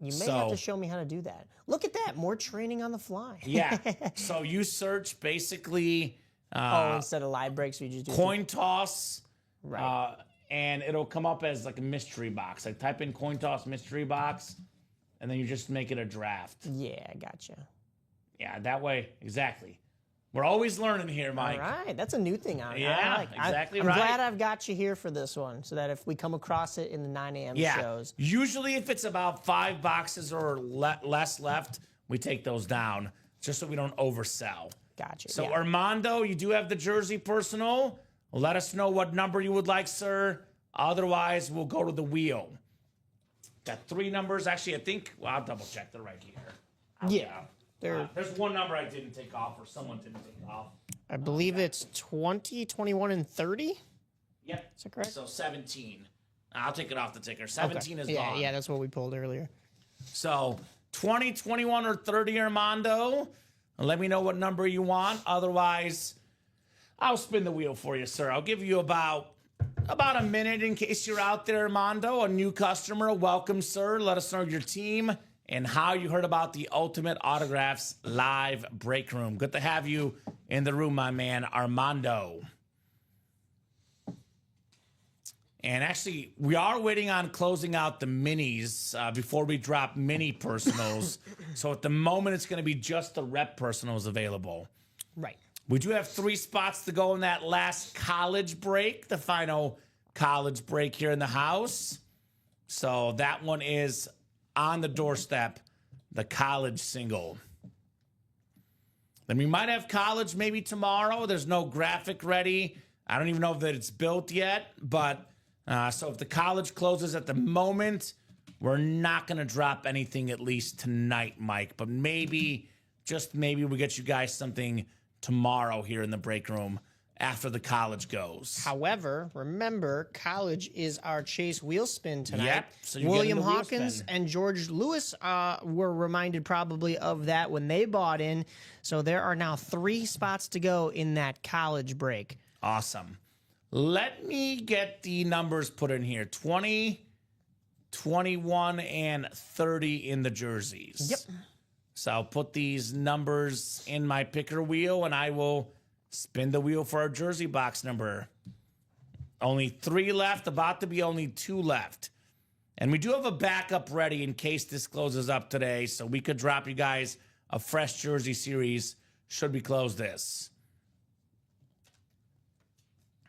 You may have to show me how to do that. Look at that. More training on the fly. Yeah. So you search basically instead of live breaks, we just do coin toss. Right. And it'll come up as like a mystery box. Like type in coin toss mystery box, and then you just make it a draft. Yeah, I gotcha. Yeah, that way, exactly. We're always learning here, Mike. All right, that's a new thing on. Yeah, exactly I'm right. glad I've got you here for this one, so that if we come across it in the 9 a.m. shows. Usually if it's about 5 boxes or less left, we take those down, just so we don't oversell. Gotcha. So Armando, you do have the jersey personal. Let us know what number you would like, sir. Otherwise, we'll go to the wheel. Got 3 numbers. Actually, I think, I'll double check. They're right here. There's one number I didn't take off, or someone didn't take off. I believe it's 20, 21, and 30. Yep. Is that correct? So 17. I'll take it off the ticker. 17 is gone. Yeah, that's what we pulled earlier. So 20, 21, or 30, Armando. Let me know what number you want. Otherwise, I'll spin the wheel for you, sir. I'll give you about a minute in case you're out there, Armando, a new customer. Welcome, sir. Let us know your team and how you heard about the Ultimate Autographs live break room. Good to have you in the room, my man, Armando. And actually, we are waiting on closing out the minis before we drop mini personals. So at the moment, it's going to be just the rep personals available. Right. We do have 3 spots to go in that last college break, the final college break here in the house. So that one is on the doorstep, the college single. Then we might have college maybe tomorrow. There's no graphic ready. I don't even know that it's built yet, but so if the college closes at the moment, we're not going to drop anything at least tonight, Mike. But maybe, just maybe, we get you guys something tomorrow here in the break room after the college goes. However, remember, college is our Chase wheel spin tonight. Yep. So you're William getting the wheel Hawkins spin. and George Lewis were reminded probably of that when they bought in. So there are now 3 spots to go in that college break. Awesome. Let me get the numbers put in here. 20, 21, and 30 in the jerseys. Yep. So I'll put these numbers in my picker wheel, and I will spin the wheel for our jersey box number. Only 3 left, about to be only 2 left. And we do have a backup ready in case this closes up today, so we could drop you guys a fresh jersey series should we close this.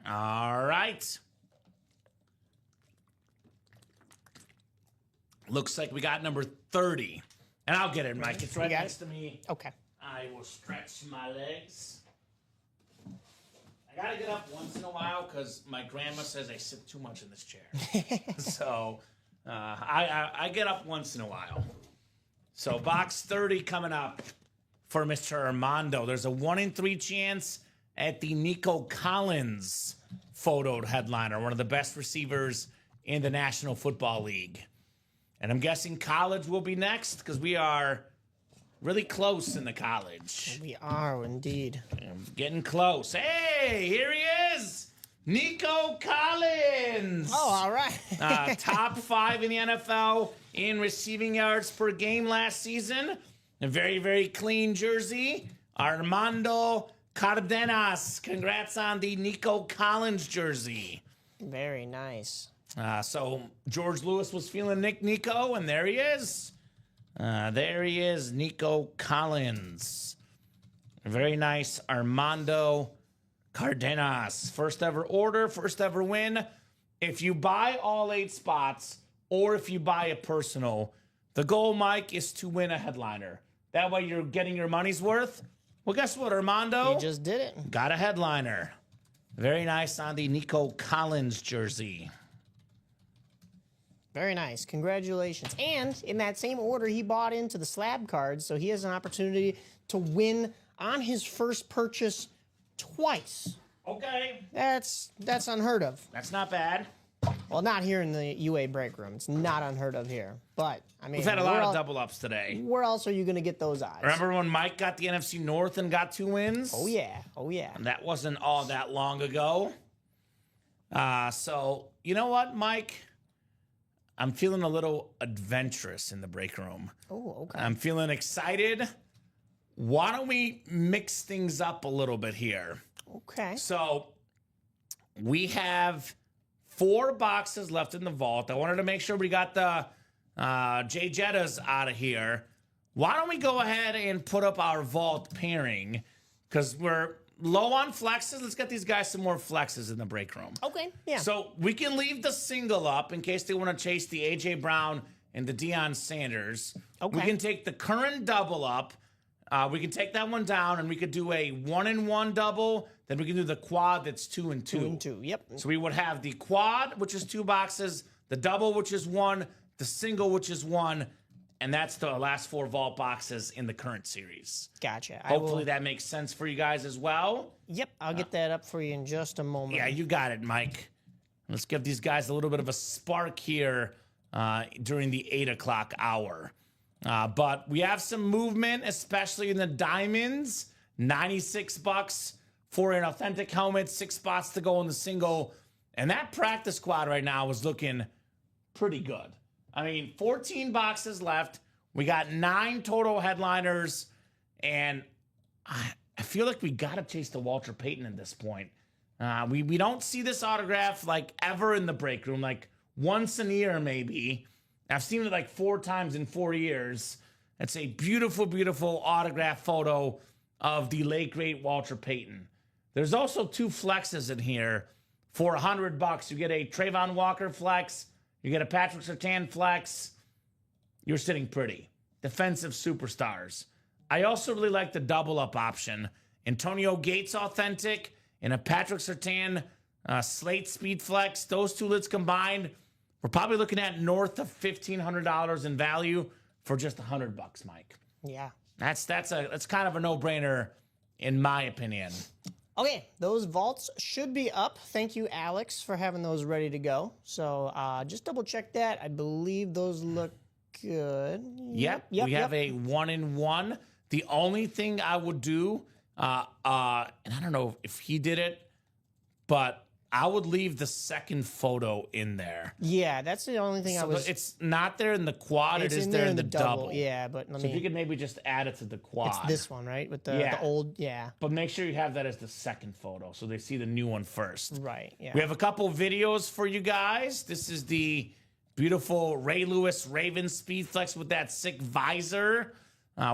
All right. Looks like we got number 30. And I'll get it, Mike. It's right next to me. Okay. I will stretch my legs. I got to get up once in a while because my grandma says I sit too much in this chair. So I get up once in a while. So box 30 coming up for Mr. Armando. There's a 1 in 3 chance at the Nico Collins photoed headliner, one of the best receivers in the National Football League. And I'm guessing college will be next because we are really close in the college. We are indeed. Getting close. Hey, here he is. Nico Collins. Oh, all right. Top 5 in the NFL in receiving yards per game last season. A very, very clean jersey. Armando Cardenas. Congrats on the Nico Collins jersey. Very nice. So George Lewis was feeling Nico, and there he is. There he is, Nico Collins. Very nice, Armando Cardenas. First ever order, first ever win. If you buy all 8 spots, or if you buy a personal, the goal, Mike, is to win a headliner. That way you're getting your money's worth. Well, guess what, Armando? You just did it. Got a headliner. Very nice on the Nico Collins jersey. Very nice. Congratulations. And in that same order, he bought into the slab cards, so he has an opportunity to win on his first purchase twice. Okay. That's unheard of. That's not bad. Well, not here in the UA break room. It's not unheard of here. But, I mean, We've had a lot of double ups today. Where else are you going to get those odds? Remember when Mike got the NFC North and got 2 wins? Oh, yeah. Oh, yeah. And that wasn't all that long ago. So, you know what, Mike? I'm feeling a little adventurous in the break room. Oh, okay. I'm feeling excited. Why don't we mix things up a little bit here? Okay. So, we have 4 boxes left in the vault. I wanted to make sure we got the Jay Jettas out of here. Why don't we go ahead and put up our vault pairing? Because we're low on flexes. Let's get these guys some more flexes in the break room. Okay, yeah. So we can leave the single up in case they want to chase the A.J. Brown and the Deion Sanders. Okay. We can take the current double up. We can take that one down, and we could do a 1-in-1 double. Then we can do the quad that's 2-in-2. 2-in-2, yep. So we would have the quad, which is 2 boxes, the double, which is 1, the single, which is 1, and that's the last 4 vault boxes in the current series. Gotcha. Hopefully that makes sense for you guys as well. Yep, I'll get that up for you in just a moment. Yeah, you got it, Mike. Let's give these guys a little bit of a spark here during the 8 o'clock hour. But we have some movement, especially in the diamonds. $96 for an authentic helmet, 6 spots to go in the single. And that practice squad right now is looking pretty good. I mean, 14 boxes left. We got 9 total headliners. And I feel like we got to chase the Walter Payton at this point. We don't see this autograph like ever in the break room, like once a year maybe. I've seen it like 4 times in 4 years. It's a beautiful, beautiful autograph photo of the late great Walter Payton. There's also 2 flexes in here for $100. You get a Trayvon Walker flex, you get a Patrick Surtain flex. You're sitting pretty. Defensive superstars. I also really like the double up option. Antonio Gates authentic and a Patrick Surtain slate speed flex. Those 2 lids combined, we're probably looking at north of $1,500 in value for just $100, Mike. Yeah. That's kind of a no-brainer in my opinion. Okay, those vaults should be up. Thank you, Alex, for having those ready to go. So just double check that. I believe those look good. Yep. We have a 1-in-1. The only thing I would do, and I don't know if he did it, but I would leave the second photo in there. Yeah, that's the only thing I was... It's not there in the quad. It is there in the double. Yeah, but if you could maybe just add it to the quad. It's this one, right? With the old... Yeah. But make sure you have that as the second photo so they see the new one first. Right, yeah. We have a couple videos for you guys. This is the beautiful Ray Lewis Raven Speed Flex with that sick visor.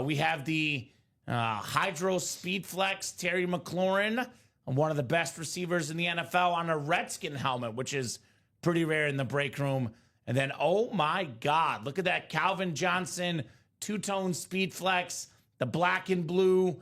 We have the Hydro Speed Flex Terry McLaurin, one of the best receivers in the NFL, on a Redskin helmet, which is pretty rare in the break room. And then, oh my God, look at that Calvin Johnson two-tone Speed Flex, the black and blue,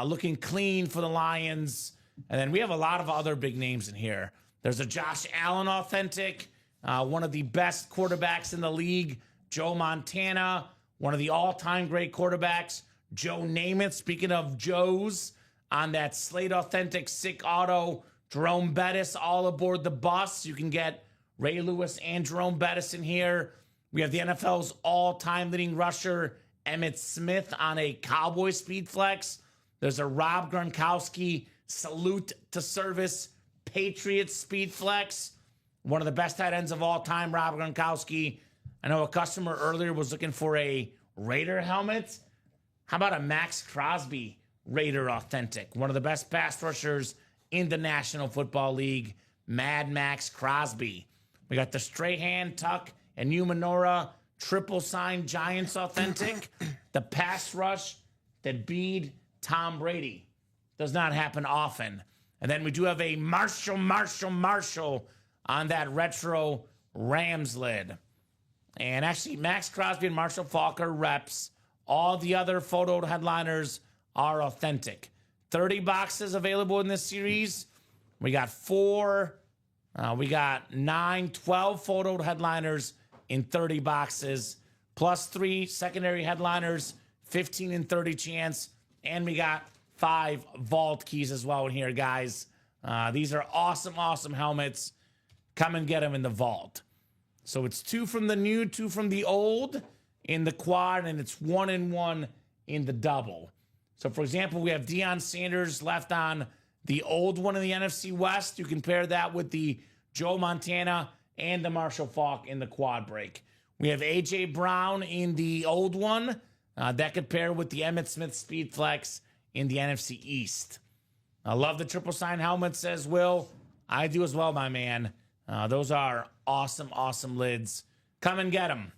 looking clean for the Lions. And then we have a lot of other big names in here. There's a Josh Allen authentic, one of the best quarterbacks in the league, Joe Montana, one of the all-time great quarterbacks, Joe Namath. Speaking of Joes, on that Slate Authentic sick auto, Jerome Bettis all aboard the bus. You can get Ray Lewis and Jerome Bettis in here. We have the NFL's all-time leading rusher, Emmitt Smith, on a Cowboy Speed Flex. There's a Rob Gronkowski salute to service Patriots Speed Flex. One of the best tight ends of all time, Rob Gronkowski. I know a customer earlier was looking for a Raider helmet. How about a Max Crosby Raider authentic? One of the best pass rushers in the National Football League, Mad Max Crosby. We got the Strahan, Tuck, and Umanora triple sign Giants authentic. The pass rush that beat Tom Brady. Does not happen often. And then we do have a Marshall on that retro Rams lid. And actually, Max Crosby and Marshall Faulk are reps. All the other photo headliners are authentic. 30 boxes available in this series. We got 9, 12 photo headliners in 30 boxes, plus 3 secondary headliners, 15 and 30 chance. And we got 5 vault keys as well in here, guys. These are awesome, awesome helmets. Come and get them in the vault. So it's 2 from the new, 2 from the old in the quad, and it's 1-in-1 in the double. So, for example, we have Deion Sanders left on the old one in the NFC West. You compare that with the Joe Montana and the Marshall Faulk in the quad break. We have A.J. Brown in the old one. That could pair with the Emmitt Smith Speed Flex in the NFC East. I love the triple sign helmet, says Will. I do as well, my man. Those are awesome, awesome lids. Come and get them.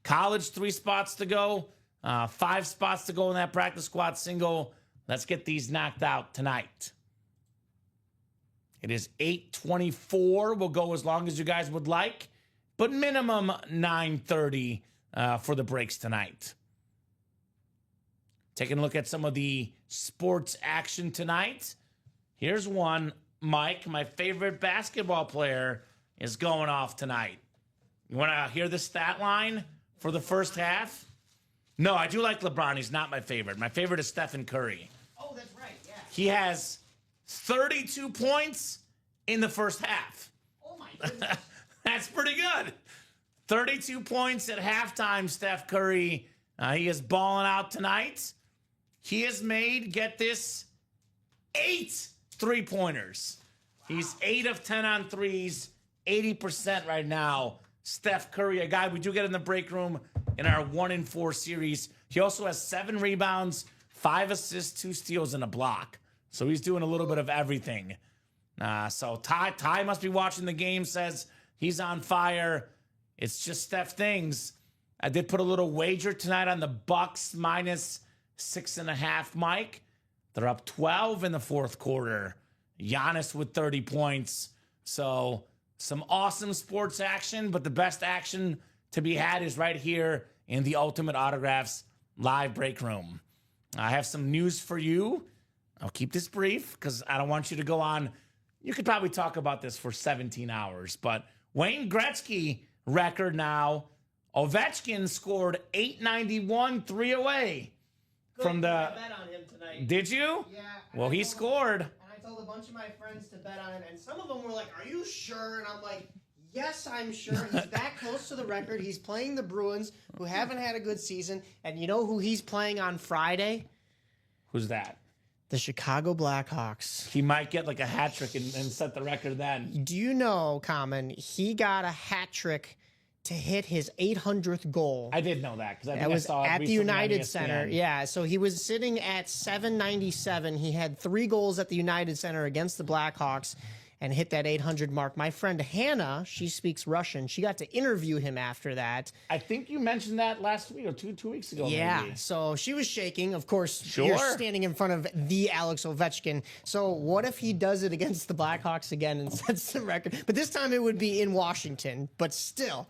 College, 3 spots to go. 5 spots to go in that practice squad single. Let's get these knocked out tonight. It is 8:24. We'll go as long as you guys would like, but minimum 9:30 for the breaks tonight. Taking a look at some of the sports action tonight. Here's one. Mike, my favorite basketball player, is going off tonight. You want to hear the stat line for the first half? No, I do like LeBron. He's not my favorite. My favorite is Stephen Curry. Oh, that's right, yeah. He has 32 points in the first half. That's pretty good. 32 points at halftime, Steph Curry. He is balling out tonight. He has made, get this, 8 3-pointers. He's 8 of 10 on threes, 80% right now. Steph Curry, a guy we do get in the break room in our 1-in-4 series. He also has 7 rebounds, 5 assists, 2 steals, and a block. So he's doing a little bit of everything. So Ty must be watching the game, says he's on fire. It's just Steph things. I did put a little wager tonight on the Bucks minus 6.5, Mike. They're up 12 in the fourth quarter. Giannis with 30 points. So some awesome sports action, but the best action to be had is right here in the Ultimate Autographs live break room. I have some news for you. I'll keep this brief because I don't want you to go on. You could probably talk about this for 17 hours, but Wayne Gretzky record now. Ovechkin scored 891 3 away from the. I bet on him tonight. Did you? Yeah. Well, he scored. And I told a bunch of my friends to bet on him, and some of them were like, "Are you sure?" And I'm like, "Yes, I'm sure." He's that close to the record. He's playing the Bruins, who haven't had a good season, and you know who he's playing on Friday? Who's that? The Chicago Blackhawks. He might get like a hat trick and set the record then. Do you know, Kamen, he got a hat trick to hit his 800th goal. I did know that because I think That was I saw it at the recently on United ESPN. Center. Yeah, so he was sitting at 797. He had 3 goals at the United Center against the Blackhawks and hit that 800 mark. My friend Hannah, she speaks Russian. She got to interview him after that. I think you mentioned that last week or two weeks ago. Yeah, maybe. so she was shaking. Of course, Sure. you're standing in front of the Alex Ovechkin. So what if he does it against the Blackhawks again and sets the record? But this time it would be in Washington. But still,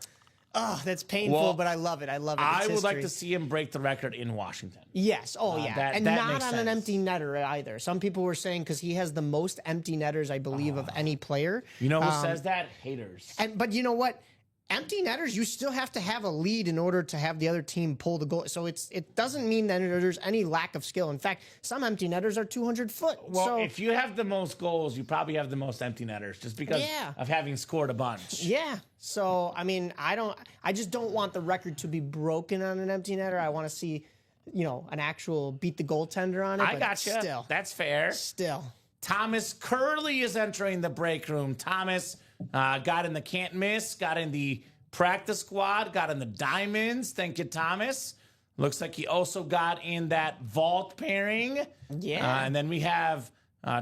oh, that's painful, Well, but I love it. I love it. I It's would like history. to see him break the record in Washington. Yes. Oh, yeah. that- and that not makes on an sense. empty netter either. Some people were saying because he has the most empty netters, I believe, of any player. You know who says that? Haters. But you know what? Empty netters, you still have to have a lead in order to have the other team pull the goal. So it doesn't mean that there's any lack of skill. In fact, some empty netters are 200 foot. Well, so, if you have the most goals, you probably have the most empty netters just because Yeah. of having scored a bunch. yeah. So I mean, I just don't want the record to be broken on an empty netter. I want to see, an actual beat the goaltender on it. I but gotcha. Still, That's fair. still. Thomas Curley is entering the break room. Thomas got in the can't miss, got in the practice squad, got in the diamonds. Thank you, Thomas. Looks like he also got in that vault pairing. Yeah. And then we have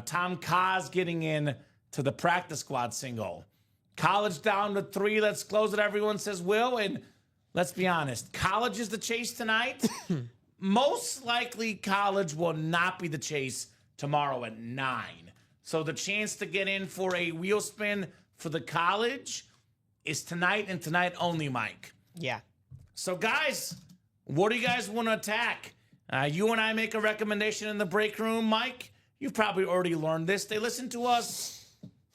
Tom Kaz getting in to the practice squad single. College down to 3. Let's close it. Everyone says Will. And let's be honest, college is the chase tonight. Most likely college will not be the chase tomorrow at 9. So the chance to get in for a wheel spin for the college is tonight and tonight only, Mike. Yeah. So guys, what do you guys want to attack? You and I make a recommendation in the break room, Mike. You've probably already learned this. They listen to us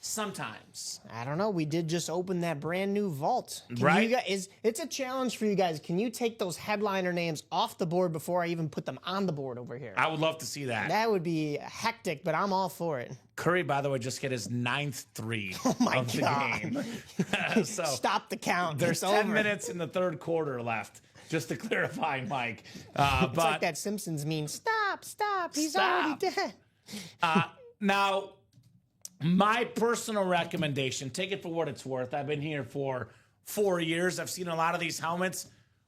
sometimes. I don't know. We did just open that brand new vault. Right. It's a challenge for you guys. Can you take those headliner names off the board before I even put them on the board over here? I would love to see that. That would be hectic, but I'm all for it. Curry, by the way, just hit his 9th 3 my of the God. game. So Stop the count. there's It's 10 over. minutes in the third quarter left, just to clarify, Mike. It's like that Simpsons meme. Stop. He's already dead. Now, my personal recommendation, take it for what it's worth. I've been here for 4 years. I've seen a lot of these helmets.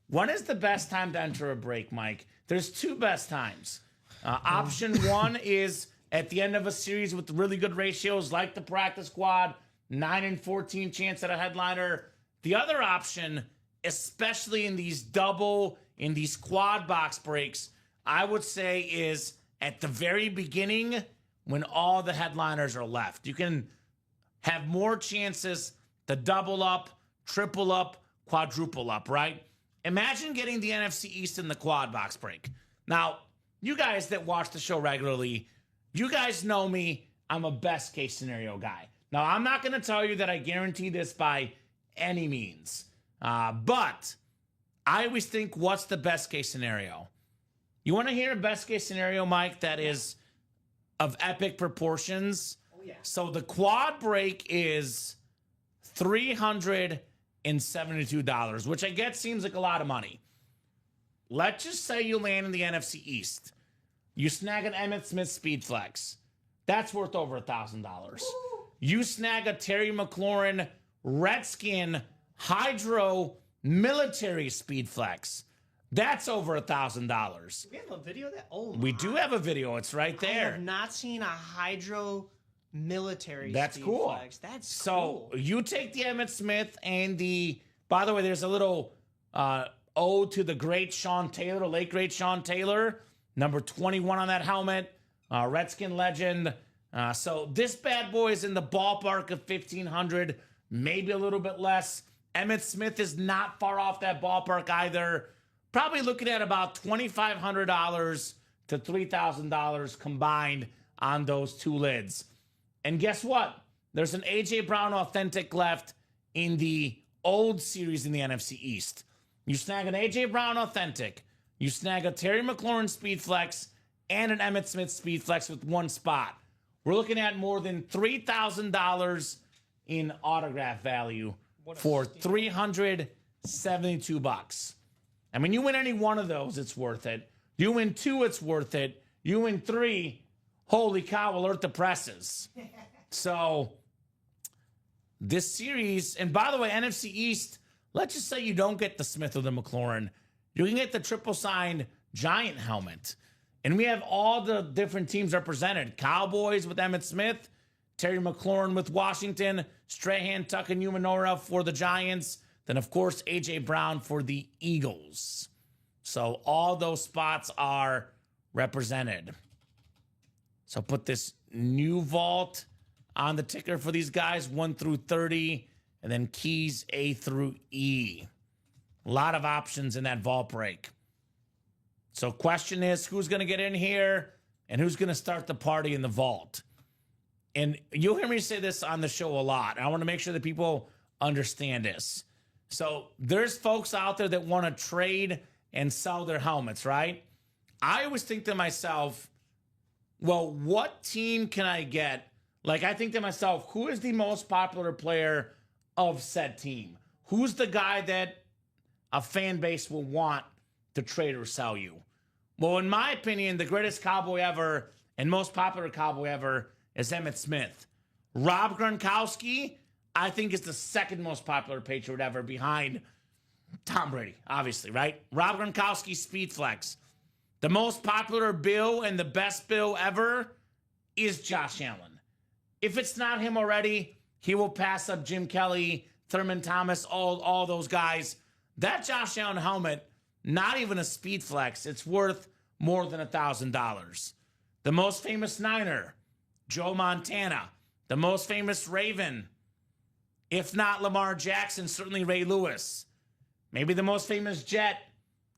When is the best time to enter a break, Mike? There's 2 best times. Option 1 is at the end of a series with really good ratios, like the practice squad, 9 and 14 chance at a headliner. The other option, especially in these quad box breaks, I would say is at the very beginning when all the headliners are left. You can have more chances to double up, triple up, quadruple up, right? Imagine getting the NFC East in the quad box break. Now, you guys that watch the show regularly, you guys know me. I'm a best case scenario guy. Now, I'm not going to tell you that I guarantee this by any means, but I always think, what's the best case scenario? You want to hear a best case scenario, Mike, that is of epic proportions? Oh, yeah. So the quad break is $372, which I get seems like a lot of money. Let's just say you land in the NFC East. You snag an Emmitt Smith Speed Flex. That's worth over $1,000. You snag a Terry McLaurin Redskin Hydro Military Speed Flex. That's over $1,000. We have a video of that? Oh, We do have a video. It's right I there. have not seen a Hydro Military That's Speed cool. Flex. That's So cool. you take the Emmitt Smith and the, by the way, there's a little ode to the great Sean Taylor, late great Sean Taylor, number 21 on that helmet, Redskin legend. So this bad boy is in the ballpark of 1,500, maybe a little bit less. Emmitt Smith is not far off that ballpark either. Probably looking at about $2,500 to $3,000 combined on those two lids. And guess what? There's an A.J. Brown Authentic left in the old series in the NFC East. You snag an A.J. Brown Authentic. You snag a Terry McLaurin Speed Flex and an Emmitt Smith Speed Flex with one spot. We're looking at more than $3,000 in autograph value for $372. I mean, you win any one of those, it's worth it. You win two, it's worth it. You win three, holy cow, alert the presses. So this series, and by the way, NFC East, let's just say you don't get the Smith or the McLaurin. You can get the triple signed Giant helmet. And we have all the different teams represented. Cowboys with Emmitt Smith, Terry McLaurin with Washington, Strahan, Tuck, and Umanora for the Giants. Then, of course, A.J. Brown for the Eagles. So all those spots are represented. So put this new vault on the ticker for these guys, 1 through 30, and then keys A through E. A lot of options in that vault break. So question is, who's going to get in here and who's going to start the party in the vault? And you'll hear me say this on the show a lot. I want to make sure that people understand this. So there's folks out there that want to trade and sell their helmets, right? I always think to myself, well, what team can I get? Like, I think to myself, who is the most popular player of said team? Who's the guy that a fan base will want to trade or sell you? Well, in my opinion, the greatest Cowboy ever and most popular Cowboy ever is Emmitt Smith. Rob Gronkowski, I think, is the second most popular Patriot ever behind Tom Brady, obviously, right? Rob Gronkowski, Speed Flex. The most popular Bill and the best Bill ever is Josh Allen. If it's not him already, he will pass up Jim Kelly, Thurman Thomas, all those guys. That Josh Allen helmet, not even a Speed Flex, it's worth more than $1,000. The most famous Niner, Joe Montana. The most famous Raven, if not Lamar Jackson, certainly Ray Lewis. Maybe the most famous Jet,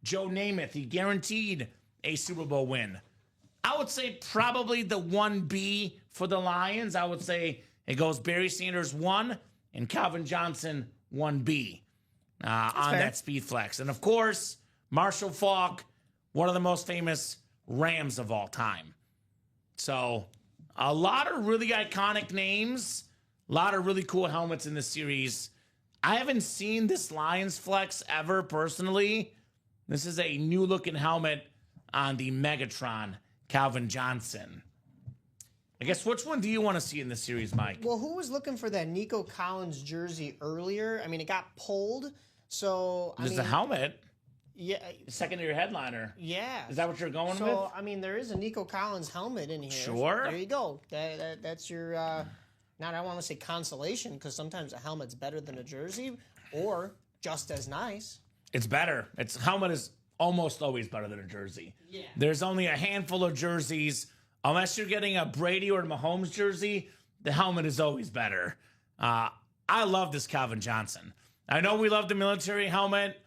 Joe Namath. He guaranteed a Super Bowl win. I would say probably the 1B for the Lions. I would say it goes Barry Sanders 1 and Calvin Johnson 1B on fair. that Speed Flex. And of course, Marshall Faulk, one of the most famous Rams of all time. So a lot of really iconic names, a lot of really cool helmets in this series. I haven't seen this Lions Flex ever personally. This is a new looking helmet on the Megatron Calvin Johnson. I guess, which one do you want to see in this series, Mike? Well, who was looking for that Nico Collins jersey earlier? I mean, it got pulled. So, I There's mean, the helmet, yeah, secondary headliner. yeah. Is that what you're going with? So, I mean, there is a Nico Collins helmet in here. Sure. There you go. That's your, not, I want to say consolation, because sometimes a helmet's better than a jersey, or just as nice. It's better. Its helmet is almost always better than a jersey. Yeah. There's only a handful of jerseys. Unless you're getting a Brady or a Mahomes jersey, the helmet is always better. I love this Calvin Johnson. I know we love the military helmet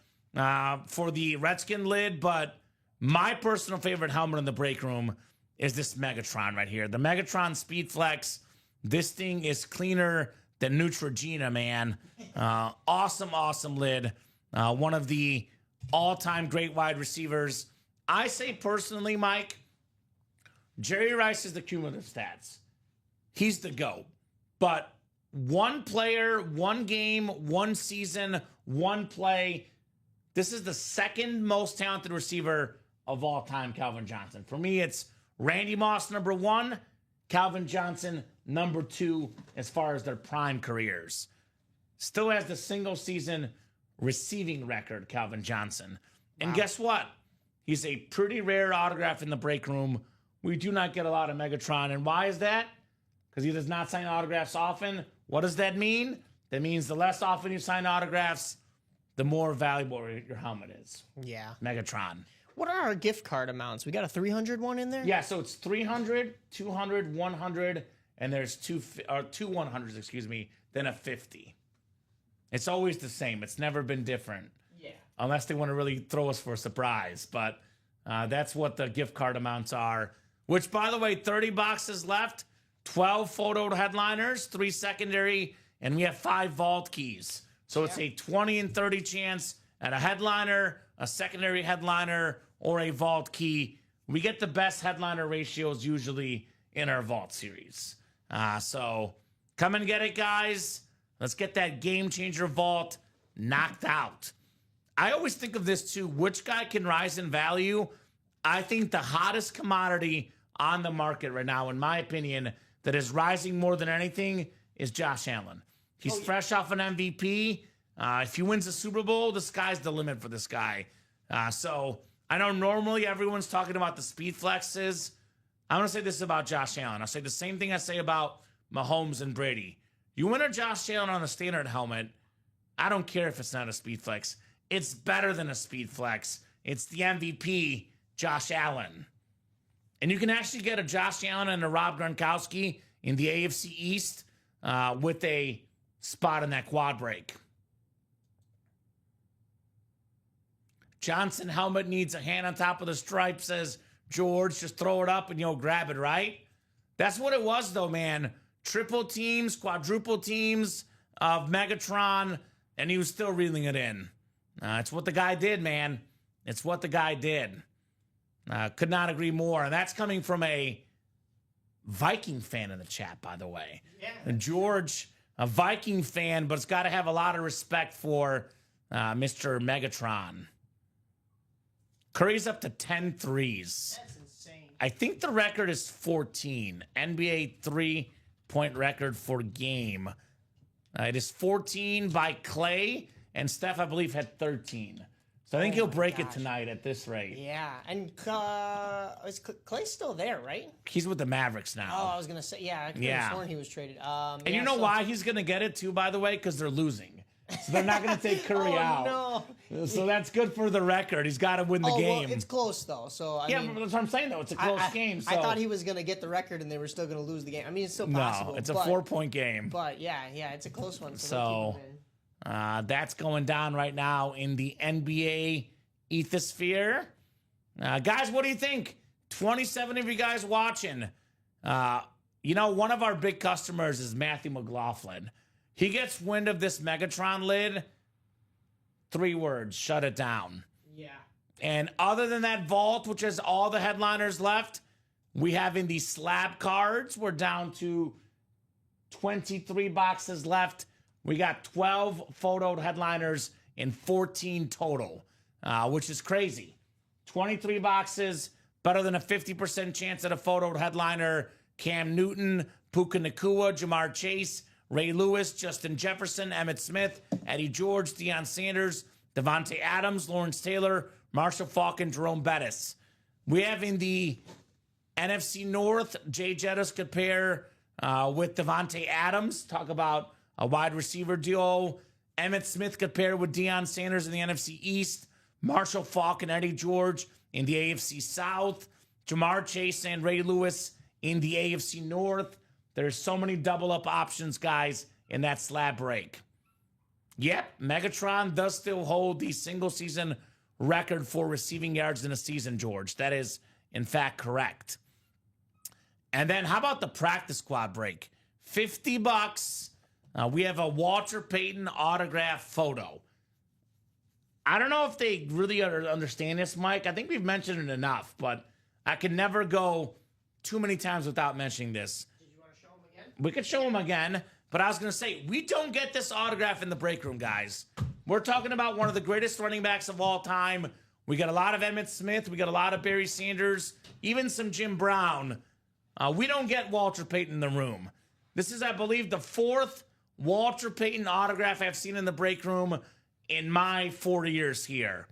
for the Redskin lid, but my personal favorite helmet in the break room is this Megatron right here. The Megatron Speed Flex. This thing is cleaner than Neutrogena, man. Awesome, awesome lid. One of the all-time great wide receivers. I say personally, Mike, Jerry Rice is the cumulative stats. He's the GOAT. But one player, one game, one season, one play. This is the second most talented receiver of all time, Calvin Johnson. For me, it's Randy Moss, number 1, Calvin Johnson, number 2, as far as their prime careers. Still has the single season receiving record, Calvin Johnson. And guess what? He's a pretty rare autograph in the break room. We do not get a lot of Megatron. And why is that? Because he does not sign autographs often. What does that mean? That means the less often you sign autographs, the more valuable your helmet is. Yeah. Megatron. What are our gift card amounts? We got a 300 one in there? Yeah, so it's 300, 200, 100, and there's two 100s, excuse me, then a 50. It's always the same. It's never been different. Yeah. Unless they want to really throw us for a surprise. But that's what the gift card amounts are. Which, by the way, 30 boxes left, 12 photo headliners, 3 secondary, and we have 5 vault keys. So it's a 20 and 30 chance at a headliner, a secondary headliner, or a vault key. We get the best headliner ratios usually in our vault series. So come and get it, guys. Let's get that game changer vault knocked out. I always think of this too. Which guy can rise in value? I think the hottest commodity on the market right now, in my opinion, that is rising more than anything is Josh Allen. He's fresh off an MVP. If he wins the Super Bowl, the sky's the limit for this guy. So I know normally everyone's talking about the speed flexes. I'm going to say this about Josh Allen. I'll say the same thing I say about Mahomes and Brady. You win a Josh Allen on a standard helmet, I don't care if it's not a speed flex. It's better than a speed flex. It's the MVP, Josh Allen. And you can actually get a Josh Allen and a Rob Gronkowski in the AFC East with a spot in that quad break. Johnson helmet needs a hand on top of the stripe, says George. Just throw it up and you'll grab it, right? That's what it was, though, man. Triple teams, quadruple teams of Megatron, and he was still reeling it in. It's what the guy did, man. It's what the guy did. Could not agree more. And that's coming from a Viking fan in the chat, by the way. Yeah. And George, a Viking fan, but it's got to have a lot of respect for Mr. Megatron. Curry's up to 10 threes. That's insane. I think the record is 14. NBA 3-point record for game. It is 14 by Clay, and Steph, I believe, had 13. So I think he'll break it tonight at this rate. Yeah, and is Clay's still there, right? He's with the Mavericks now. Oh, I was going to say, yeah, I could have sworn he was traded. And you know why he's going to get it, too, by the way? Because they're losing. So they're not going to take Curry out. No. So that's good for the record. He's got to win the game. Well, it's close, though. So I mean, but that's what I'm saying, though. It's a close game. So. I thought he was going to get the record and they were still going to lose the game. I mean, it's still possible. No, it's a 4-point game. But, yeah, it's a close one. So that's going down right now in the NBA ethosphere. Guys, what do you think? 27 of you guys watching. One of our big customers is Matthew McLaughlin. He gets wind of this Megatron lid. 3 words, shut it down. Yeah. And other than that vault, which has all the headliners left, we have in the slab cards, we're down to 23 boxes left. We got 12 photoed headliners and 14 total, which is crazy. 23 boxes, better than a 50% chance at a photoed headliner. Cam Newton, Puka Nacua, Jamar Chase, Ray Lewis, Justin Jefferson, Emmitt Smith, Eddie George, Deion Sanders, Devontae Adams, Lawrence Taylor, Marshall Faulk, and Jerome Bettis. We have in the NFC North, Jay Jettis could pair with Devontae Adams. Talk about a wide receiver duo. Emmitt Smith could pair with Deion Sanders in the NFC East. Marshall Faulk and Eddie George in the AFC South. Jamar Chase and Ray Lewis in the AFC North. There's so many double-up options, guys, in that slab break. Yep, Megatron does still hold the single-season record for receiving yards in a season, George. That is, in fact, correct. And then how about the practice squad break? $50. We have a Walter Payton autograph photo. I don't know if they really understand this, Mike. I think we've mentioned it enough, but I can never go too many times without mentioning this. Did you want to show him again? We could show him again. But I was going to say, we don't get this autograph in the break room, guys. We're talking about one of the greatest running backs of all time. We got a lot of Emmitt Smith. We got a lot of Barry Sanders, even some Jim Brown. We don't get Walter Payton in the room. This is, I believe, the 4th Walter Payton autograph I've seen in the break room in my 40 years here.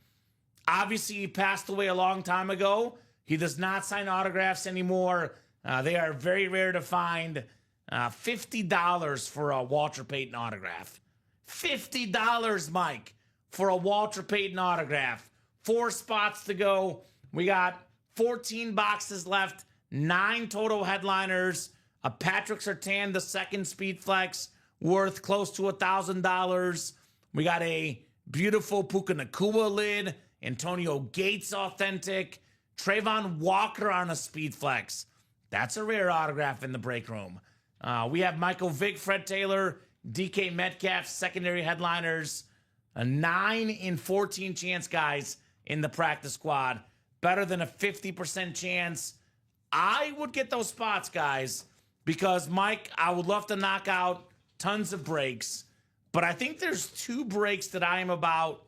Obviously, he passed away a long time ago. He does not sign autographs anymore. They are very rare to find. $50 for a Walter Payton autograph. $50, Mike, for a Walter Payton autograph. 4 spots to go. We got 14 boxes left. 9 total headliners. A Patrick Surtain, the second Speed Flex, worth close to $1,000. We got a beautiful Puka Nacua lid. Antonio Gates authentic. Trayvon Walker on a Speed Flex. That's a rare autograph in the break room. We have Michael Vick, Fred Taylor, DK Metcalf, secondary headliners. A 9 in 14 chance, guys, in the practice squad. Better than a 50% chance. I would get those spots, guys, because, Mike, I would love to knock out tons of breaks, but I think there's 2 breaks that I am about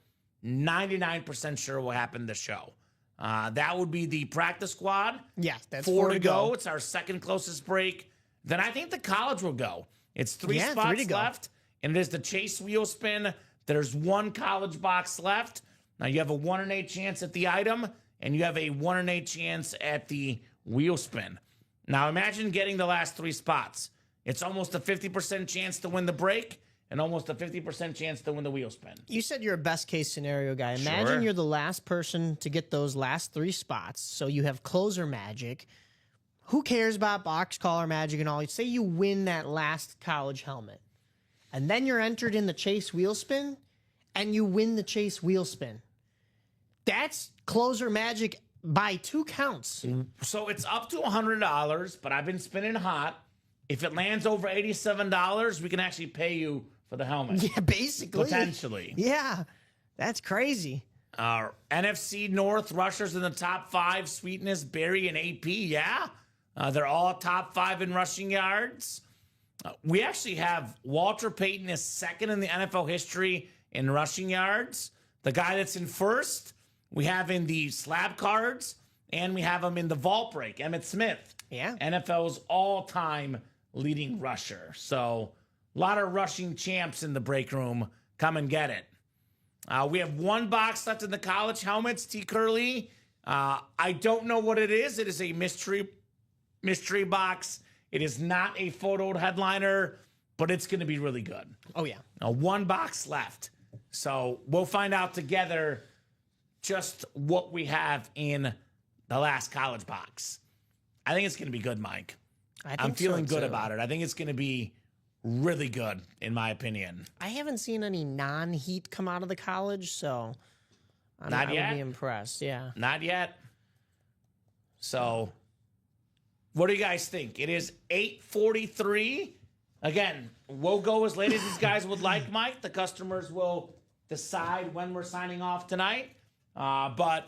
99% sure will happen this show. That would be the practice squad. Yeah, that's 4 to go. It's our second closest break. Then I think the college will go. It's 3 spots left, and it is the Chase wheel spin. There's 1 college box left. Now you have a 1 in 8 chance at the item, and you have a 1 in 8 chance at the wheel spin. Now imagine getting the last 3 spots. It's almost a 50% chance to win the break and almost a 50% chance to win the wheel spin. You said you're a best case scenario guy. Imagine you're the last person to get those last 3 spots. So you have closer magic. Who cares about box collar magic and all? Say you win that last college helmet. And then you're entered in the Chase wheel spin and you win the Chase wheel spin. That's closer magic by 2 counts. So it's up to $100, but I've been spinning hot. If it lands over $87, we can actually pay you for the helmet. Yeah, basically. Potentially. Yeah, that's crazy. NFC North rushers in the top 5, Sweetness, Barry, and AP, yeah. They're all top 5 in rushing yards. We actually have Walter Payton is second in the NFL history in rushing yards. The guy that's in first, we have in the slab cards, and we have him in the vault break, Emmitt Smith. Yeah. NFL's all-time leading rusher. So a lot of rushing champs in the break room. Come and get it. We have 1 box left in the college helmets, T. Curley. I don't know what it is. It is a mystery box. It is not a photoed headliner, but it's going to be really good. Oh, yeah. 1 box left. So we'll find out together just what we have in the last college box. I think it's going to be good, Mike. I'm feeling good about it. I think it's going to be really good, in my opinion. I haven't seen any non-heat come out of the college, so I would be impressed. Yeah. Not yet. So what do you guys think? It is 8:43. Again, we'll go as late as these guys would like, Mike. The customers will decide when we're signing off tonight. But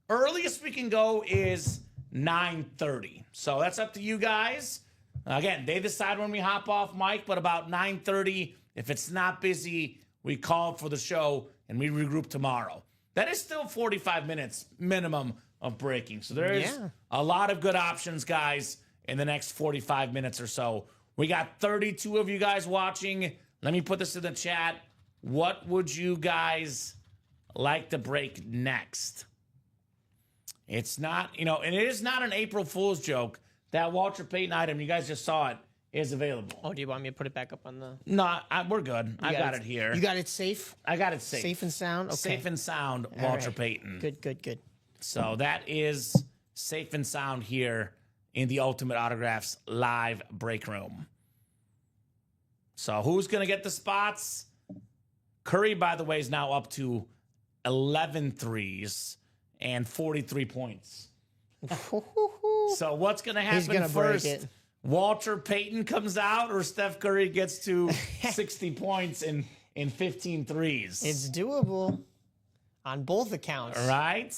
earliest we can go is 9:30. So that's up to you guys. Again, they decide when we hop off, Mike, but about 9:30. If it's not busy, we call for the show and we regroup tomorrow. That is still 45 minutes minimum of breaking. So there is a lot of good options, guys, in the next 45 minutes or so. We got 32 of you guys watching. Let me put this in the chat. What would you guys like to break next? It's not, and it is not an April Fool's joke. That Walter Payton item, you guys just saw it, is available. Oh, do you want me to put it back up on the... No, we're good. I got it here. You got it safe? I got it safe. Safe and sound? Okay. Safe and sound, Walter Payton. Good. So that is safe and sound here in the Ultimate Autographs live break room. So who's going to get the spots? Curry, by the way, is now up to 11 threes and 43 points. So what's going to happen first? Walter Payton comes out or Steph Curry gets to 60 points in 15 threes? It's doable on both accounts. All right.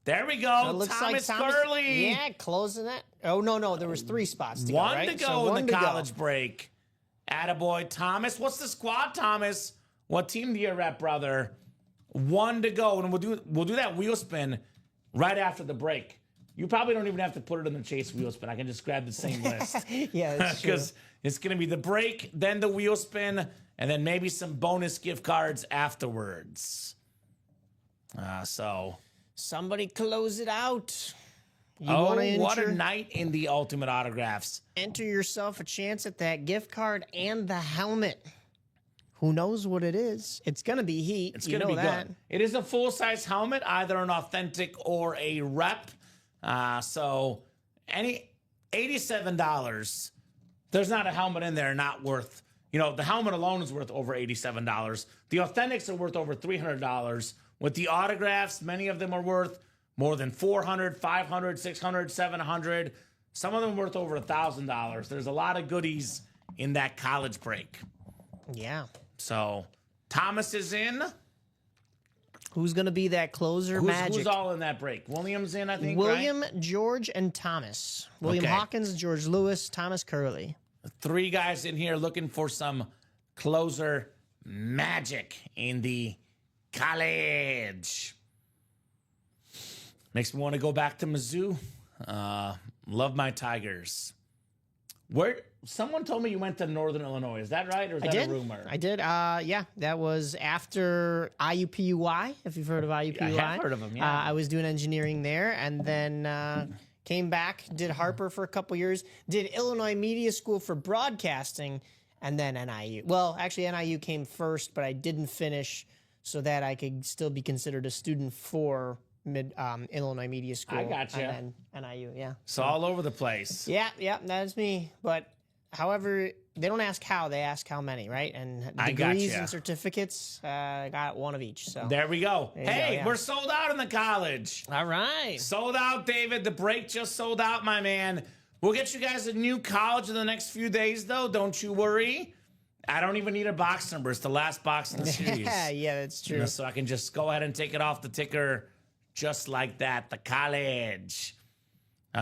There we go. It looks Thomas like Gurley. Yeah, closing that. Oh, no. There was 3 spots to go, 1 right? to go in the college break. Attaboy, Thomas. What's the squad, Thomas? What team do you rep, brother? 1 to go, and we'll do that wheel spin right after the break. You probably don't even have to put it in the chase wheel spin. I can just grab the same list. Yeah, that's true. Because it's going to be the break, then the wheel spin, and then maybe some bonus gift cards afterwards. So Somebody close it out. You oh, wanna what a night in the Ultimate Autographs. enter yourself a chance at that gift card and the helmet. Who knows what it is? It's going to be heat. It's going to be that. good. It is a full-size helmet, either an authentic or a rep. So any $87, there's not a helmet in there not worth, the helmet alone is worth over $87. The authentics are worth over $300. With the autographs, many of them are worth more than $400, $500, $600, $700. Some of them worth over $1,000. There's a lot of goodies in that college break. Yeah. So Thomas is in. Who's going to be that closer? Magic. Who's all in that break? William's in, I think. William, right? George, and Thomas. William Okay. Hawkins, George Lewis, Thomas Curley. 3 guys in here looking for some closer magic in the college. Makes me want to go back to Mizzou. Love my Tigers. Someone told me you went to Northern Illinois. Is that right, or is that a rumor? I did. Yeah, that was after IUPUI, if you've heard of IUPUI. I have heard of them, yeah. I was doing engineering there, and then came back, did Harper for a couple years, did Illinois Media School for broadcasting, and then NIU. Well, actually, NIU came first, but I didn't finish so that I could still be considered a student for Illinois Media School. I gotcha. And then NIU, yeah. So all over the place. Yeah, that's me. But however, they don't ask how, they ask how many, right? And I degrees gotcha. and certificates, got one of each. So There we go. There you Hey, go, yeah. we're sold out in the college. all right. Sold out, David. The break just sold out, my man. We'll get you guys a new college in the next few days, though. Don't you worry. I don't even need a box number. It's the last box in the series. Yeah, that's true. So I can just go ahead and take it off the ticker just like that. The college.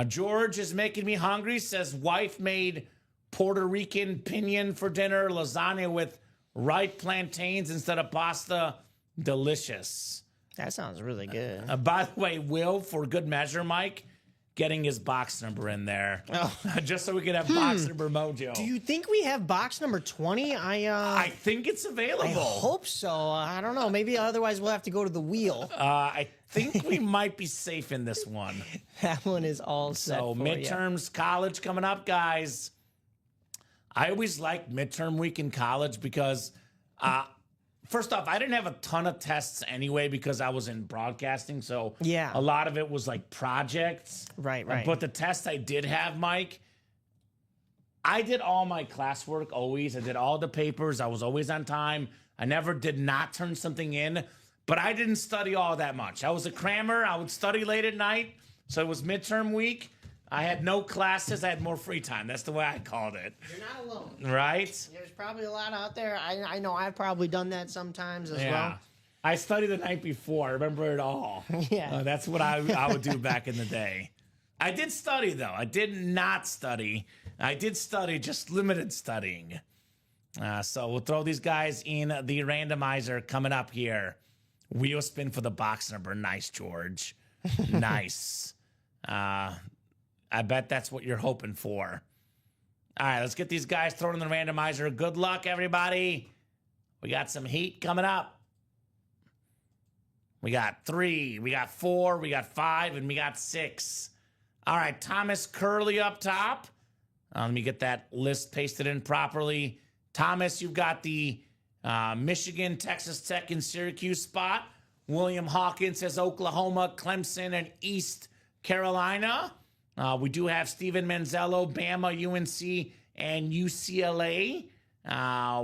George is making me hungry. Says wife made Puerto Rican pinion for dinner, lasagna with ripe plantains instead of pasta. Delicious. That sounds really good. By the way, Will, for good measure, Mike, getting his box number in there. Oh. Just so we can have box number mojo. Do you think we have box number 20? I think it's available. I hope so. I don't know. Maybe otherwise we'll have to go to the wheel. I think we might be safe in this one. That one is all set. So for midterms, college coming up, guys. I always liked midterm week in college because, first off, I didn't have a ton of tests anyway because I was in broadcasting. So Yeah. a lot of it was like projects. Right. But the test I did have, Mike, I did all my classwork always. I did all the papers. I was always on time. I never did not turn something in. But I didn't study all that much. I was a crammer. I would study late at night. So it was midterm week. I had no classes. I had more free time. That's the way I called it. You're not alone. Right? There's probably a lot out there. I know I've probably done that sometimes as well. I studied the night before. I remember it all. Yeah. That's what I would do back in the day. I did study, though. I did not study. I did study, just limited studying. So we'll throw these guys in the randomizer coming up here. Wheel spin for the box number. Nice, George. Nice. I bet that's what you're hoping for. All right, let's get these guys thrown in the randomizer. Good luck, everybody. We got some heat coming up. We got 3, we got 4, we got 5, and we got 6. All right, Thomas Curley up top. Let me get that list pasted in properly. Thomas, you've got the Michigan, Texas Tech, and Syracuse spot. William Hawkins has Oklahoma, Clemson, and East Carolina. We do have Steven Manzello, Bama, UNC, and UCLA.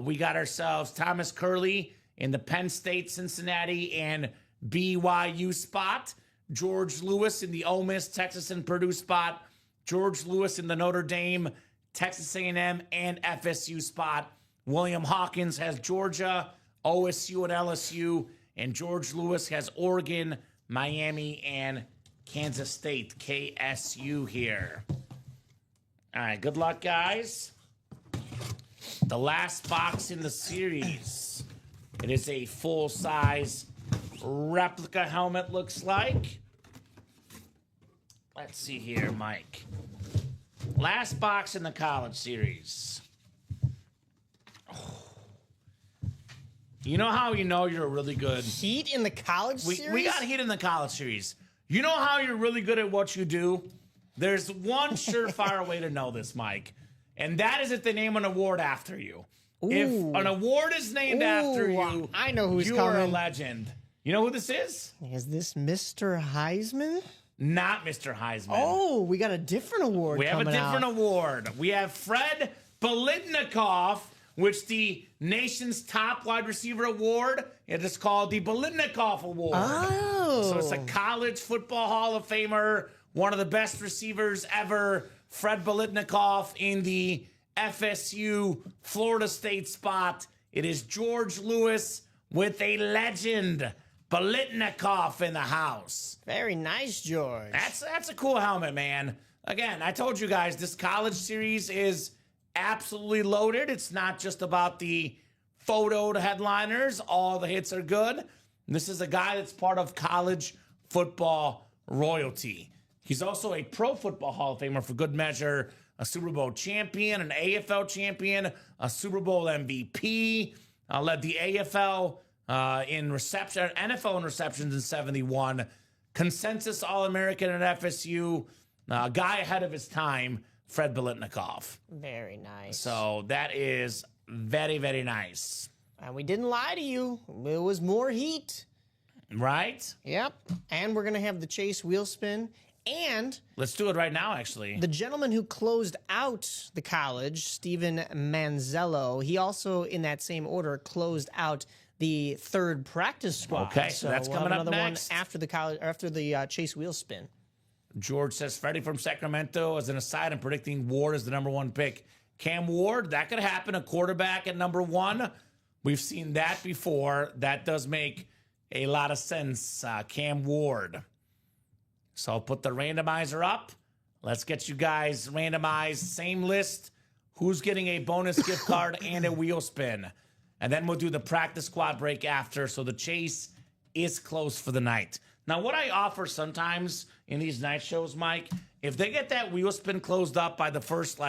We got ourselves Thomas Curley in the Penn State, Cincinnati, and BYU spot. George Lewis in the Ole Miss, Texas, and Purdue spot. George Lewis in the Notre Dame, Texas A&M, and FSU spot. William Hawkins has Georgia, OSU, and LSU. And George Lewis has Oregon, Miami, and Kansas State, KSU here. All right, good luck, guys. The last box in the series. It is a full-size replica helmet, looks like. Let's see here, Mike. Last box in the college series. You know how you know you're really good? Heat in the college series? We got heat in the college series. You know how you're really good at what you do? There's one surefire way to know this, Mike. And that is if they name an award after you. Ooh. If an award is named after you, I know who's you coming. are a legend. You know who this is? Is this Mr. Heisman? Not Mr. Heisman. Oh, we got a different award We have a coming different out. award. We have Fred Biletnikoff, which the nation's top wide receiver award, it is called the Biletnikoff Award. Oh. So it's a college football Hall of Famer, one of the best receivers ever, Fred Biletnikoff in the FSU Florida State spot. It is George Lewis with a legend, Biletnikoff, in the house. Very nice, George. That's a cool helmet, man. Again, I told you guys, this college series is absolutely loaded. It's not just about the photoed headliners. All the hits are good. This is a guy that's part of college football royalty. He's also a Pro Football Hall of Famer for good measure, a Super Bowl champion, an AFL champion, a Super Bowl MVP, led the AFL in reception, NFL in receptions in 71, consensus All-American at FSU, a guy ahead of his time, Fred Biletnikoff. Very nice. So that is very, very nice. And we didn't lie to you. It was more heat. Right? Yep. And we're going to have the Chase wheel spin. And Let's do it right now, actually. the gentleman who closed out the college, Steven Manzello, he also, in that same order, closed out the third practice squad. Okay, so that's we'll coming have up another next. one after the college, after the Chase wheel spin. George says Freddie from Sacramento, as an aside, I'm predicting Ward is the number one pick. Cam Ward, that could happen, a quarterback at number one. We've seen that before. That does make a lot of sense. Cam Ward. So I'll put the randomizer up. Let's get you guys randomized. Same list. Who's getting a bonus gift card and a wheel spin. And then we'll do the practice squad break after. So the chase is closed for the night. Now, what I offer sometimes in these night shows, Mike, if they get that wheel spin closed up by the first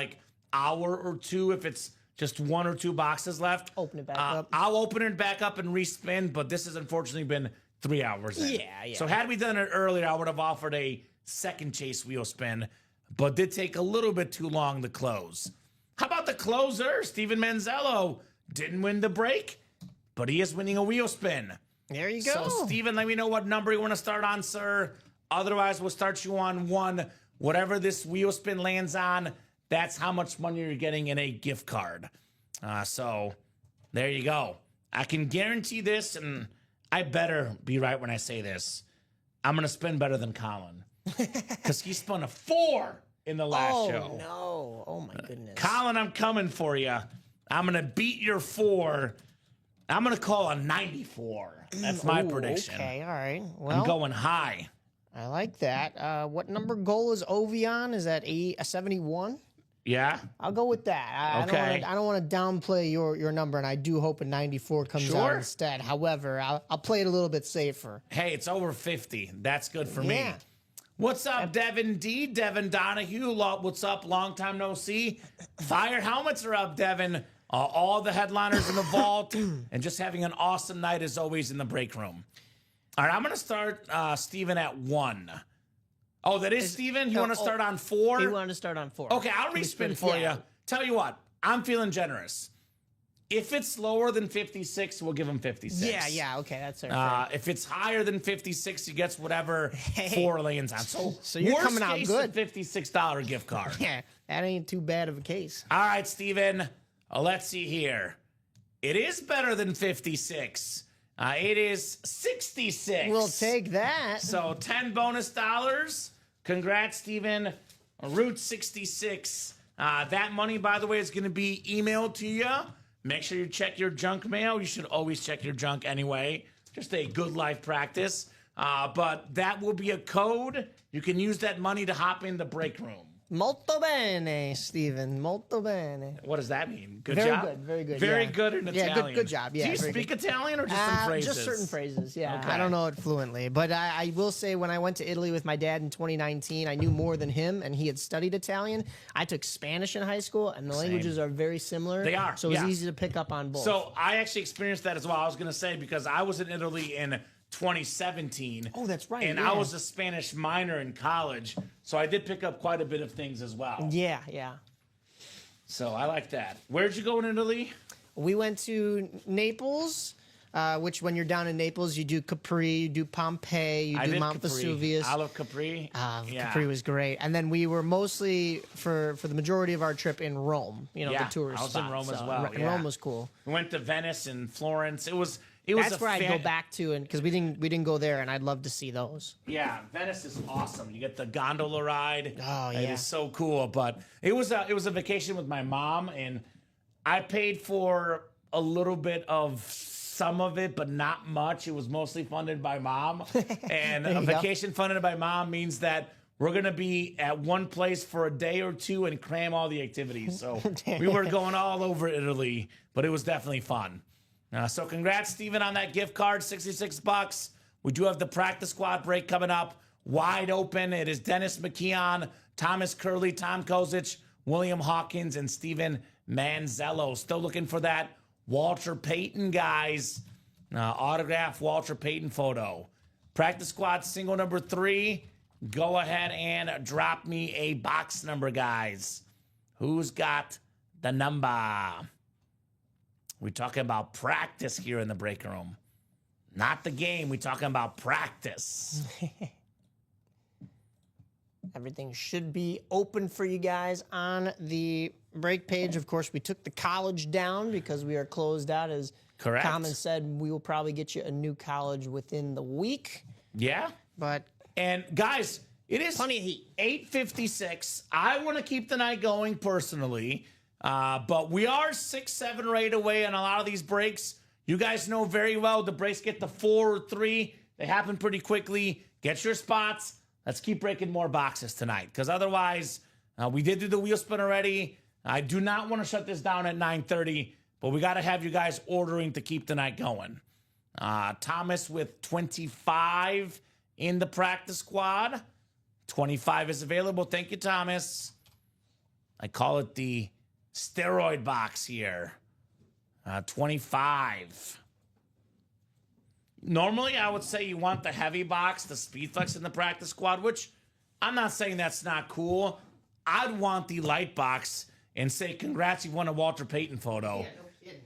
hour or two, if it's just one or two boxes left, Open it back up. I'll open it back up and respin, but this has unfortunately been 3 hours in. Yeah. So had we done it earlier, I would have offered a second chase wheel spin, but did take a little bit too long to close. How about the closer? Steven Manzello didn't win the break, but he is winning a wheel spin. There you go. So, Steven, let me know what number you want to start on, sir. Otherwise, we'll start you on one. Whatever this wheel spin lands on, that's how much money you're getting in a gift card. So, there you go. I can guarantee this, and I better be right when I say this. I'm going to spin better than Colin. Because he spun a 4 in the last show. No. Oh, my goodness. Colin, I'm coming for you. I'm going to beat your 4. I'm going to call a 94. That's my prediction. Okay, all right. Well, I'm going high. I like that. What number goal is Ovion? Is that a 71? Yeah? I'll go with that. Okay. I don't want to downplay your number, and I do hope a 94 comes out Sure. instead. However, I'll play it a little bit safer. Hey, it's over 50. That's good for Yeah. me. What's up, Devin D? Devin Donahue. What's up? Long time no see. Fire helmets are up, Devin. All the headliners in the vault, and just having an awesome night as always in the break room. All right, I'm going to start Steven at 1. Oh, that is Steven? You want to start on 4? He wanted to start on 4. Okay, I'll respin for you. Tell you what, I'm feeling generous. If it's lower than 56, we'll give him 56. Yeah, okay, that's fair. If it's higher than 56, he gets whatever 4 lands on. So you're worst coming out case, good. a $56 gift card. Yeah, that ain't too bad of a case. All right, Steven, let's see here. It is better than 56. It is 66. We'll take that. So 10 bonus dollars. Congrats, Steven. Route 66. That money, by the way, is going to be emailed to you. Make sure you check your junk mail. You should always check your junk anyway. Just a good life practice. But that will be a code. You can use that money to hop in the break room. Molto bene, Steven. Molto bene. What does that mean? Good Very job? good, very good, Very yeah. good in Italian. Yeah, good job, yeah, Do you very speak good. Italian or just some phrases? Just certain phrases, yeah. Okay. I don't know it fluently. But I will say when I went to Italy with my dad in 2019, I knew more than him, and he had studied Italian. I took Spanish in high school, and the languages are very similar. They are, So it was yeah. easy to pick up on both. So I actually experienced that as well. I was going to say, because I was in Italy in 2017. Oh, that's right, And yeah. I was a Spanish minor in college. So I did pick up quite a bit of things as well. yeah. So I like that. Where'd you go in Italy? We went to Naples, which when you're down in Naples, you do Capri, you do Pompeii, you I do did Mount Capri. Vesuvius. I love Capri. Yeah. Capri was great. And then we were mostly, for the majority of our trip, in Rome, Yeah, the tourist I was in spot. Rome as So, well, and yeah. Rome was cool. We went to Venice and Florence. It was That's a where I'd go back to, and because we didn't go there, and I'd love to see those. Yeah, Venice is awesome. You get the gondola ride. Oh, It yeah. is so cool. But it was a vacation with my mom, and I paid for a little bit of some of it, but not much. It was mostly funded by mom. And There a you go. vacation funded by mom means that we're going to be at one place for a day or two and cram all the activities. So we were going all over Italy, but it was definitely fun. So congrats, Steven, on that gift card, $66. We do have the practice squad break coming up. Wide open. It is Dennis McKeon, Thomas Curley, Tom Kozich, William Hawkins, and Steven Manzello. Still looking for that Walter Payton, guys. Autograph Walter Payton photo. Practice squad single number 3. Go ahead and drop me a box number, guys. Who's got the number? We're talking about practice here in the break room. Not the game. We're talking about practice. Everything should be open for you guys on the break page. Of course, we took the college down because we are closed out. As Correct. Kamen said, we will probably get you a new college within the week. Yeah. But And guys, it is Plenty of heat. 8:56. I want to keep the night going personally, but we are 6, 7, or 8 away on a lot of these breaks. You guys know very well the breaks get to 4 or 3. They happen pretty quickly. Get your spots. Let's keep breaking more boxes tonight, because otherwise, we did do the wheel spin already. I do not want to shut this down at 9:30, but we got to have you guys ordering to keep the night going. Thomas with 25 in the practice squad. 25 is available. Thank you, Thomas. I call it the steroid box here. 25. Normally, I would say you want the heavy box, the speed flex in the practice squad, which I'm not saying that's not cool. I'd want the light box and say, congrats, you won a Walter Payton photo.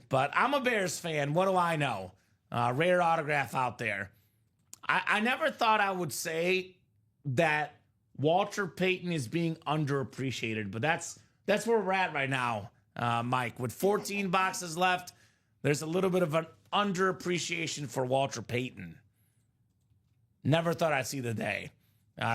But I'm a Bears fan. What do I know? Rare autograph out there. I never thought I would say that Walter Payton is being underappreciated, but that's where we're at right now, Mike. With 14 boxes left, there's a little bit of an underappreciation for Walter Payton. Never thought I'd see the day.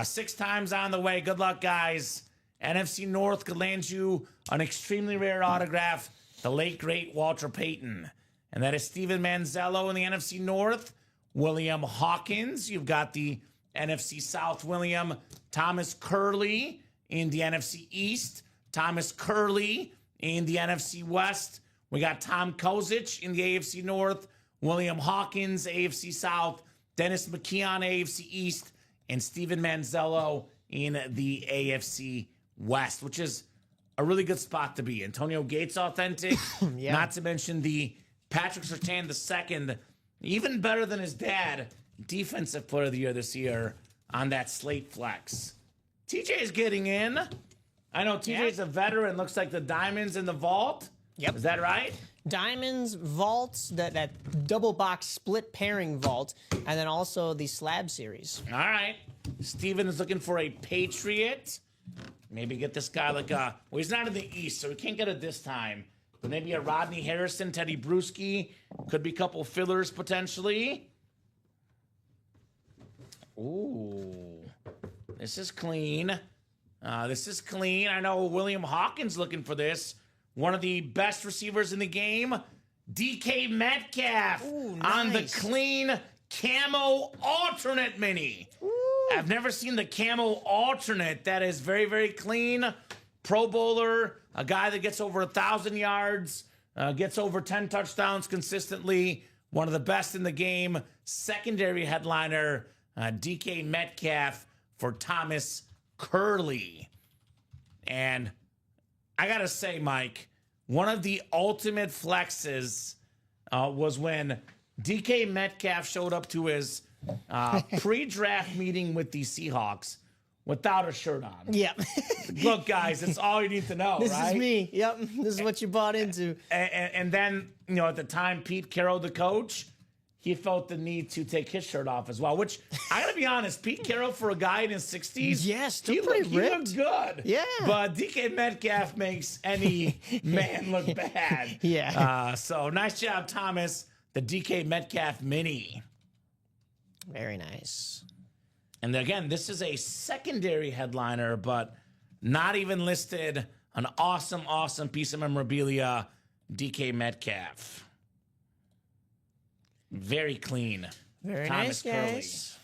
6 times on the way. Good luck, guys. NFC North could land you an extremely rare autograph, the late, great Walter Payton. And that is Steven Manzello in the NFC North. William Hawkins. You've got the NFC South, William. Thomas Curley in the NFC East. Thomas Curley in the NFC West. We got Tom Kozich in the AFC North. William Hawkins, AFC South. Dennis McKeon, AFC East. And Steven Manzello in the AFC West, which is a really good spot to be. Antonio Gates authentic. Yeah. Not to mention the Patrick Surtain II, even better than his dad, defensive player of the year this year on that slate flex. TJ's getting in. I know TJ's a veteran. Looks like the diamonds in the vault. Yep. Is that right? Diamonds, vaults, that double box split pairing vault, and then also the slab series. All right. Steven is looking for a Patriot. Maybe get this guy like a... Well, he's not in the East, so we can't get it this time. But maybe a Rodney Harrison, Teddy Bruschi. Could be a couple fillers potentially. Ooh. This is clean. This is clean. I know William Hawkins looking for this. One of the best receivers in the game. DK Metcalf. Ooh, On the nice. clean camo alternate mini. Ooh, I've never seen the camo alternate that is very, very clean. Pro bowler, a guy that gets over 1,000 yards, gets over 10 touchdowns consistently, one of the best in the game. Secondary headliner, DK Metcalf for Thomas Curley. And I got to say, Mike, one of the ultimate flexes was when DK Metcalf showed up to his pre-draft meeting with the Seahawks without a shirt on. Yep. Look, guys, that's all you need to know, This right? is me. Yep. This is what you bought into. And then, at the time, Pete Carroll, the coach, he felt the need to take his shirt off as well, which I got to be honest, Pete Carroll, for a guy in his 60s, Yes, he pretty looked good. Yeah. But DK Metcalf makes any man look bad. Yeah. So nice job, Thomas, the DK Metcalf mini. Very nice. And again, this is a secondary headliner, but not even listed. An awesome, awesome piece of memorabilia, DK Metcalf. Very clean. Very Thomas nice, guys.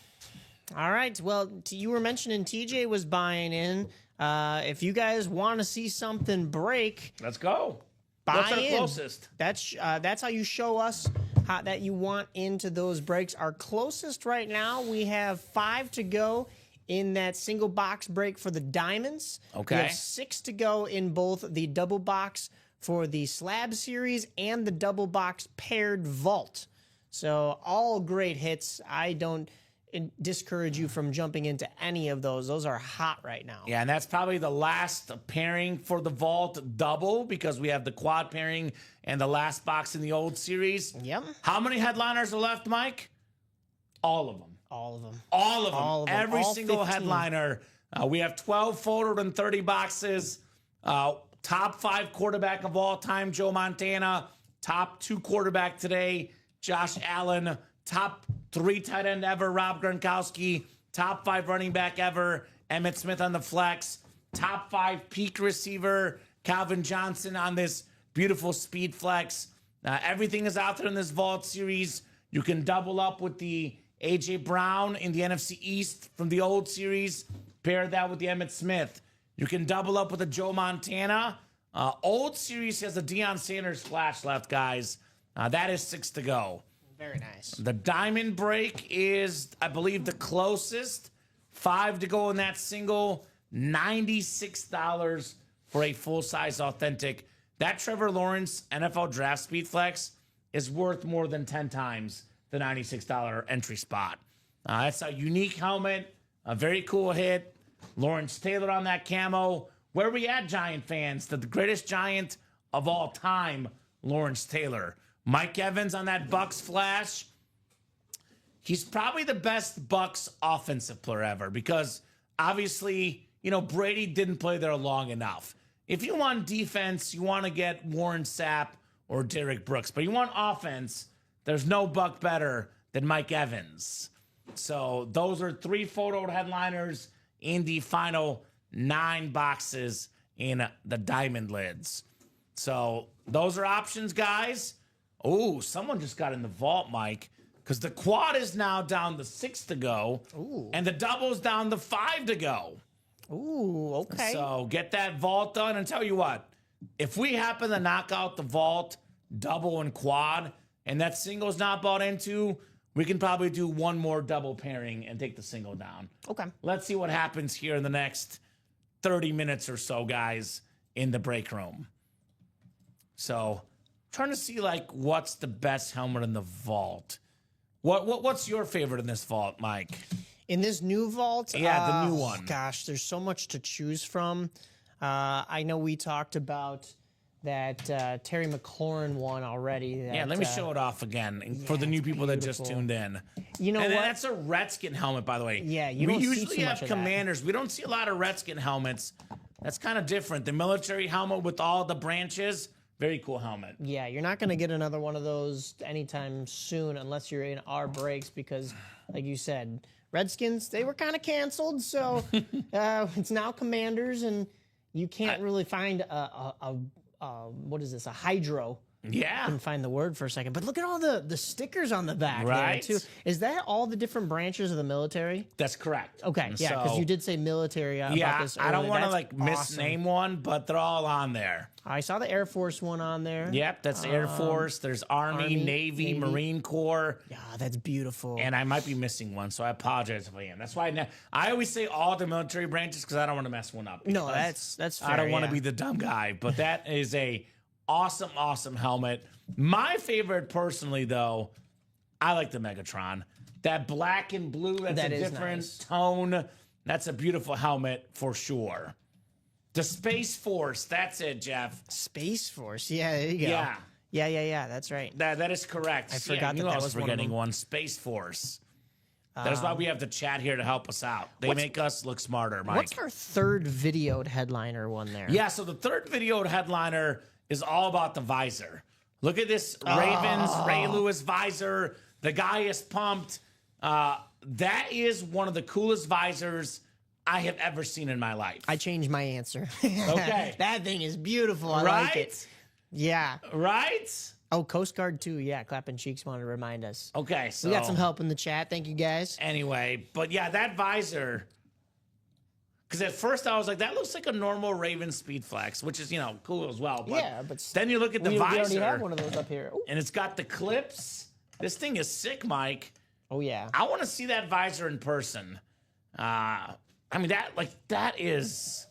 All right. Well, you were mentioning TJ was buying in. If you guys want to see something break, Let's go. buy What's our in. closest? That's how you show us that you want into those breaks. Our closest right now, we have 5 to go in that single box break for the diamonds. Okay. We have 6 to go in both the double box for the slab series and the double box paired vault. So all great hits. I don't discourage you from jumping into any of those. Those are hot right now. Yeah, and that's probably the last pairing for the vault double because we have the quad pairing and the last box in the old series. Yep. How many headliners are left, Mike? All of them. All of them. All of them. All of them. Every All single 15. headliner. We have 12 photoed and 30 boxes. Top 5 quarterback of all time, Joe Montana. Top 2 quarterback today, Josh Allen. Top 3 tight end ever, Rob Gronkowski. Top 5 running back ever, Emmitt Smith on the flex. Top 5 peak receiver, Calvin Johnson on this beautiful speed flex. Everything is out there in this vault series. You can double up with the A.J. Brown in the NFC East from the old series. Pair that with the Emmitt Smith. You can double up with a Joe Montana. Old series has a Deion Sanders splash left, guys. That is 6 to go. Very nice. The diamond break is, I believe, the closest. 5 to go in that single. $96 for a full-size authentic. That Trevor Lawrence NFL Draft Speed Flex is worth more than 10 times the $96 entry spot. That's a unique helmet, a very cool hit. Lawrence Taylor on that camo. Where are we at, Giant fans? The greatest Giant of all time, Lawrence Taylor. Mike Evans on that Bucks flash. He's probably the best Bucks offensive player ever because obviously, Brady didn't play there long enough. If you want defense, you want to get Warren Sapp or Derek Brooks. But you want offense, there's no Buck better than Mike Evans. So those are 3 photo headliners in the final 9 boxes in the diamond lids. So those are options, guys. Oh, someone just got in the vault, Mike, because the quad is now down to 6 to go. Ooh. And the double's down to 5 to go. Ooh, okay. So get that vault done. And tell you what, if we happen to knock out the vault, double, and quad, and that single's not bought into, we can probably do one more double pairing and take the single down. Okay. Let's see what happens here in the next 30 minutes or so, guys, in the break room. So, trying to see, what's the best helmet in the vault. What's your favorite in this vault, Mike? In this new vault? Yeah, the new one. Gosh, there's so much to choose from. I know we talked about that Terry McLaurin one already. Yeah, let me show it off again for the new people that just tuned in. You know and what? That's a Redskin helmet, by the way. Yeah, you we don't see usually too have much of that. Commanders. We don't see a lot of Redskin helmets. That's kind of different. The military helmet with all the branches, very cool helmet. Yeah, you're not going to get another one of those anytime soon unless you're in our breaks because, like you said, Redskins, they were kind of canceled. So it's now Commanders, and you can't really find a what is this, a Hydro Yeah. Couldn't find the word for a second, but look at all the stickers on the back Right. there too. Is that all the different branches of the military? That's correct. Okay, yeah, because So- you did say military about Yeah, this I don't earlier. want to That's like misname one, but they're all on there. I saw the Air Force one on there. Yep, that's the Air Force. There's Army, Navy, Marine Corps, Yeah, that's beautiful. and I might be missing one, so I apologize if I am. That's why I always say all the military branches because I don't want to mess one up. no, because that's fair. I don't want to yeah. be the dumb guy, but that is a awesome helmet. My favorite, personally, though, I like the Megatron. That black and blue, that's That a is different nice. tone. That's a beautiful helmet for sure. The Space Force, that's it, Jeff. Space Force. Yeah, there you go. Yeah. Yeah. That's right. That is correct. I forgot you that I was was one of forgetting them. one. Space Force. That's why we have the chat here to help us out. They make us look smarter, Mike. What's our third videoed headliner one there? Yeah, so the third video headliner is all about the visor. Look at this Ravens Ray Lewis visor. The guy is pumped. That is one of the coolest visors I have ever seen in my life. I changed my answer. Okay. That thing is beautiful. I like it. Yeah. Right? Oh, Coast Guard too. Yeah, Clapping Cheeks wanted to remind us. Okay, so We got some help in the chat. Thank you guys. anyway, but yeah, that visor. Because at first I was like, that looks like a normal Raven Speed Flex, which is, cool as well. But Yeah, but then you look at the we already visor, have one of those up here. Ooh. and it's got the clips. This thing is sick, Mike. Oh yeah. I want to see that visor in person. I mean, that is,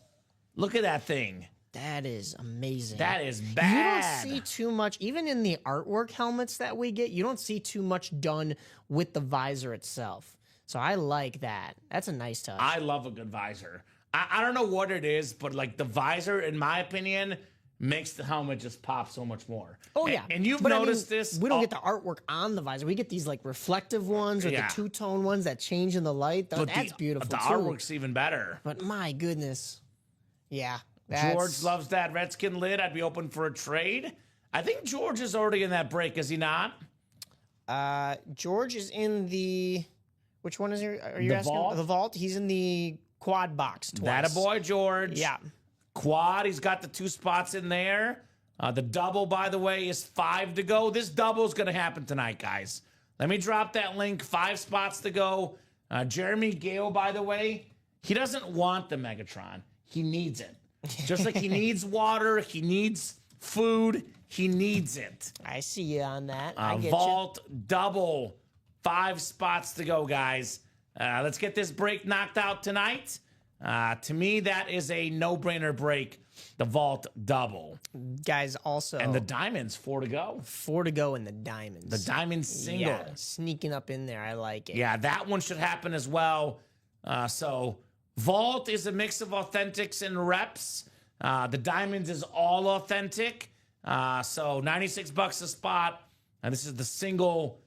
look at that thing. That is amazing. That is You bad. don't see too much, even in the artwork helmets that we get, you don't see too much done with the visor itself. So I like that. That's a nice touch. I love a good visor. I don't know what it is, but like the visor, in my opinion, makes the helmet just pop so much more. Oh yeah, And you've But I mean, noticed this. We don't get the artwork on the visor. We get these like reflective ones or Yeah. the two-tone ones that change in the light. but That's beautiful The too. artwork's even better. But my goodness, yeah. George loves that Redskin lid. I'd be open for a trade. I think George is already in that break, is he not? George is in the. Which one is he? Are you The asking? vault? The vault. He's in the quad box twice. That a boy, George. Yeah. Quad, he's got the 2 spots in there. The double, by the way, is 5 to go. This double is going to happen tonight, guys. Let me drop that link. 5 spots to go. Jeremy Gale, by the way, he doesn't want the Megatron. He needs it. Just like he needs water, he needs food, he needs it. I see you on that. I get Vault double. 5 spots to go, guys. Let's get this break knocked out tonight. To me, that is a no-brainer break. The Vault double. you. Guys, also. And the Diamonds, 4 to go. 4 to go in the diamonds. The Diamond single. Yeah, sneaking up in there. I like it. Yeah, that one should happen as well. So Vault is a mix of authentics and reps. The Diamonds is all authentic. So $96 a spot. And this is the single.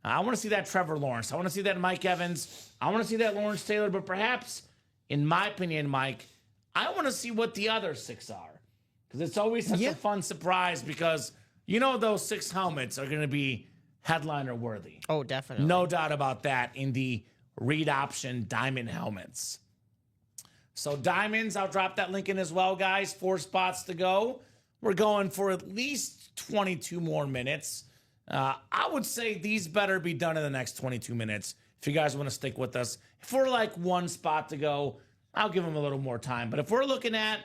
I want to see that Trevor Lawrence. I want to see that Mike Evans. I want to see that Lawrence Taylor. But perhaps, in my opinion, Mike, I want to see what the other 6 are. Because it's always such a fun surprise because those 6 helmets are going to be headliner worthy. Oh, definitely. No doubt about that in the read option diamond helmets. So diamonds, I'll drop that link in as well, guys. 4 spots to go. We're going for at least 22 more minutes. I would say these better be done in the next 22 minutes if you guys want to stick with us. If we're like 1 spot to go, I'll give them a little more time. But if we're looking at,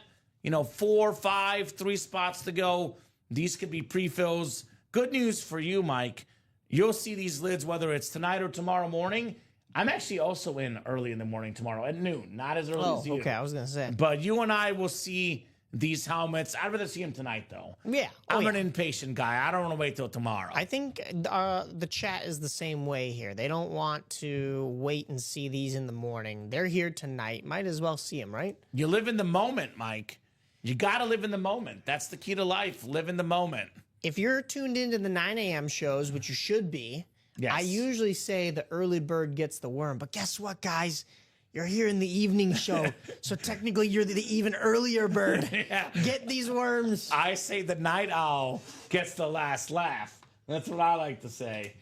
4, 5, 3 spots to go, these could be pre-fills. Good news for you, Mike. You'll see these lids whether it's tonight or tomorrow morning. I'm actually also in early in the morning tomorrow at noon, not as early as you. Okay, I was going to say. But you and I will see these helmets. I'd rather see them tonight, though. Yeah. I'm an impatient guy. I don't want to wait till tomorrow. I think the chat is the same way here. They don't want to wait and see these in the morning. They're here tonight. Might as well see them, right? You live in the moment, Mike. You got to live in the moment. That's the key to life. Live in the moment. If you're tuned into the 9 a.m. shows, which you should be, Yes. I usually say the early bird gets the worm. But guess what, guys? You're here in the evening show. So technically, you're the even earlier bird. Yeah. Get these worms. I say the night owl gets the last laugh. That's what I like to say.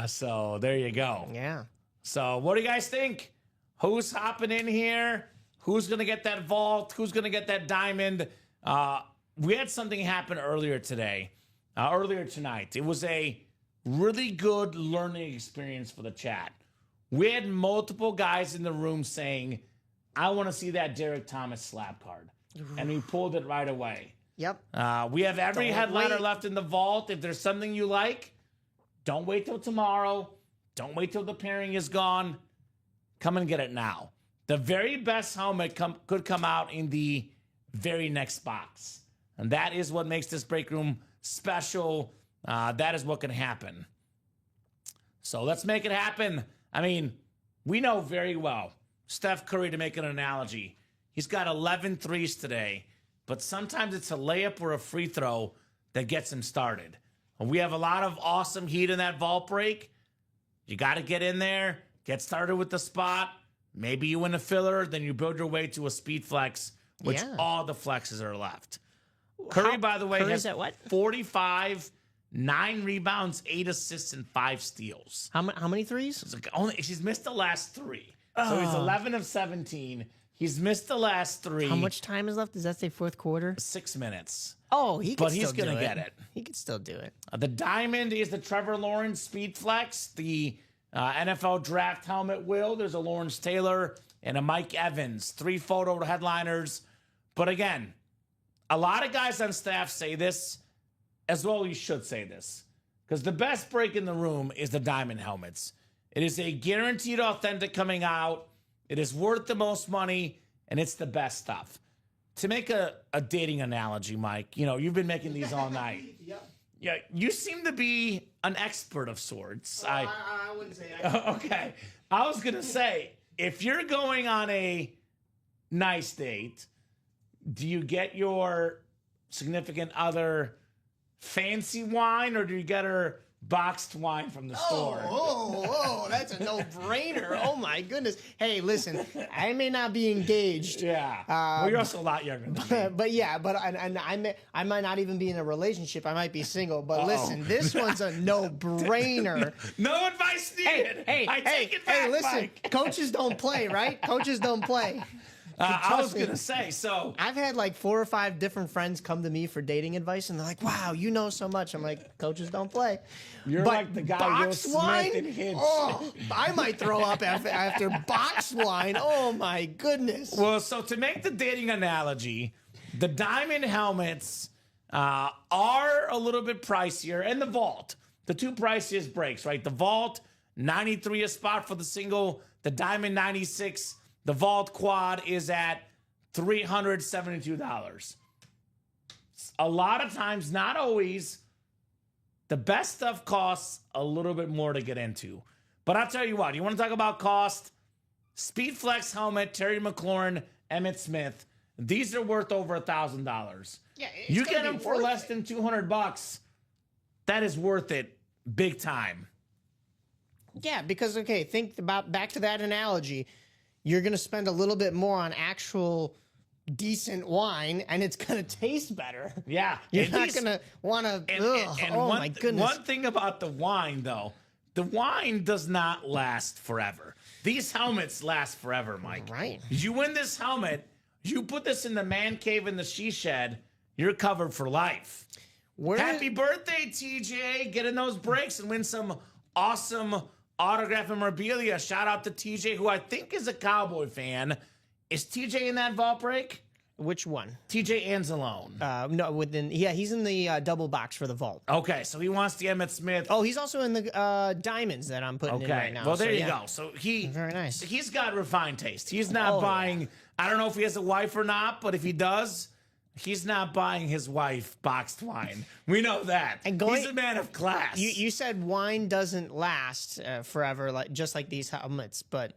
So there you go. Yeah. So what do you guys think? Who's hopping in here? Who's going to get that vault? Who's going to get that diamond? We had something happen earlier today. earlier tonight. It was a really good learning experience for the chat. We had multiple guys in the room saying, I want to see that Derek Thomas slab card. And we pulled it right away. Yep. We have every Don't headliner wait. left in the vault. If there's something you like, don't wait till tomorrow. Don't wait till the pairing is gone. Come and get it now. The very best helmet could come out in the very next box. And that is what makes this break room special. That is what can happen. So let's make it happen. I mean, we know very well, Steph Curry, to make an analogy, he's got 11 threes today, but sometimes it's a layup or a free throw that gets him started. And we have a lot of awesome heat in that vault break. You got to get in there, get started with the spot. Maybe you win a filler, then you build your way to a speed flex, which all the flexes are left. Curry, by the way, Curry's has at what? 45, 9 rebounds, 8 assists, and 5 steals. How many threes? It's like she's missed the last 3. So he's 11 of 17. He's missed the last 3. How much time is left? Does that say fourth quarter? 6 minutes. Oh, he could He's still gonna do get it. He could still do it. The diamond is the Trevor Lawrence Speed Flex. The NFL Draft helmet will. There's a Lawrence Taylor and a Mike Evans. 3 photo headliners. But again, a lot of guys on staff say this, as well you should say this, because the best break in the room is the diamond helmets. It is a guaranteed authentic coming out. It is worth the most money, and it's the best stuff. To make a dating analogy, Mike, you've been making these all night. Yeah, you seem to be an expert of sorts. I wouldn't say that. Okay. I was going to say, if you're going on a nice date, do you get your significant other fancy wine, or do you get her boxed wine from the store? Oh, that's a no-brainer. Oh my goodness. Hey, listen, I may not be engaged. Yeah. Well, you're also a lot younger than me. But I might not even be in a relationship. I might be single. But listen, this one's a no-brainer. No advice needed. I take it back, Hey, listen, Mike. coaches don't play, right? Coaches don't play. I was going to say, so. I've had like 4 or 5 different friends come to me for dating advice, and they're like, wow, you know so much. I'm like, coaches don't play. You're But like the guy Will box Smith wine? in Hitch. Oh, I might throw up after box wine. Oh, my goodness. Well, so to make the dating analogy, the diamond helmets are a little bit pricier, and the vault, the 2 priciest breaks, right? The vault, 93 a spot for the single, the diamond 96. The vault quad is at $372. A lot of times, not always, the best stuff costs a little bit more to get into. But I'll tell you what, you want to talk about cost? Speedflex helmet, Terry McLaurin, Emmitt Smith. These are worth over $1,000. Yeah, you get them for less than $200. That is worth it big time. Yeah, because, okay, think about back to that analogy. You're going to spend a little bit more on actual decent wine, and it's going to taste better. Yeah. You're not going to want to, oh my goodness. One thing about the wine, though, the wine does not last forever. These helmets last forever, Mike. Right. You win this helmet, you put this in the man cave in the she shed, you're covered for life. Happy birthday, TJ. Get in those breaks and win some awesome autograph memorabilia. Shout out to TJ, who I think is a Cowboy fan. Is TJ in that vault break? Which one? TJ Anzalone. No, he's in the double box for the vault. Okay, so he wants the Emmitt Smith. Oh, he's also in the diamonds that I'm putting in right now. Well, there you yeah. go. So Very nice. He's got refined taste. He's not buying. Yeah. I don't know if he has a wife or not, but if he does, he's not buying his wife boxed wine. We know that. And he's a man of class. You said wine doesn't last forever, just like these helmets, but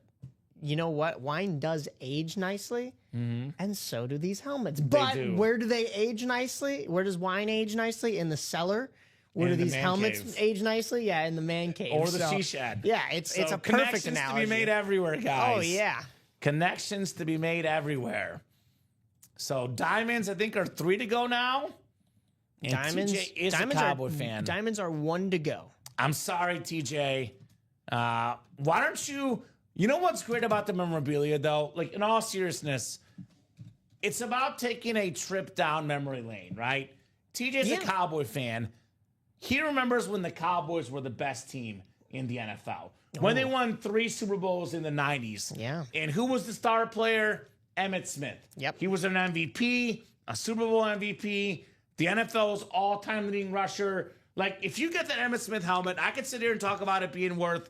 you know what? Wine does age nicely, and so do these helmets. But where do they age nicely? Where does wine age nicely? In the cellar. Where do these helmets age nicely? Yeah, in the man cave. Or the she shed. Yeah, it's a perfect analogy. Connections to be made everywhere, guys. Oh, yeah. Connections to be made everywhere. So diamonds, I think, are 3 to go now. And diamonds, TJ is a Cowboy fan. Diamonds are 1 to go. I'm sorry, TJ. Why don't you... You know what's great about the memorabilia, though? Like, in all seriousness, it's about taking a trip down memory lane, right? TJ's a Cowboy fan. he remembers when the Cowboys were the best team in the NFL. When they won 3 Super Bowls in the 90s. Yeah. And who was the star player? Emmitt Smith. Yep. He was an MVP, a Super Bowl MVP, the NFL's all-time leading rusher. Like, if you get that Emmitt Smith helmet, I could sit here and talk about it being worth,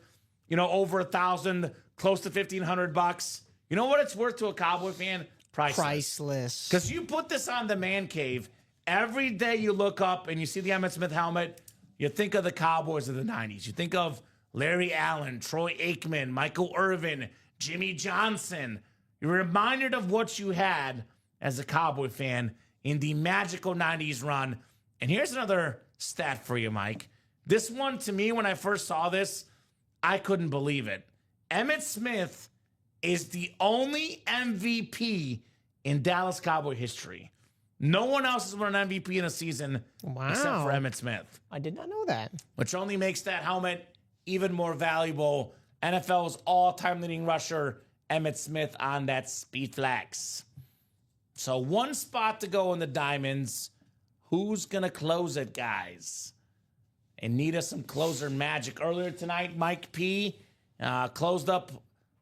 over $1,000, close to $1,500. You know what it's worth to a Cowboy fan? Priceless. Because you put this on the man cave, every day you look up and you see the Emmitt Smith helmet, you think of the Cowboys of the 90s. You think of Larry Allen, Troy Aikman, Michael Irvin, Jimmy Johnson. You're reminded of what you had as a Cowboy fan in the magical 90s run. And here's another stat for you, Mike. This one, to me, when I first saw this, I couldn't believe it. Emmitt Smith is the only MVP in Dallas Cowboy history. No one else has won an MVP in a season except for Emmitt Smith. I did not know that. Which only makes that helmet even more valuable. NFL's all-time leading rusher, Emmitt Smith, on that speed flex. So 1 spot to go in the Diamonds. Who's going to close it, guys? And need us some closer magic. Earlier tonight, Mike P. Closed up,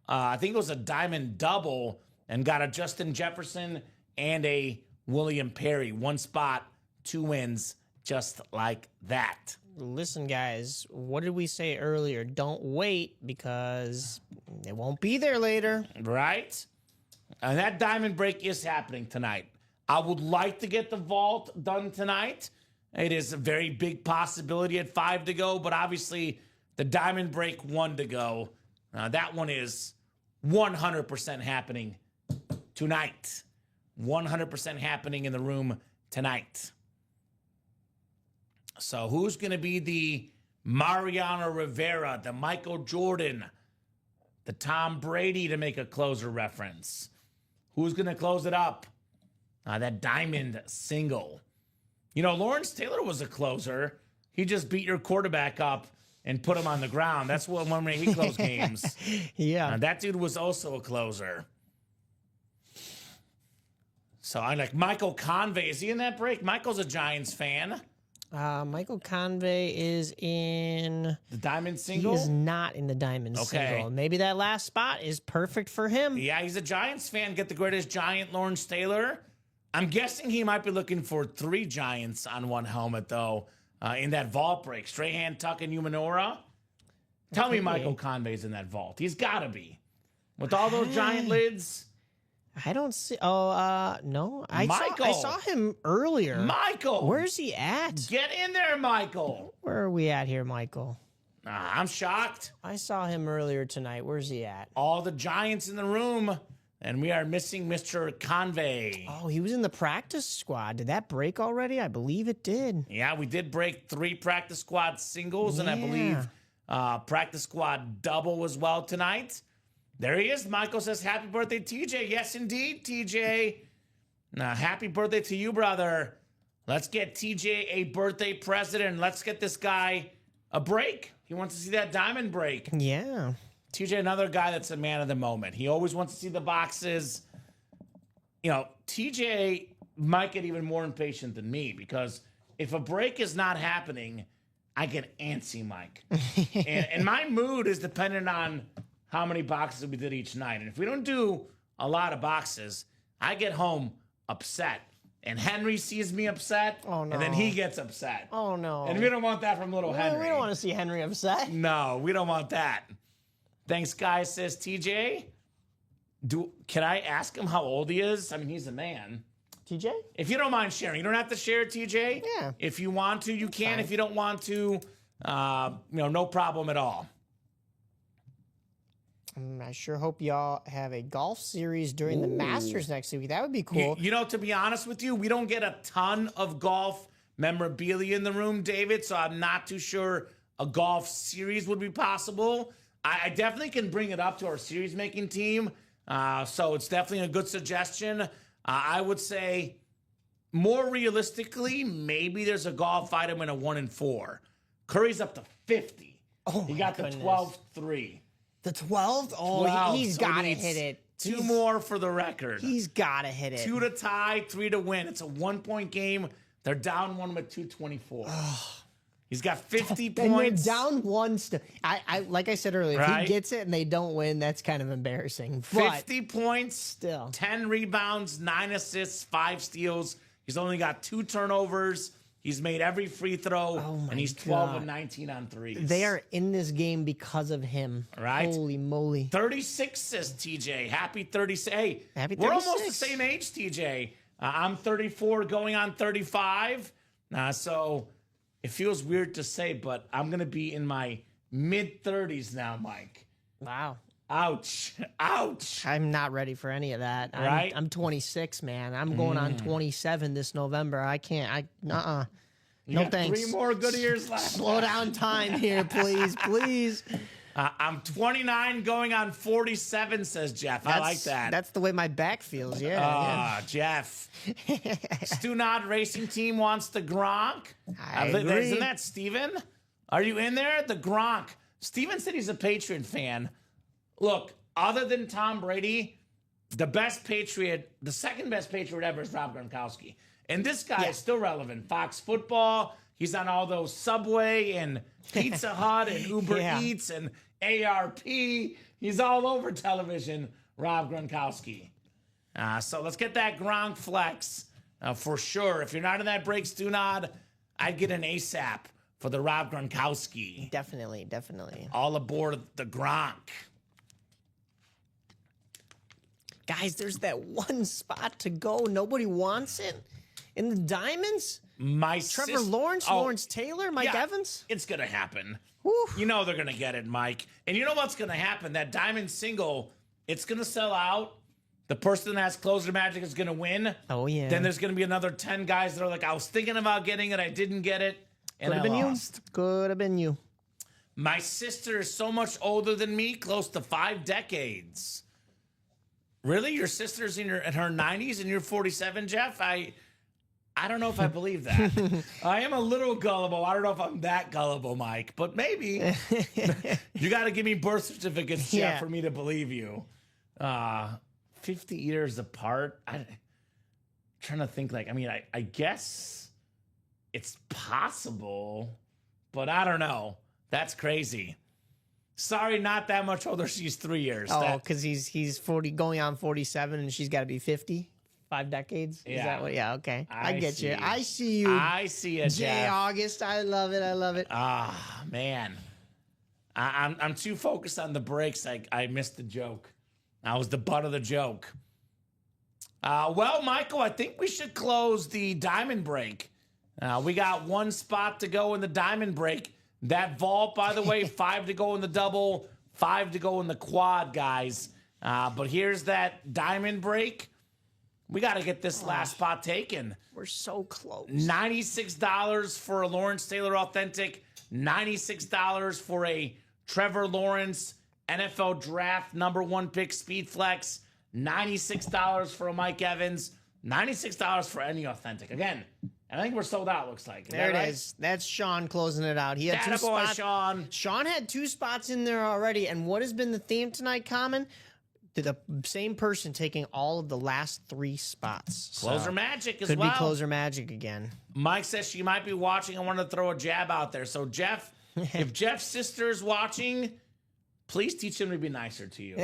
I think it was a Diamond double, and got a Justin Jefferson and a William Perry. 1 spot, 2 wins, just like that. Listen, guys, what did we say earlier? Don't wait, because it won't be there later. Right? And that diamond break is happening tonight. I would like to get the vault done tonight. It is a very big possibility at 5 to go, but obviously the diamond break 1 to go. That one is 100% happening tonight. 100% happening in the room tonight. So who's going to be the Mariano Rivera, the Michael Jordan, the Tom Brady, to make a closer reference? Who's going to close it up? That diamond single. Lawrence Taylor was a closer. He just beat your quarterback up and put him on the ground. That's one way he closed games. Yeah. That dude was also a closer. So I like Michael Convey. Is he in that break? Michael's a Giants fan. Michael Convey is in the diamond single. He is not in the diamond single. Maybe that last spot is perfect for him. Yeah, he's a Giants fan. Get the greatest Giant, Lawrence Taylor. I'm guessing he might be looking for 3 Giants on 1 helmet, though, in that vault break. Strahan, Tuck, and Umanora. Tell me Michael Convey's in that vault. He's got to be. With all those giant lids. I don't see. No. I saw him earlier. Michael. Where's he at? Get in there, Michael. Where are we at here, Michael? I'm shocked. I saw him earlier tonight. Where's he at? All the Giants in the room, and we are missing Mr. Convey. Oh, he was in the practice squad. Did that break already? I believe it did. Yeah, we did break 3 practice squad singles, and I believe practice squad double as well tonight. There he is. Michael says, happy birthday, TJ. Yes, indeed, TJ. Happy birthday to you, brother. Let's get TJ a birthday present, and let's get this guy a break. He wants to see that diamond break. Yeah. TJ, another guy that's a man of the moment. He always wants to see the boxes. TJ might get even more impatient than me, because if a break is not happening, I get antsy, Mike. and my mood is dependent on how many boxes we did each night. And if we don't do a lot of boxes, I get home upset. And Henry sees me upset, and then he gets upset. Oh, no. And we don't want that from little Henry. We don't want to see Henry upset. No, we don't want that. Thanks, guys, says TJ. Can I ask him how old he is? I mean, he's a man. TJ? If you don't mind sharing. You don't have to share it, TJ. Yeah. If you want to, you can. Fine. If you don't want to, no problem at all. I sure hope y'all have a golf series during the Masters next week. That would be cool. To be honest with you, we don't get a ton of golf memorabilia in the room, David, so I'm not too sure a golf series would be possible. I definitely can bring it up to our series-making team, so it's definitely a good suggestion. I would say, more realistically, maybe there's a golf item in a 1 and 4. Curry's up to 50. Oh, he got the 12-3. The 12th? Oh, he's got to hit it. 2 more for the record. He's got to hit it. 2 to tie, 3 to win. It's a 1-point game. They're down 1 with 2:24. He's got 50 And they're points. down one. I like I said earlier, if Right? he gets it and they don't win, that's kind of embarrassing. But 50 points, still. 10 rebounds, 9 assists, 5 steals. He's only got 2 turnovers. He's made every free throw, my and he's 12 God. and 19 on threes. they are in this game because of him. Right? Holy moly. 36 says TJ. Happy 36. Hey, Happy we're almost the 36. same age, TJ. I'm 34 going on 35. So it feels weird to say, but I'm going to be in my mid-30s now, Mike. Wow. Ouch. Ouch. I'm not ready for any of that. Right? I'm 26, man. I'm going on 27 this November. I can't. No You got thanks. 3 more good years left. Slow down time here, please, please. I'm 29 going on 47, says Jeff. I like that. That's the way my back feels. Yeah. Ah, Jeff. Stunod Racing Team wants the Gronk. I agree. Isn't that Steven? Are you in there? The Gronk. Steven said he's a Patriot fan. Look, other than Tom Brady, the second best Patriot ever is Rob Gronkowski. And this guy is still relevant. Fox Football, he's on all those Subway and Pizza Hut and Uber Yeah. Eats and ARP. He's all over television, Rob Gronkowski. So let's get that Gronk flex for sure. If you're not in that break, Stunod, I'd get an ASAP for the Rob Gronkowski. Definitely. All aboard the Gronk. Guys, there's that one spot to go. Nobody wants it. In the Diamonds? Trevor Lawrence, Lawrence Taylor, Mike Evans? It's going to happen. Whew. You know they're going to get it, Mike. And you know what's going to happen? That Diamond single, it's going to sell out. The person that has Closer Magic is going to win. Oh, yeah. Then there's going to be another 10 guys that are like, I was thinking about getting it. I didn't get it. And Could have I been lost. you. Could have been you. My sister is so much older than me, close to 5 decades. Really? Your sister's in her 90s and you're 47, Jeff? I don't know if I believe that. I am a little gullible. I don't know if I'm that gullible, Mike, but maybe. You got to give me birth certificates, Jeff, Yeah. for me to believe you. 50 years apart. I'm trying to think I guess it's possible, but I don't know. That's crazy. Sorry, not that much older. She's 3 years. Oh, because he's 40, going on 47, and she's got to be 50. 5 decades. Is Yeah. that what? Yeah. Okay. I get see. you. I see you. I see it, Jay Jeff. August. I love it. Ah, man. I'm too focused on the breaks. I missed the joke. I was the butt of the joke. Well, Michael, I think we should close the diamond break. We got 1 spot to go in the diamond break. That vault, by the way, 5 to go in the double, 5 to go in the quad, guys. But here's that diamond break. We got to get this last spot taken. We're so close. $96 for a Lawrence Taylor Authentic. $96 for a Trevor Lawrence NFL Draft #1 pick Speed Flex. $96 for a Mike Evans. $96 for any Authentic. Again, I think we're sold out, looks like. There it is. That's Sean closing it out. He had 2 Attaboy, spots. Sean. Sean had 2 spots in there already. And what has been the theme tonight, Kamen? The same person taking all of the last 3 spots. Closer Magic as Could well. be Closer Magic again. Mike says she might be watching. I want to throw a jab out there. So, Jeff, if Jeff's sister's watching, please teach him to be nicer to you.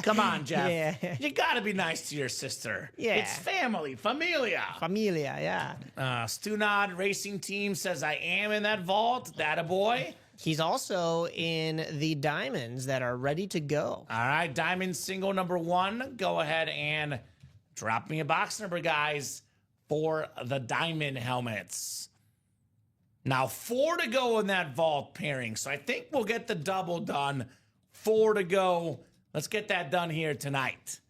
Come on, Jeff. Yeah. You got to be nice to your sister. Yeah. It's family, familia. Familia, yeah. Stunod Racing Team says, I am in that vault. That a boy. He's also in the diamonds that are ready to go. All right, diamond single #1. Go ahead and drop me a box number, guys, for the diamond helmets. Now, 4 to go in that vault pairing. So I think we'll get the double done. 4 to go. Let's get that done here tonight.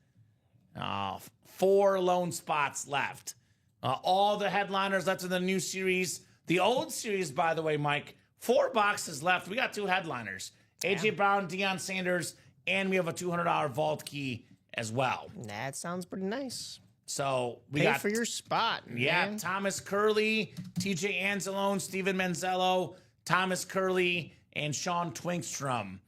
4 lone spots left. All the headliners left in the new series. The old series, by the way, Mike, 4 boxes left. We got 2 headliners. A.J. Brown, Deion Sanders, and we have a $200 vault key as well. That sounds pretty nice. So we Pay got for your spot. yeah, man. Thomas Curley, TJ Anzalone, Steven Manzello, Thomas Curley, and Sean Twinkstrom.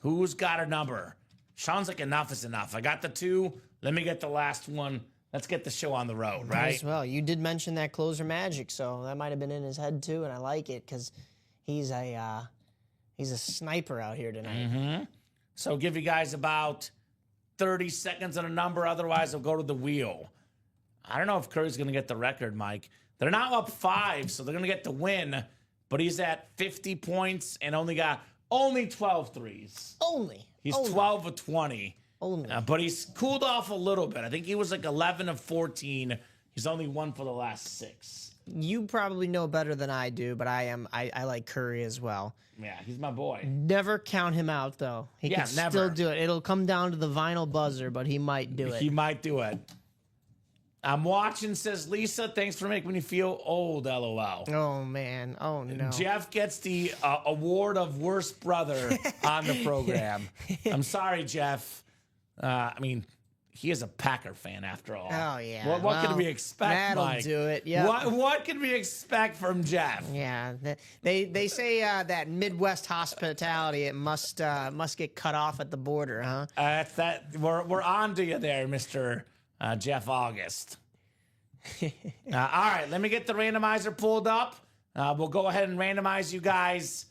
Who's got a number? Sean's like, enough is enough. I got the 2. Let me get the last one. Let's get the show on the road, Might right? as well. You did mention that Closer Magic, so that might have been in his head too, and I like it because He's a sniper out here tonight. So give you guys about 30 seconds on a number. Otherwise, I'll go to the wheel. I don't know if Curry's going to get the record, Mike. They're now up 5, so they're going to get the win. But he's at 50 points and only 12 threes. He's 12 of 20. But he's cooled off a little bit. I think he was like 11 of 14. He's only 1 for the last 6. You probably know better than I do, but I like Curry as well. Yeah, he's my boy. Never count him out, though. He can still do it. It'll come down to the vinyl buzzer, but he might do it. He might do it. I'm watching, says Lisa. Thanks for making me feel old, LOL. Oh, man. Oh, no. Jeff gets the award of worst brother on the program. I'm sorry, Jeff. I mean, he is a Packer fan after all. Oh, yeah. What can we expect, Mike? That'll do it, yeah. What can we expect from Jeff? Yeah. They say that Midwest hospitality, it must get cut off at the border, huh? We're on to you there, Mr. Jeff August. All right, let me get the randomizer pulled up. We'll go ahead and randomize you guys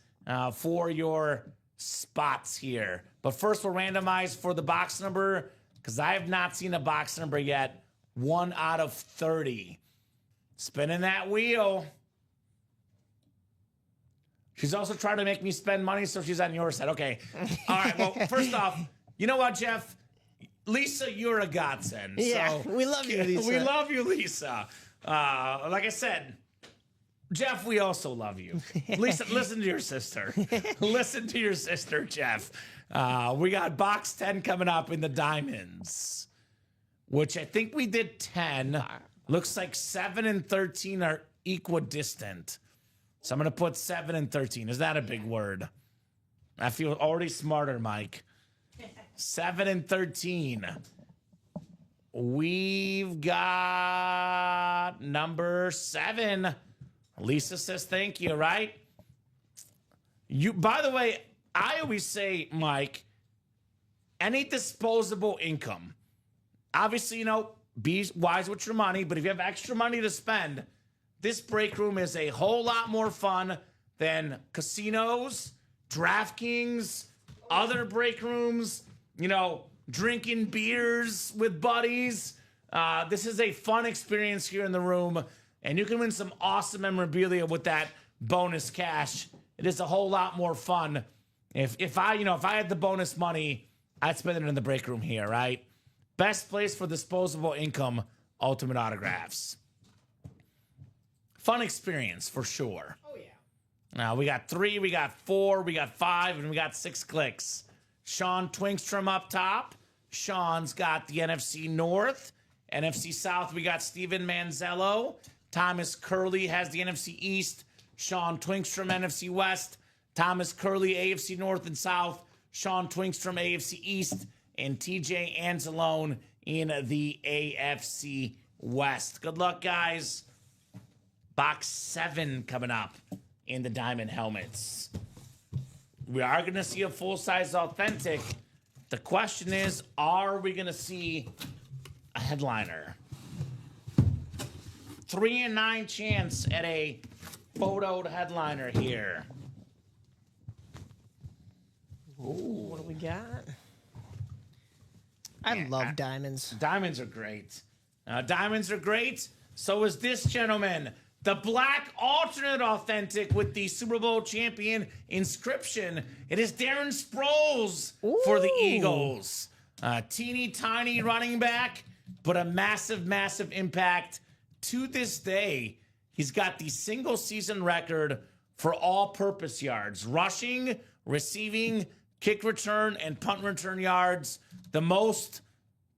for your spots here. But first, we'll randomize for the box number because I have not seen a box number yet. 1 out of 30. Spinning that wheel. She's also trying to make me spend money, so she's on your side. Okay. All right, well, first off, you know what, Jeff? Lisa, you're a godsend. Yeah, so we love you, Lisa. We love you, Lisa. Like I said, Jeff, we also love you. Lisa, listen to your sister. Listen to your sister, Jeff. We got box 10 coming up in the diamonds, which I think we did 10. Looks like 7 and 13 are equidistant. So I'm going to put 7 and 13. Is that a big word? I feel already smarter, Mike. 7 and 13. We've got number 7. Lisa says thank you, right? By the way, I always say, Mike, any disposable income. Obviously, be wise with your money, but if you have extra money to spend, this break room is a whole lot more fun than casinos, DraftKings, other break rooms, drinking beers with buddies. This is a fun experience here in the room, and you can win some awesome memorabilia with that bonus cash. It is a whole lot more fun. If I had the bonus money, I'd spend it in the break room here, right? Best place for disposable income, Ultimate Autographs. Fun experience for sure. Oh, yeah. Now, we got 3, we got 4, we got 5, and we got 6 clicks. Sean Twinkstrom up top. Sean's got the NFC North. NFC South, we got Steven Manzello. Thomas Curley has the NFC East. Sean Twinkstrom, NFC West. Thomas Curley, AFC North and South. Sean Twinkstrom, AFC East. And TJ Anzalone in the AFC West. Good luck, guys. Box 7 coming up in the diamond helmets. We are going to see a full-size authentic. The question is, are we going to see a headliner? 3 in 9 chance at a photoed headliner here. Ooh, what do we got? I love diamonds. Diamonds are great. Diamonds are great. So is this gentleman. The black alternate authentic with the Super Bowl champion inscription. It is Darren Sproles for the Eagles. Teeny tiny running back, but a massive, massive impact. To this day, he's got the single season record for all-purpose yards. Rushing, receiving, kick return, and punt return yards. The most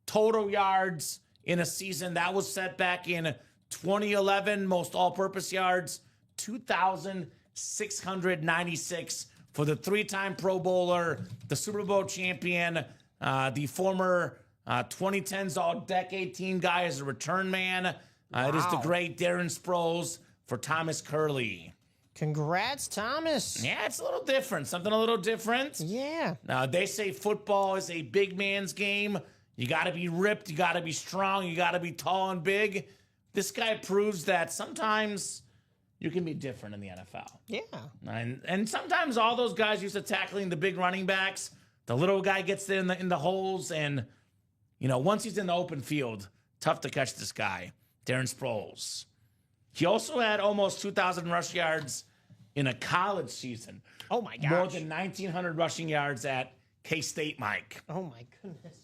total yards in a season. That was set back in 2011, most all-purpose yards, 2,696 for the 3-time Pro Bowler, the Super Bowl champion, the former 2010s All-Decade Team guy as a return man. It is the great Darren Sproles for Thomas Curley. Congrats, Thomas. Yeah, it's a little different. Something a little different. Yeah. They say football is a big man's game. You got to be ripped. You got to be strong. You got to be tall and big. This guy proves that sometimes you can be different in the NFL. Yeah. And sometimes all those guys used to tackling the big running backs. The little guy gets in the holes, and once he's in the open field, tough to catch this guy, Darren Sproles. He also had almost 2,000 rush yards in a college season. Oh my gosh. More than 1,900 rushing yards at K-State, Mike. Oh my goodness.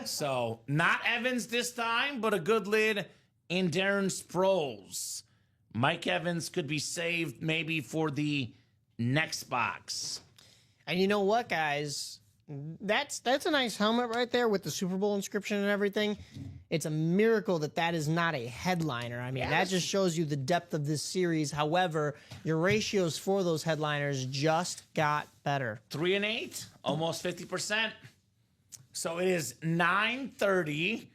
So not Evans this time, but a good lid in Darren Sproles. Mike Evans could be saved maybe for the next box. And you know what, guys? That's a nice helmet right there with the Super Bowl inscription and everything. It's a miracle that is not a headliner. I mean, that just shows you the depth of this series. However, your ratios for those headliners just got better. 3 and 8, almost 50%. So it is 9:30.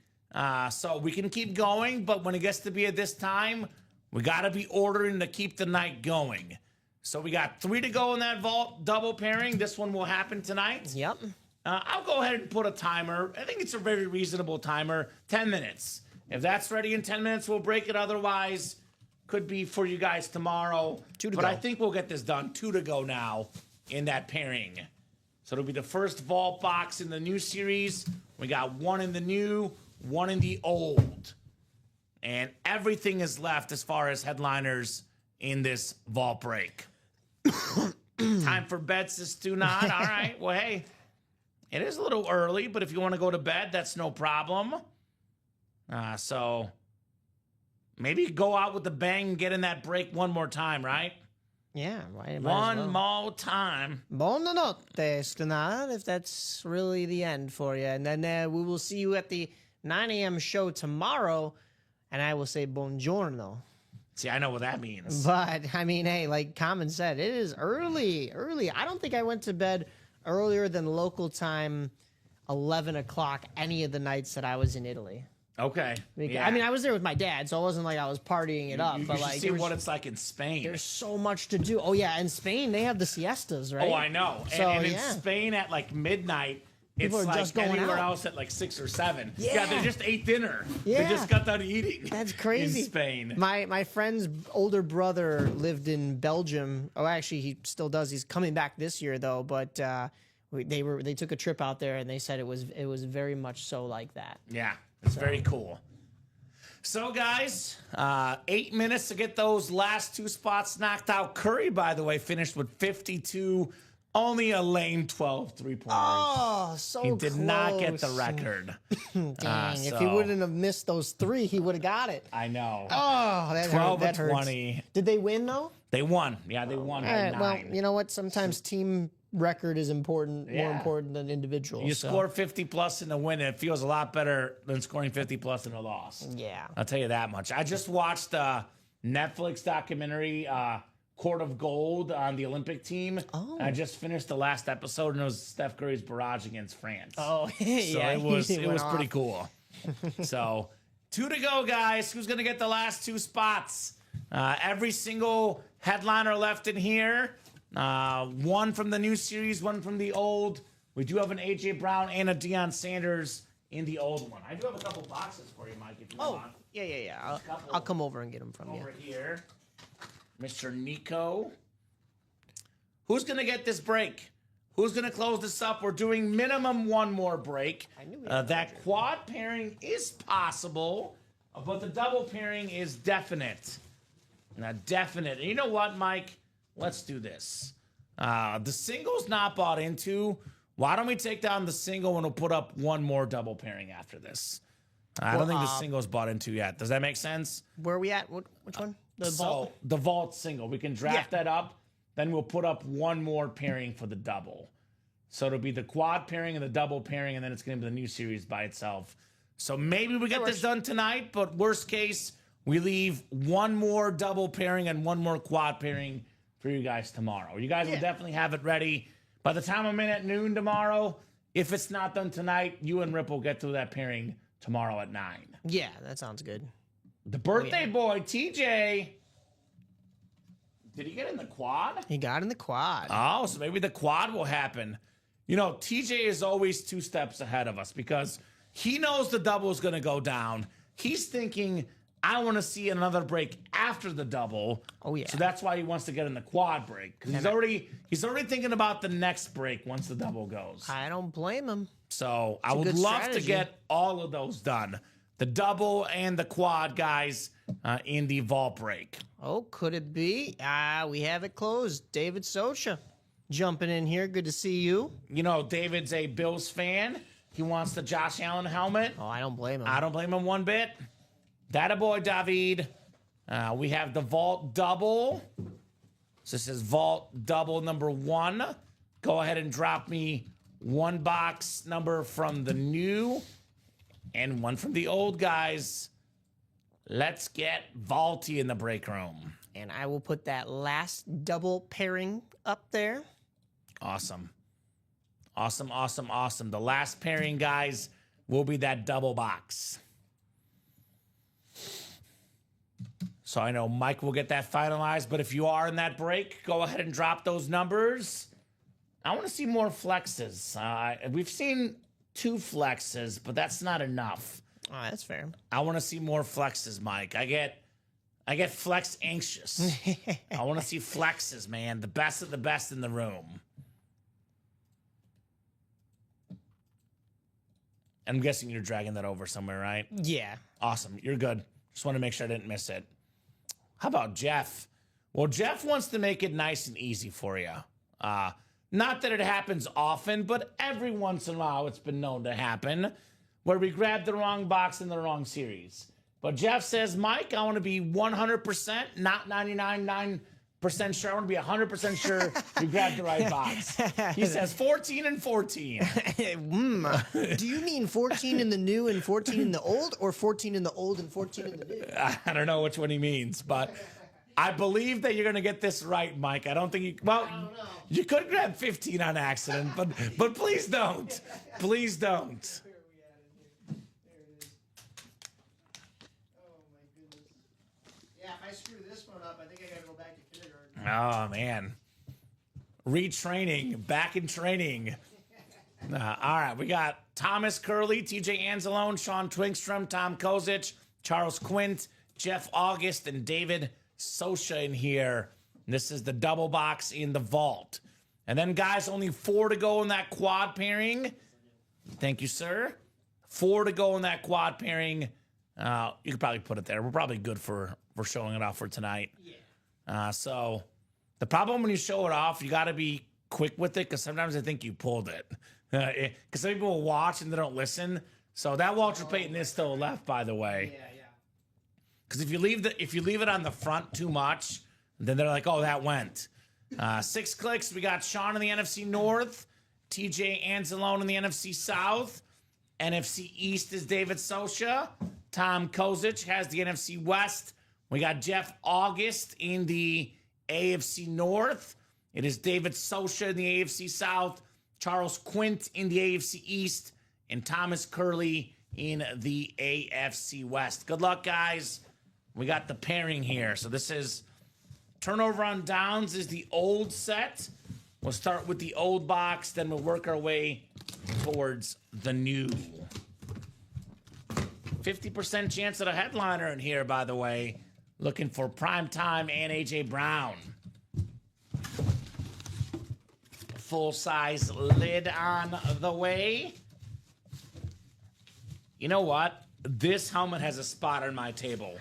So we can keep going, but when it gets to be at this time, we got to be ordering to keep the night going. So we got 3 to go in that vault double pairing. This one will happen tonight. Yep. I'll go ahead and put a timer. I think it's a very reasonable timer, 10 minutes. If that's ready in 10 minutes, we'll break it. Otherwise, could be for you guys tomorrow. 2 to but go. I think we'll get this done. 2 to go now in that pairing. So it'll be the first vault box in the new series. We got 1 in the new, 1 in the old. And everything is left as far as headliners in this vault break. Time for bets is do not. All right. Well, hey, it is a little early, but if you want to go to bed, that's no problem. So maybe go out with the bang and get in that break one more time, right? Yeah. One more time. Buonanotte, Stenard, if that's really the end for you. And then we will see you at the 9 a.m. show tomorrow, and I will say buongiorno. See, I know what that means. But, I mean, hey, like Kamen said, it is early. I don't think I went to bed earlier than local time, 11 o'clock, any of the nights that I was in Italy. Okay. I mean, I was there with my dad, so it wasn't like I was partying it up. You but should like, see what it's like in Spain. There's so much to do. Oh, yeah, in Spain, they have the siestas, right? Oh, I know. So, and in yeah. Spain at like midnight, People it's are like just going anywhere out. else at like 6 or 7. Yeah. They just ate dinner. Yeah. They just got done eating. That's crazy. In Spain. My friend's older brother lived in Belgium. Oh, actually, he still does. He's coming back this year, though. But they took a trip out there, and they said it was very much so like that. Yeah, it's very cool. So, guys, 8 minutes to get those last 2 spots knocked out. Curry, by the way, finished with 52. Only a lame 12 3-pointers. Oh, so he did not get the close. record. Dang, if he wouldn't have missed those 3, he would have got it. I know. Oh, that 12 that or hurts. 20. Did they win, though? They won. Yeah, they won All by right, 9. well, you know what? Sometimes team record is important, more Yeah. important than individual. You so. score 50-plus in a win, and it feels a lot better than scoring 50-plus in a loss. Yeah. I'll tell you that much. I just watched a Netflix documentary, Court of Gold, on the Olympic team. Oh. I just finished the last episode, and it was Steph Curry's barrage against France. Oh, So yeah. it was he went pretty off. cool. So 2 to go, guys. Who's going to get the last 2 spots? Every single headliner left in here. 1 from the new series, 1 from the old. We do have an A.J. Brown and a Deion Sanders in the old one. I do have a couple boxes for you, Mike, if you Oh, want. yeah. I'll come over and get them from you. Over here, Mr. Nico. Who's going to get this break? Who's going to close this up? We're doing minimum 1 more break. I knew we had That quad pairing is possible, but the double pairing is definite. Now, definite. And you know what, Mike? Let's do this. The single's not bought into. Why don't we take down the single and we'll put up 1 more double pairing after this? I don't think the single's bought into yet. Does that make sense? Where are we at? Which one? The vault? So the vault single. We can draft that up. Then we'll put up 1 more pairing for the double. So it'll be the quad pairing and the double pairing, and then it's going to be the new series by itself. So maybe we get this done tonight, but worst case, we leave 1 more double pairing and 1 more quad pairing for you guys tomorrow. You guys will definitely have it ready. By the time I'm in at noon tomorrow, if it's not done tonight, you and Rip will get through that pairing tomorrow at 9. Yeah, that sounds good. The birthday boy, TJ. Did he get in the quad? He got in the quad. Oh, so maybe the quad will happen. You know, TJ is always 2 steps ahead of us because he knows the double is going to go down. He's thinking, I want to see another break after the double. Oh, yeah. So that's why he wants to get in the quad break, because he's already thinking about the next break once the double goes. I don't blame him. So I a would good love strategy. to get all of those done. The double and the quad, guys, in the vault break. Oh, could it be? We have it closed. David Socha jumping in here. Good to see you. You know, David's a Bills fan. He wants the Josh Allen helmet. Oh, I don't blame him. I don't blame him one bit. That boy, David. We have the vault double. So this is vault double number 1. Go ahead and drop me one box number from the new and one from the old, guys. Let's get vaulty in the break room. And I will put that last double pairing up there. Awesome. Awesome, awesome, awesome. The last pairing, guys, will be that double box. So I know Mike will get that finalized, but if you are in that break, go ahead and drop those numbers. I want to see more flexes. We've seen 2 flexes, but that's not enough. Oh, that's fair. I want to see more flexes, Mike. I get flex anxious. I want to see flexes, man. The best of the best in the room. I'm guessing you're dragging that over somewhere, right? Yeah. Awesome. You're good. Just want to make sure I didn't miss it. How about Jeff? Well, Jeff wants to make it nice and easy for you. Not that it happens often, but every once in a while it's been known to happen where we grab the wrong box in the wrong series. But Jeff says, Mike, I want to be 100%, not 99.9% sure. I want to be 100% sure you grabbed the right box. He says 14 and 14. Do you mean 14 in the new and 14 in the old, or 14 in the old and 14 in the new? I don't know which one he means, but I believe that you're going to get this right, Mike. I don't think you... Well, you could grab 15 on accident, but please don't. Please don't. Yeah, if I screw this one up, I think I got to go back to kindergarten. Oh, man. Retraining. Back in training. All right, we got Thomas Curley, TJ Anzalone, Sean Twinkstrom, Tom Kozic, Charles Quint, Jeff August, and David Socha in here. This is the double box in the vault. And then, guys, only 4 to go in that quad pairing. Thank you, sir. 4 to go in that quad pairing. You could probably put it there. We're probably good for showing it off for tonight. Yeah. So the problem when you show it off, you got to be quick with it, because sometimes I think you pulled it. Because some people will watch and they don't listen. So that Walter Payton is still left, by the way. Yeah. Because if you leave it on the front too much, then they're like, oh, that went. 6 clicks. We got Sean in the NFC North, TJ Anzalone in the NFC South. NFC East is David Socha. Tom Kozic has the NFC West. We got Jeff August in the AFC North. It is David Socha in the AFC South, Charles Quint in the AFC East, and Thomas Curley in the AFC West. Good luck, guys. We got the pairing here. So this is turnover on downs is the old set. We'll start with the old box, then we'll work our way towards the new. 50% chance at a headliner in here, by the way. Looking for Prime Time and A.J. Brown. Full-size lid on the way. You know what? This helmet has a spot on my table.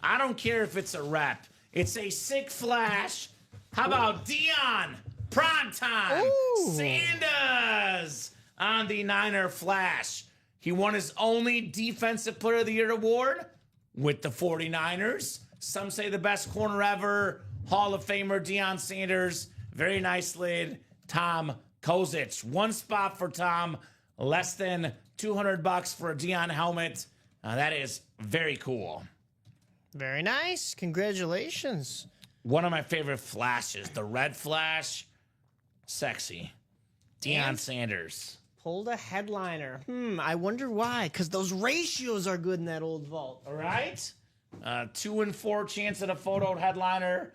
I don't care if it's a rep. It's a sick flash. How about Dion Primetime Sanders on the Niner Flash? He won his only Defensive Player of the Year award with the 49ers. Some say the best corner ever. Hall of Famer Deion Sanders. Very nice lid. Tom Kozic. One spot for Tom. Less than $200 for a Deion helmet. That is very cool. Very nice. Congratulations. One of my favorite flashes. The red flash. Sexy. Deion Sanders. Pulled a headliner. I wonder why. Because those ratios are good in that old vault. All right. 2 in 4 chance at a photoed headliner.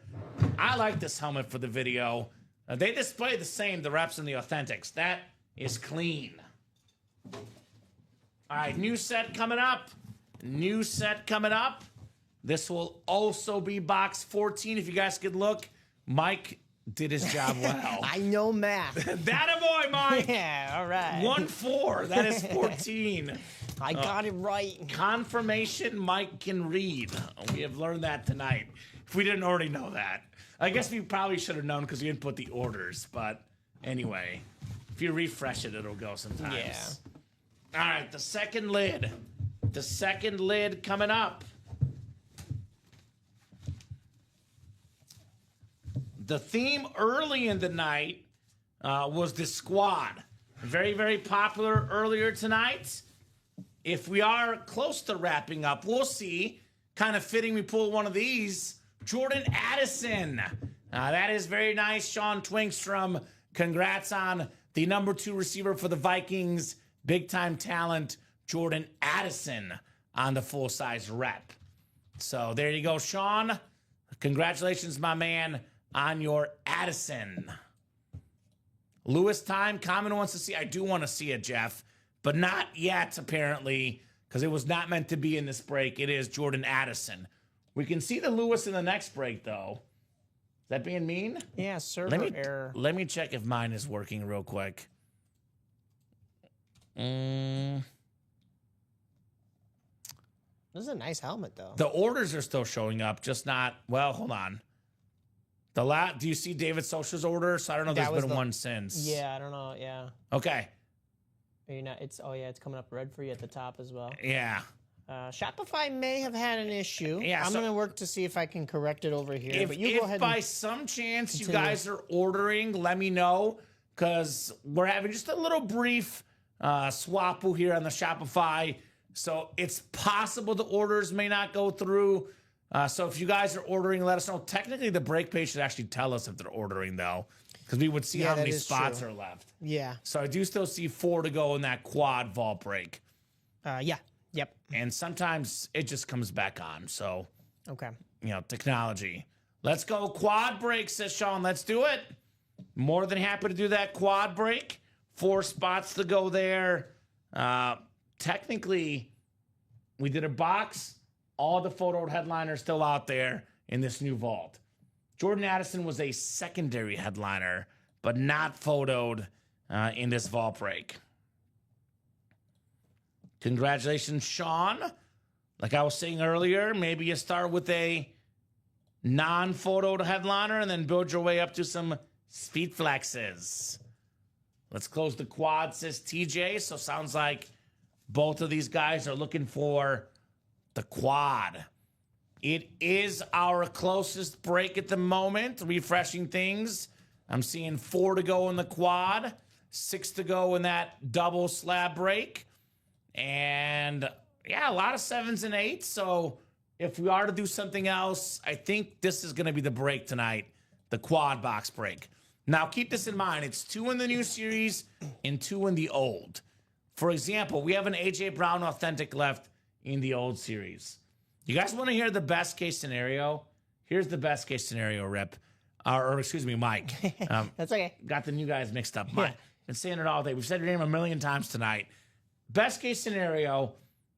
I like this helmet for the video. They display the same, the reps and the authentics. That is clean. All right, new set coming up. New set coming up. This will also be box 14. If you guys could look, Mike did his job well. I know math. That a boy, Mike. Yeah, all right. 1-4. That is 14. I got it right. Confirmation Mike can read. We have learned that tonight. If we didn't already know that. I guess we probably should have known because we didn't put the orders. But anyway, if you refresh it, it'll go sometimes. Yeah. All right, the second lid. The second lid coming up. The theme early in the night was the squad. Very, very popular earlier tonight. If we are close to wrapping up, we'll see. Kind of fitting we pull one of these. Jordan Addison. That is very nice. Sean Twinkstrom, congrats on the number 2 receiver for the Vikings. Big time talent, Jordan Addison, on the full-size rep. So there you go, Sean. Congratulations, my man, on your Addison. Lewis time. Kamen wants to see. I do want to see it, Jeff, but not yet, apparently, because it was not meant to be in this break. It is Jordan Addison. We can see the Lewis in the next break, though. Is that being mean? Yeah, server error. Let me check if mine is working real quick. This is a nice helmet, though. The orders are still showing up, just not. Well, hold on. Do you see David Socha's order? So I don't know if there's been one since. Yeah, I don't know. Yeah. Okay. Are you not? It's coming up red for you at the top as well. Yeah. Shopify may have had an issue. Yeah, I'm going to work to see if I can correct it over here. But you go ahead. If by some chance continue. you guys are ordering, let me know, because we're having just a little brief swapoo here on the Shopify. So it's possible the orders may not go through. So if you guys are ordering, let us know. Technically, the break page should actually tell us if they're ordering, though, because we would see how many spots are left. Yeah. So I do still see 4 to go in that quad vault break. Yeah. Yep. And sometimes it just comes back on. So, Okay. Technology. Let's go quad break, says Sean. Let's do it. More than happy to do that quad break. 4 spots to go there. Technically, we did a box. All the photoed headliners still out there in this new vault. Jordan Addison was a secondary headliner, but not photoed in this vault break. Congratulations, Sean. Like I was saying earlier, maybe you start with a non-photoed headliner and then build your way up to some speed flexes. Let's close the quad, says TJ. So sounds like both of these guys are looking for the quad. It is our closest break at the moment. Refreshing things. I'm seeing 4 to go in the quad, 6 to go in that double slab break. And yeah, a lot of 7s and 8s. So if we are to do something else, I think this is going to be the break tonight, the quad box break. Now, keep this in mind. It's 2 in the new series and 2 in the old. For example, we have an A.J. Brown Authentic left in the old series. You guys want to hear the best case scenario? Here's the best case scenario, Rip. Or excuse me, Mike. That's okay. Got the new guys mixed up. Mike. Been saying it all day. We've said your name a million times tonight. Best case scenario,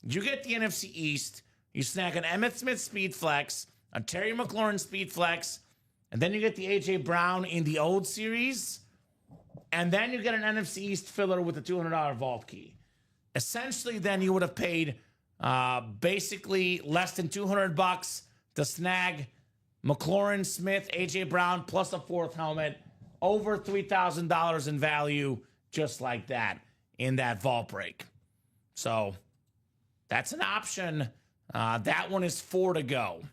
you get the NFC East, you snag an Emmitt Smith Speed Flex, a Terry McLaurin Speed Flex, and then you get the A.J. Brown in the old series, and then you get an NFC East filler with a $200 vault key. Essentially, then you would have paid basically less than $200 to snag McLaurin, Smith, A.J. Brown, plus a 4th helmet, over $3,000 in value, just like that, in that vault break. So that's an option. That one is 4 to go.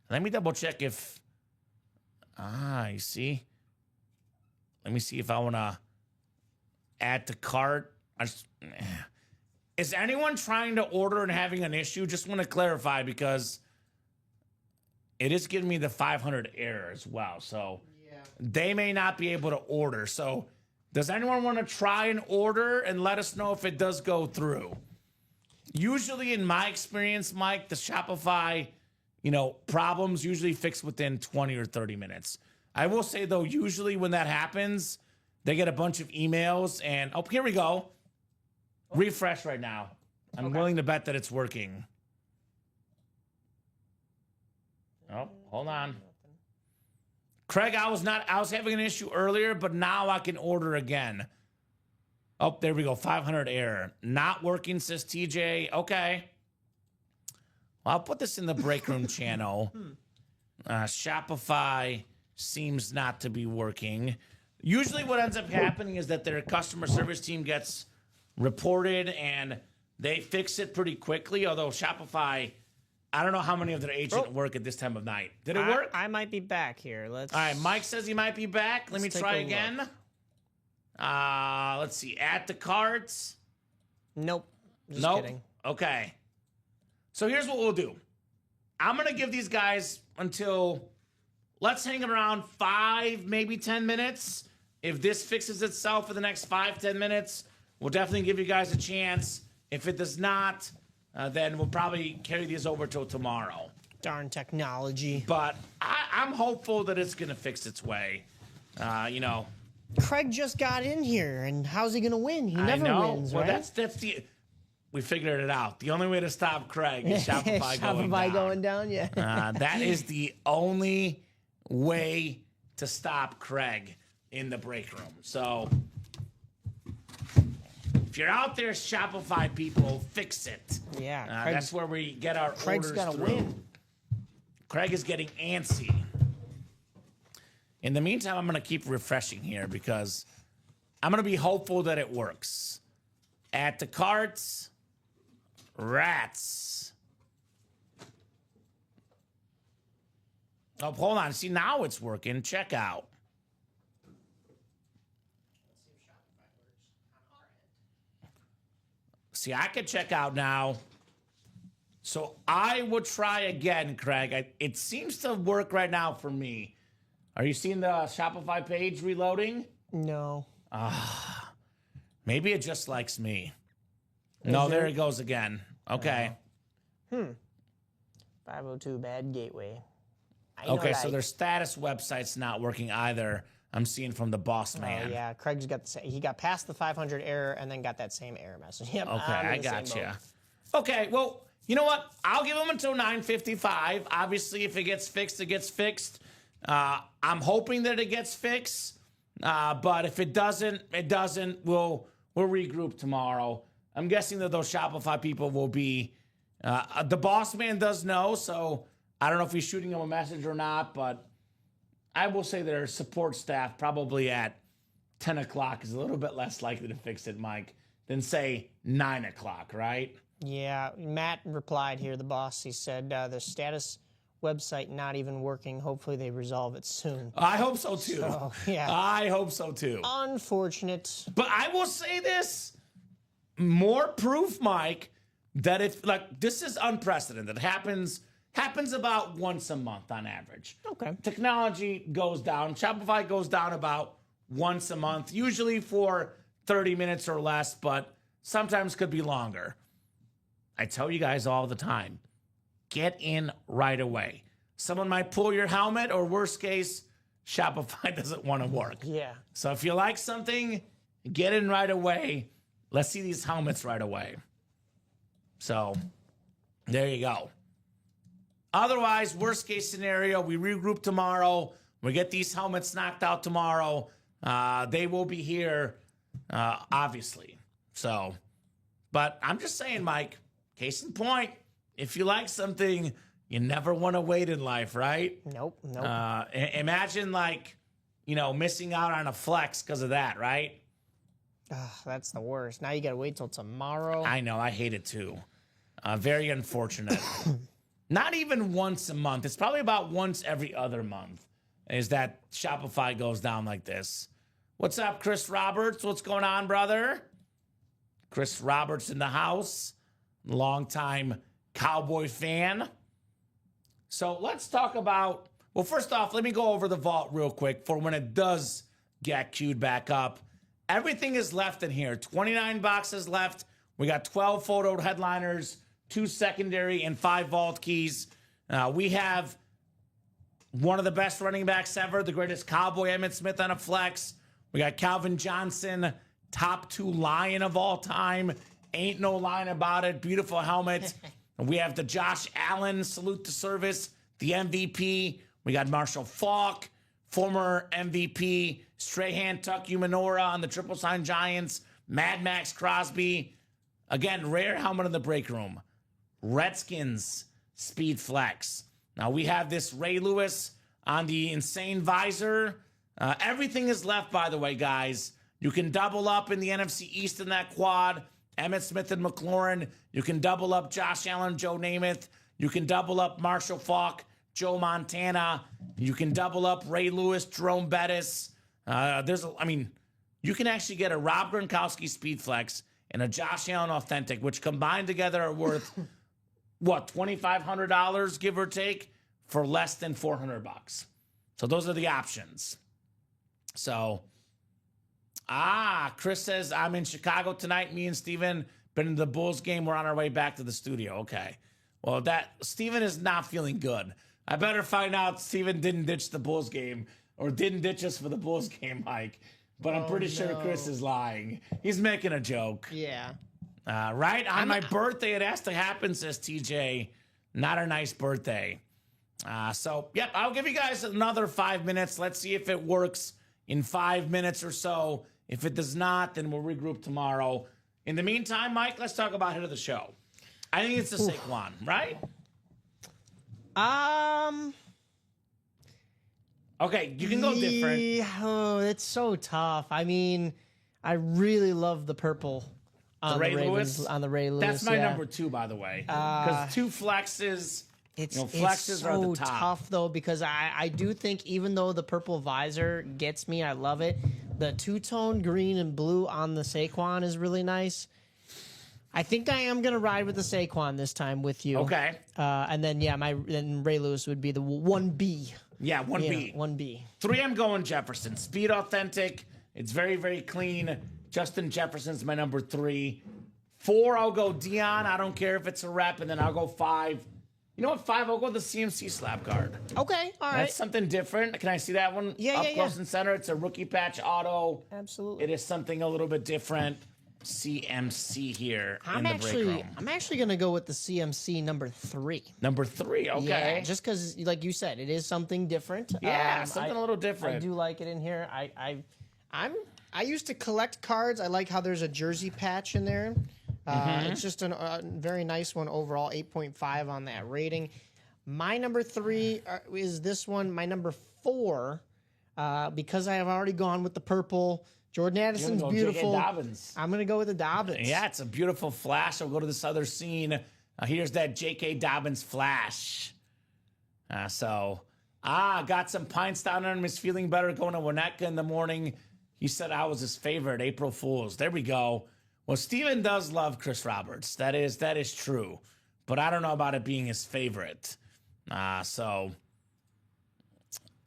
Let me double check if... you see? Let me see if I want to add to cart. Is anyone trying to order and having an issue? Just want to clarify because it is giving me the 500 error as well. So they may not be able to order. So does anyone want to try and order and let us know if it does go through? Usually, in my experience, Mike, the Shopify, problems usually fix within 20 or 30 minutes. I will say, though, usually when that happens, they get a bunch of emails and, here we go. Refresh right now. I'm willing to bet that it's working. Oh, hold on. Craig, I was having an issue earlier, but now I can order again. Oh, there we go. 500 error. Not working, says TJ. Okay. Well, I'll put this in the break room channel. Shopify seems not to be working. Usually what ends up happening is that their customer service team gets reported and they fix it pretty quickly, although Shopify, I don't know how many of their agents work at this time of night. Did it work? I might be back here. All right, Mike says he might be back. Let me try again. Let's see. Add to carts. Nope. Just kidding. Okay. So here's what we'll do. I'm going to give these guys until, let's hang around 5, maybe 10 minutes. If this fixes itself for the next 5, 10 minutes, we'll definitely give you guys a chance. If it does not, then we'll probably carry these over till tomorrow. Darn technology. But I'm hopeful that it's going to fix its way. Craig just got in here, and how's he going to win? He never wins, well, right? That's the... We figured it out. The only way to stop Craig is Shopify going down. Going down, yeah. That is the only way to stop Craig in the break room. So if you're out there, Shopify people, fix it. Yeah. That's where we get our Craig's orders got to through. win. Craig is getting antsy. In the meantime, I'm going to keep refreshing here because I'm going to be hopeful that it works. Add to carts. Rats. Oh, hold on. See, now it's working. Check out. See, I can check out now. So I would try again, Craig. It seems to work right now for me. Are you seeing the Shopify page reloading? No. Maybe it just likes me. No, there it goes again. Okay. 502 bad gateway. Okay, so their status website's not working either. I'm seeing from the boss man. Oh, yeah. Craig's got he got past the 500 error and then got that same error message. Yep, Okay, I gotcha. Okay, well, you know what? I'll give them until 9:55. Obviously, if it gets fixed, it gets fixed. I'm hoping that it gets fixed. But if it doesn't, it doesn't. We'll regroup tomorrow. I'm guessing that those Shopify people will be, the boss man does know, so I don't know if he's shooting him a message or not, but I will say their support staff probably at 10 o'clock is a little bit less likely to fix it, Mike, than say 9 o'clock, right? Yeah, Matt replied here, the boss, he said the status website not even working. Hopefully they resolve it soon. I hope so too. So, yeah. I hope so too. Unfortunate. But I will say this. More proof, Mike, that if this is unprecedented. It happens about once a month on average. Okay. Technology goes down. Shopify goes down about once a month, usually for 30 minutes or less, but sometimes could be longer. I tell you guys all the time, get in right away. Someone might pull your helmet, or worst case, Shopify doesn't want to work. Yeah. So if you like something, get in right away. Let's see these helmets right away. So there you go. Otherwise, worst case scenario, we regroup tomorrow. We get these helmets knocked out tomorrow. They will be here, obviously. So, but I'm just saying, Mike, case in point, if you like something, you never want to wait in life, right? Nope. Imagine missing out on a flex because of that, right? That's the worst. Now you got to wait till tomorrow. I know. I hate it too. Very unfortunate. Not even once a month. It's probably about once every other month is that Shopify goes down like this. What's up, Chris Roberts? What's going on, brother? Chris Roberts in the house. Longtime Cowboy fan. So let's talk about, well, first off, let me go over the vault real quick for when it does get queued back up. Everything is left in here. 29 boxes left. We got 12 photo headliners, 2 secondary, and 5 vault keys. We have one of the best running backs ever, the greatest Cowboy, Emmitt Smith on a flex. We got Calvin Johnson, top 2 Lion of all time. Ain't no line about it. Beautiful helmet. And we have the Josh Allen salute to service, The MVP, we got Marshall Faulk, former MVP Strahan Tuck Umanora on the Triple Sign Giants, Mad Max Crosby. Again, rare helmet in the break room. Redskins Speed Flex. Now we have this Ray Lewis on the Insane Visor. Everything is left, by the way, guys. You can double up in the NFC East in that quad. Emmitt Smith and McLaurin. You can double up Josh Allen, Joe Namath. You can double up Marshall Faulk, Joe Montana. You can double up Ray Lewis, Jerome Bettis. You can actually get a Rob Gronkowski Speed Flex and a Josh Allen Authentic, which combined together are worth, what, $2,500, give or take, for less than $400. So those are the options. So, Chris says, I'm in Chicago tonight. Me and Steven been in the Bulls game. We're on our way back to the studio. Okay. Well, Steven is not feeling good. I better find out Steven didn't ditch the Bulls game or didn't ditch us for the Bulls game, Mike. But I'm pretty sure Chris is lying. He's making a joke. Yeah. Right? On my birthday, it has to happen, says TJ. Not a nice birthday. Yep, I'll give you guys another 5 minutes. Let's see if it works in 5 minutes or so. If it does not, then we'll regroup tomorrow. In the meantime, Mike, let's talk about hit of the show. I think it's the Saquon, right? Okay, you can go different. Oh, it's so tough. I mean, I really love the purple on the Ray Ravens, Lewis? on the Ray Lewis. That's my number 2, by the way. Because 2 flexes. Flexes it's are so the top. tough, though, because I do think even though the purple visor gets me, I love it, the two-tone green and blue on the Saquon is really nice. I think I am going to ride with the Saquon this time with you. Okay. And then, then Ray Lewis would be the 1B. Yeah, 1B. 1B. 3, I'm going Jefferson. Speed Authentic. It's very, very clean. Justin Jefferson's my number 3. 4, I'll go Dion. I don't care if it's a rep. And then I'll go 5. You know what, 5, I'll go the CMC slap card. Okay, all right. That's something different. Can I see that one? Up close and center. It's a rookie patch auto. Absolutely. It is something a little bit different. CMC here in the break room. I'm actually going to go with the CMC number 3. Number 3, okay. Yeah, just because, like you said, it is something different. Yeah, something a little different. I do like it in here. I used to collect cards. I like how there's a jersey patch in there. It's just a very nice one overall, 8.5 on that rating. My number 3 is this one. My number 4, because I have already gone with the purple. Jordan Addison's beautiful. I'm going to go with the Dobbins. Yeah, it's a beautiful flash. I'll go to this other scene. Here's that J.K. Dobbins flash. Got some pints down there and was feeling better going to Winnetka in the morning. He said I was his favorite. April Fools. There we go. Well, Steven does love Chris Roberts. That is true. But I don't know about it being his favorite.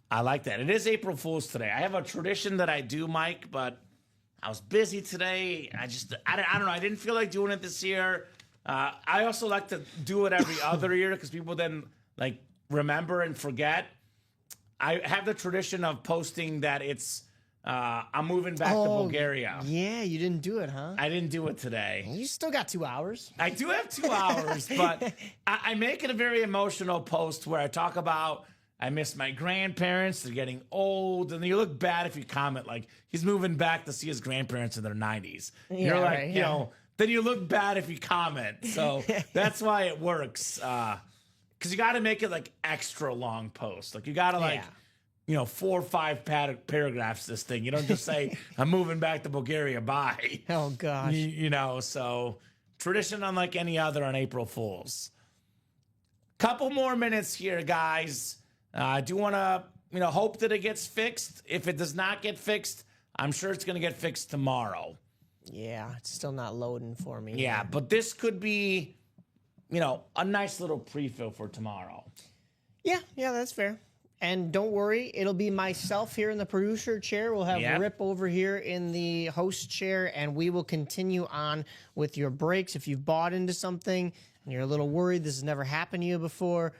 I like that. It is April Fool's today. I have a tradition that I do, Mike, but I was busy today. I don't know. I didn't feel like doing it this year. I also like to do it every other year because people then like remember and forget. I have the tradition of posting that I'm moving back to Bulgaria. Yeah, you didn't do it, huh? I didn't do it today. You still got 2 hours. I do have 2 hours, but I make it a very emotional post where I talk about I miss my grandparents. They're getting old. And you look bad if you comment like he's moving back to see his grandparents in their 90s. You're like, you know, then you look bad if you comment. So that's why it works. Because you got to make it like extra long post. Like you got to 4 or 5 paragraphs this thing. You don't just say, I'm moving back to Bulgaria, bye. Oh, gosh. So tradition unlike any other on April Fools. Couple more minutes here, guys. I do want to, hope that it gets fixed. If it does not get fixed, I'm sure it's going to get fixed tomorrow. Yeah, it's still not loading for me. Yeah, but this could be, a nice little pre-fill for tomorrow. Yeah, that's fair. And don't worry, it'll be myself here in the producer chair. We'll have Rip over here in the host chair, and we will continue on with your breaks. If you've bought into something and you're a little worried this has never happened to you before,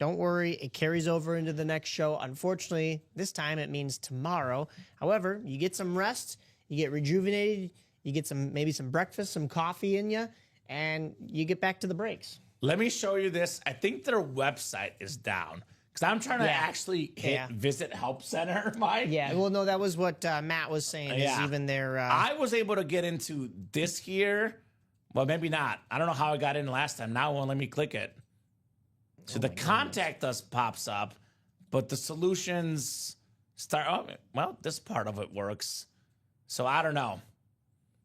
don't worry. It carries over into the next show. Unfortunately, this time it means tomorrow. However, you get some rest, you get rejuvenated, you get maybe some breakfast, some coffee in you, and you get back to the breaks. Let me show you this. I think their website is down. Because I'm trying to Yeah. actually hit Yeah. visit help center, Mike. Yeah, well, no, that was what Matt was saying. Is Yeah. even their I was able to get into this here. Well, maybe not. I don't know how I got in last time. Now it won't let me click it. So the contact us pops up, but the solutions start. Oh, well, this part of it works. So I don't know.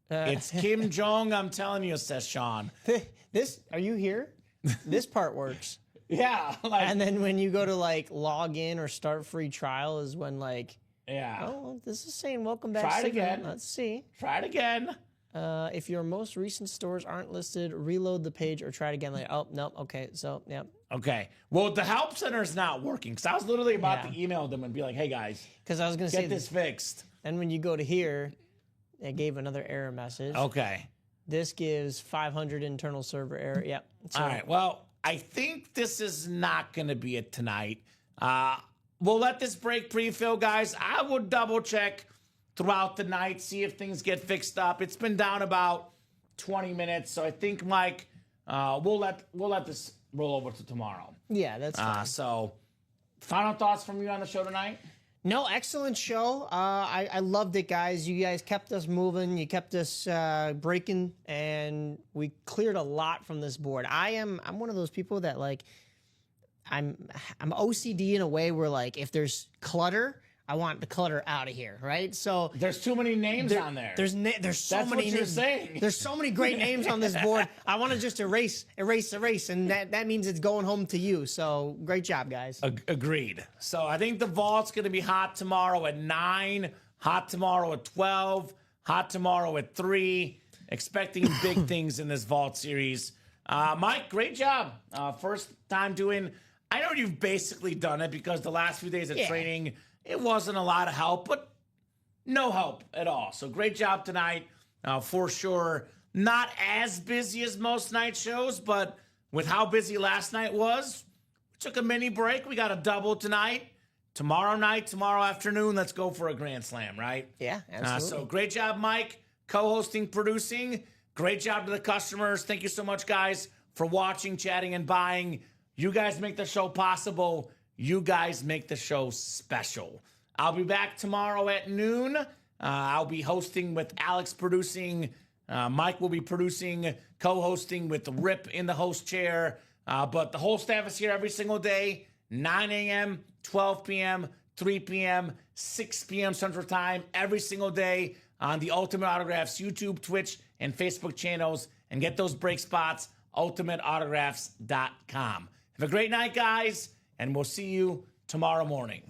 It's Kim Jong, I'm telling you, says Sean. this. Are you here? This part works. Yeah. Like, And then when you go to like log in or start free trial is when like, yeah. oh, this is saying welcome back. Try it Signal. again. Let's see. Try it again. If your most recent stores aren't listed, reload the page or try it again later. Oh, no. Okay. So, yeah. Okay. Well, the help center's not working. Because I was literally about Yeah. to email them and be like, hey, guys, Because I was going to say get this fixed. Then when you go to here, it gave another error message. Okay. This gives 500 internal server error. Yep. So, All right. Well, I think this is not going to be it tonight. We'll let this break pre-fill, guys. I will double check throughout the night, see if things get fixed up. It's been down about 20 minutes, so I think, Mike, we'll let this roll over to tomorrow. Yeah, that's fine. So, final thoughts from you on the show tonight? No, excellent show. I loved it, guys. You guys kept us moving. You kept us breaking, and we cleared a lot from this board. I'm one of those people that like I'm OCD in a way where like if there's clutter, I want the clutter out of here, right? So There's too many names on there. there's so That's many what you're names. saying. There's so many great names on this board. I want to just erase, and that means it's going home to you. So great job, guys. Agreed. So I think the vault's going to be hot tomorrow at 9, hot tomorrow at 12, hot tomorrow at 3. Expecting big things in this vault series. Mike, great job. First time doing. I know you've basically done it because the last few days of training, it wasn't a lot of help, but no help at all. So great job tonight, for sure. Not as busy as most night shows, but with how busy last night was, we took a mini break. We got a double tonight. Tomorrow night, tomorrow afternoon, let's go for a Grand Slam, right? Yeah, absolutely. So great job, Mike, co-hosting, producing. Great job to the customers. Thank you so much, guys, for watching, chatting, and buying. You guys make the show possible. You guys make the show special. I'll be back tomorrow at noon. I'll be hosting with Alex producing. Mike will be producing, co-hosting with Rip in the host chair. But the whole staff is here every single day, 9 a.m., 12 p.m., 3 p.m., 6 p.m. Central Time, every single day on the Ultimate Autographs YouTube, Twitch, and Facebook channels. And get those break spots, ultimateautographs.com. Have a great night, guys, and we'll see you tomorrow morning.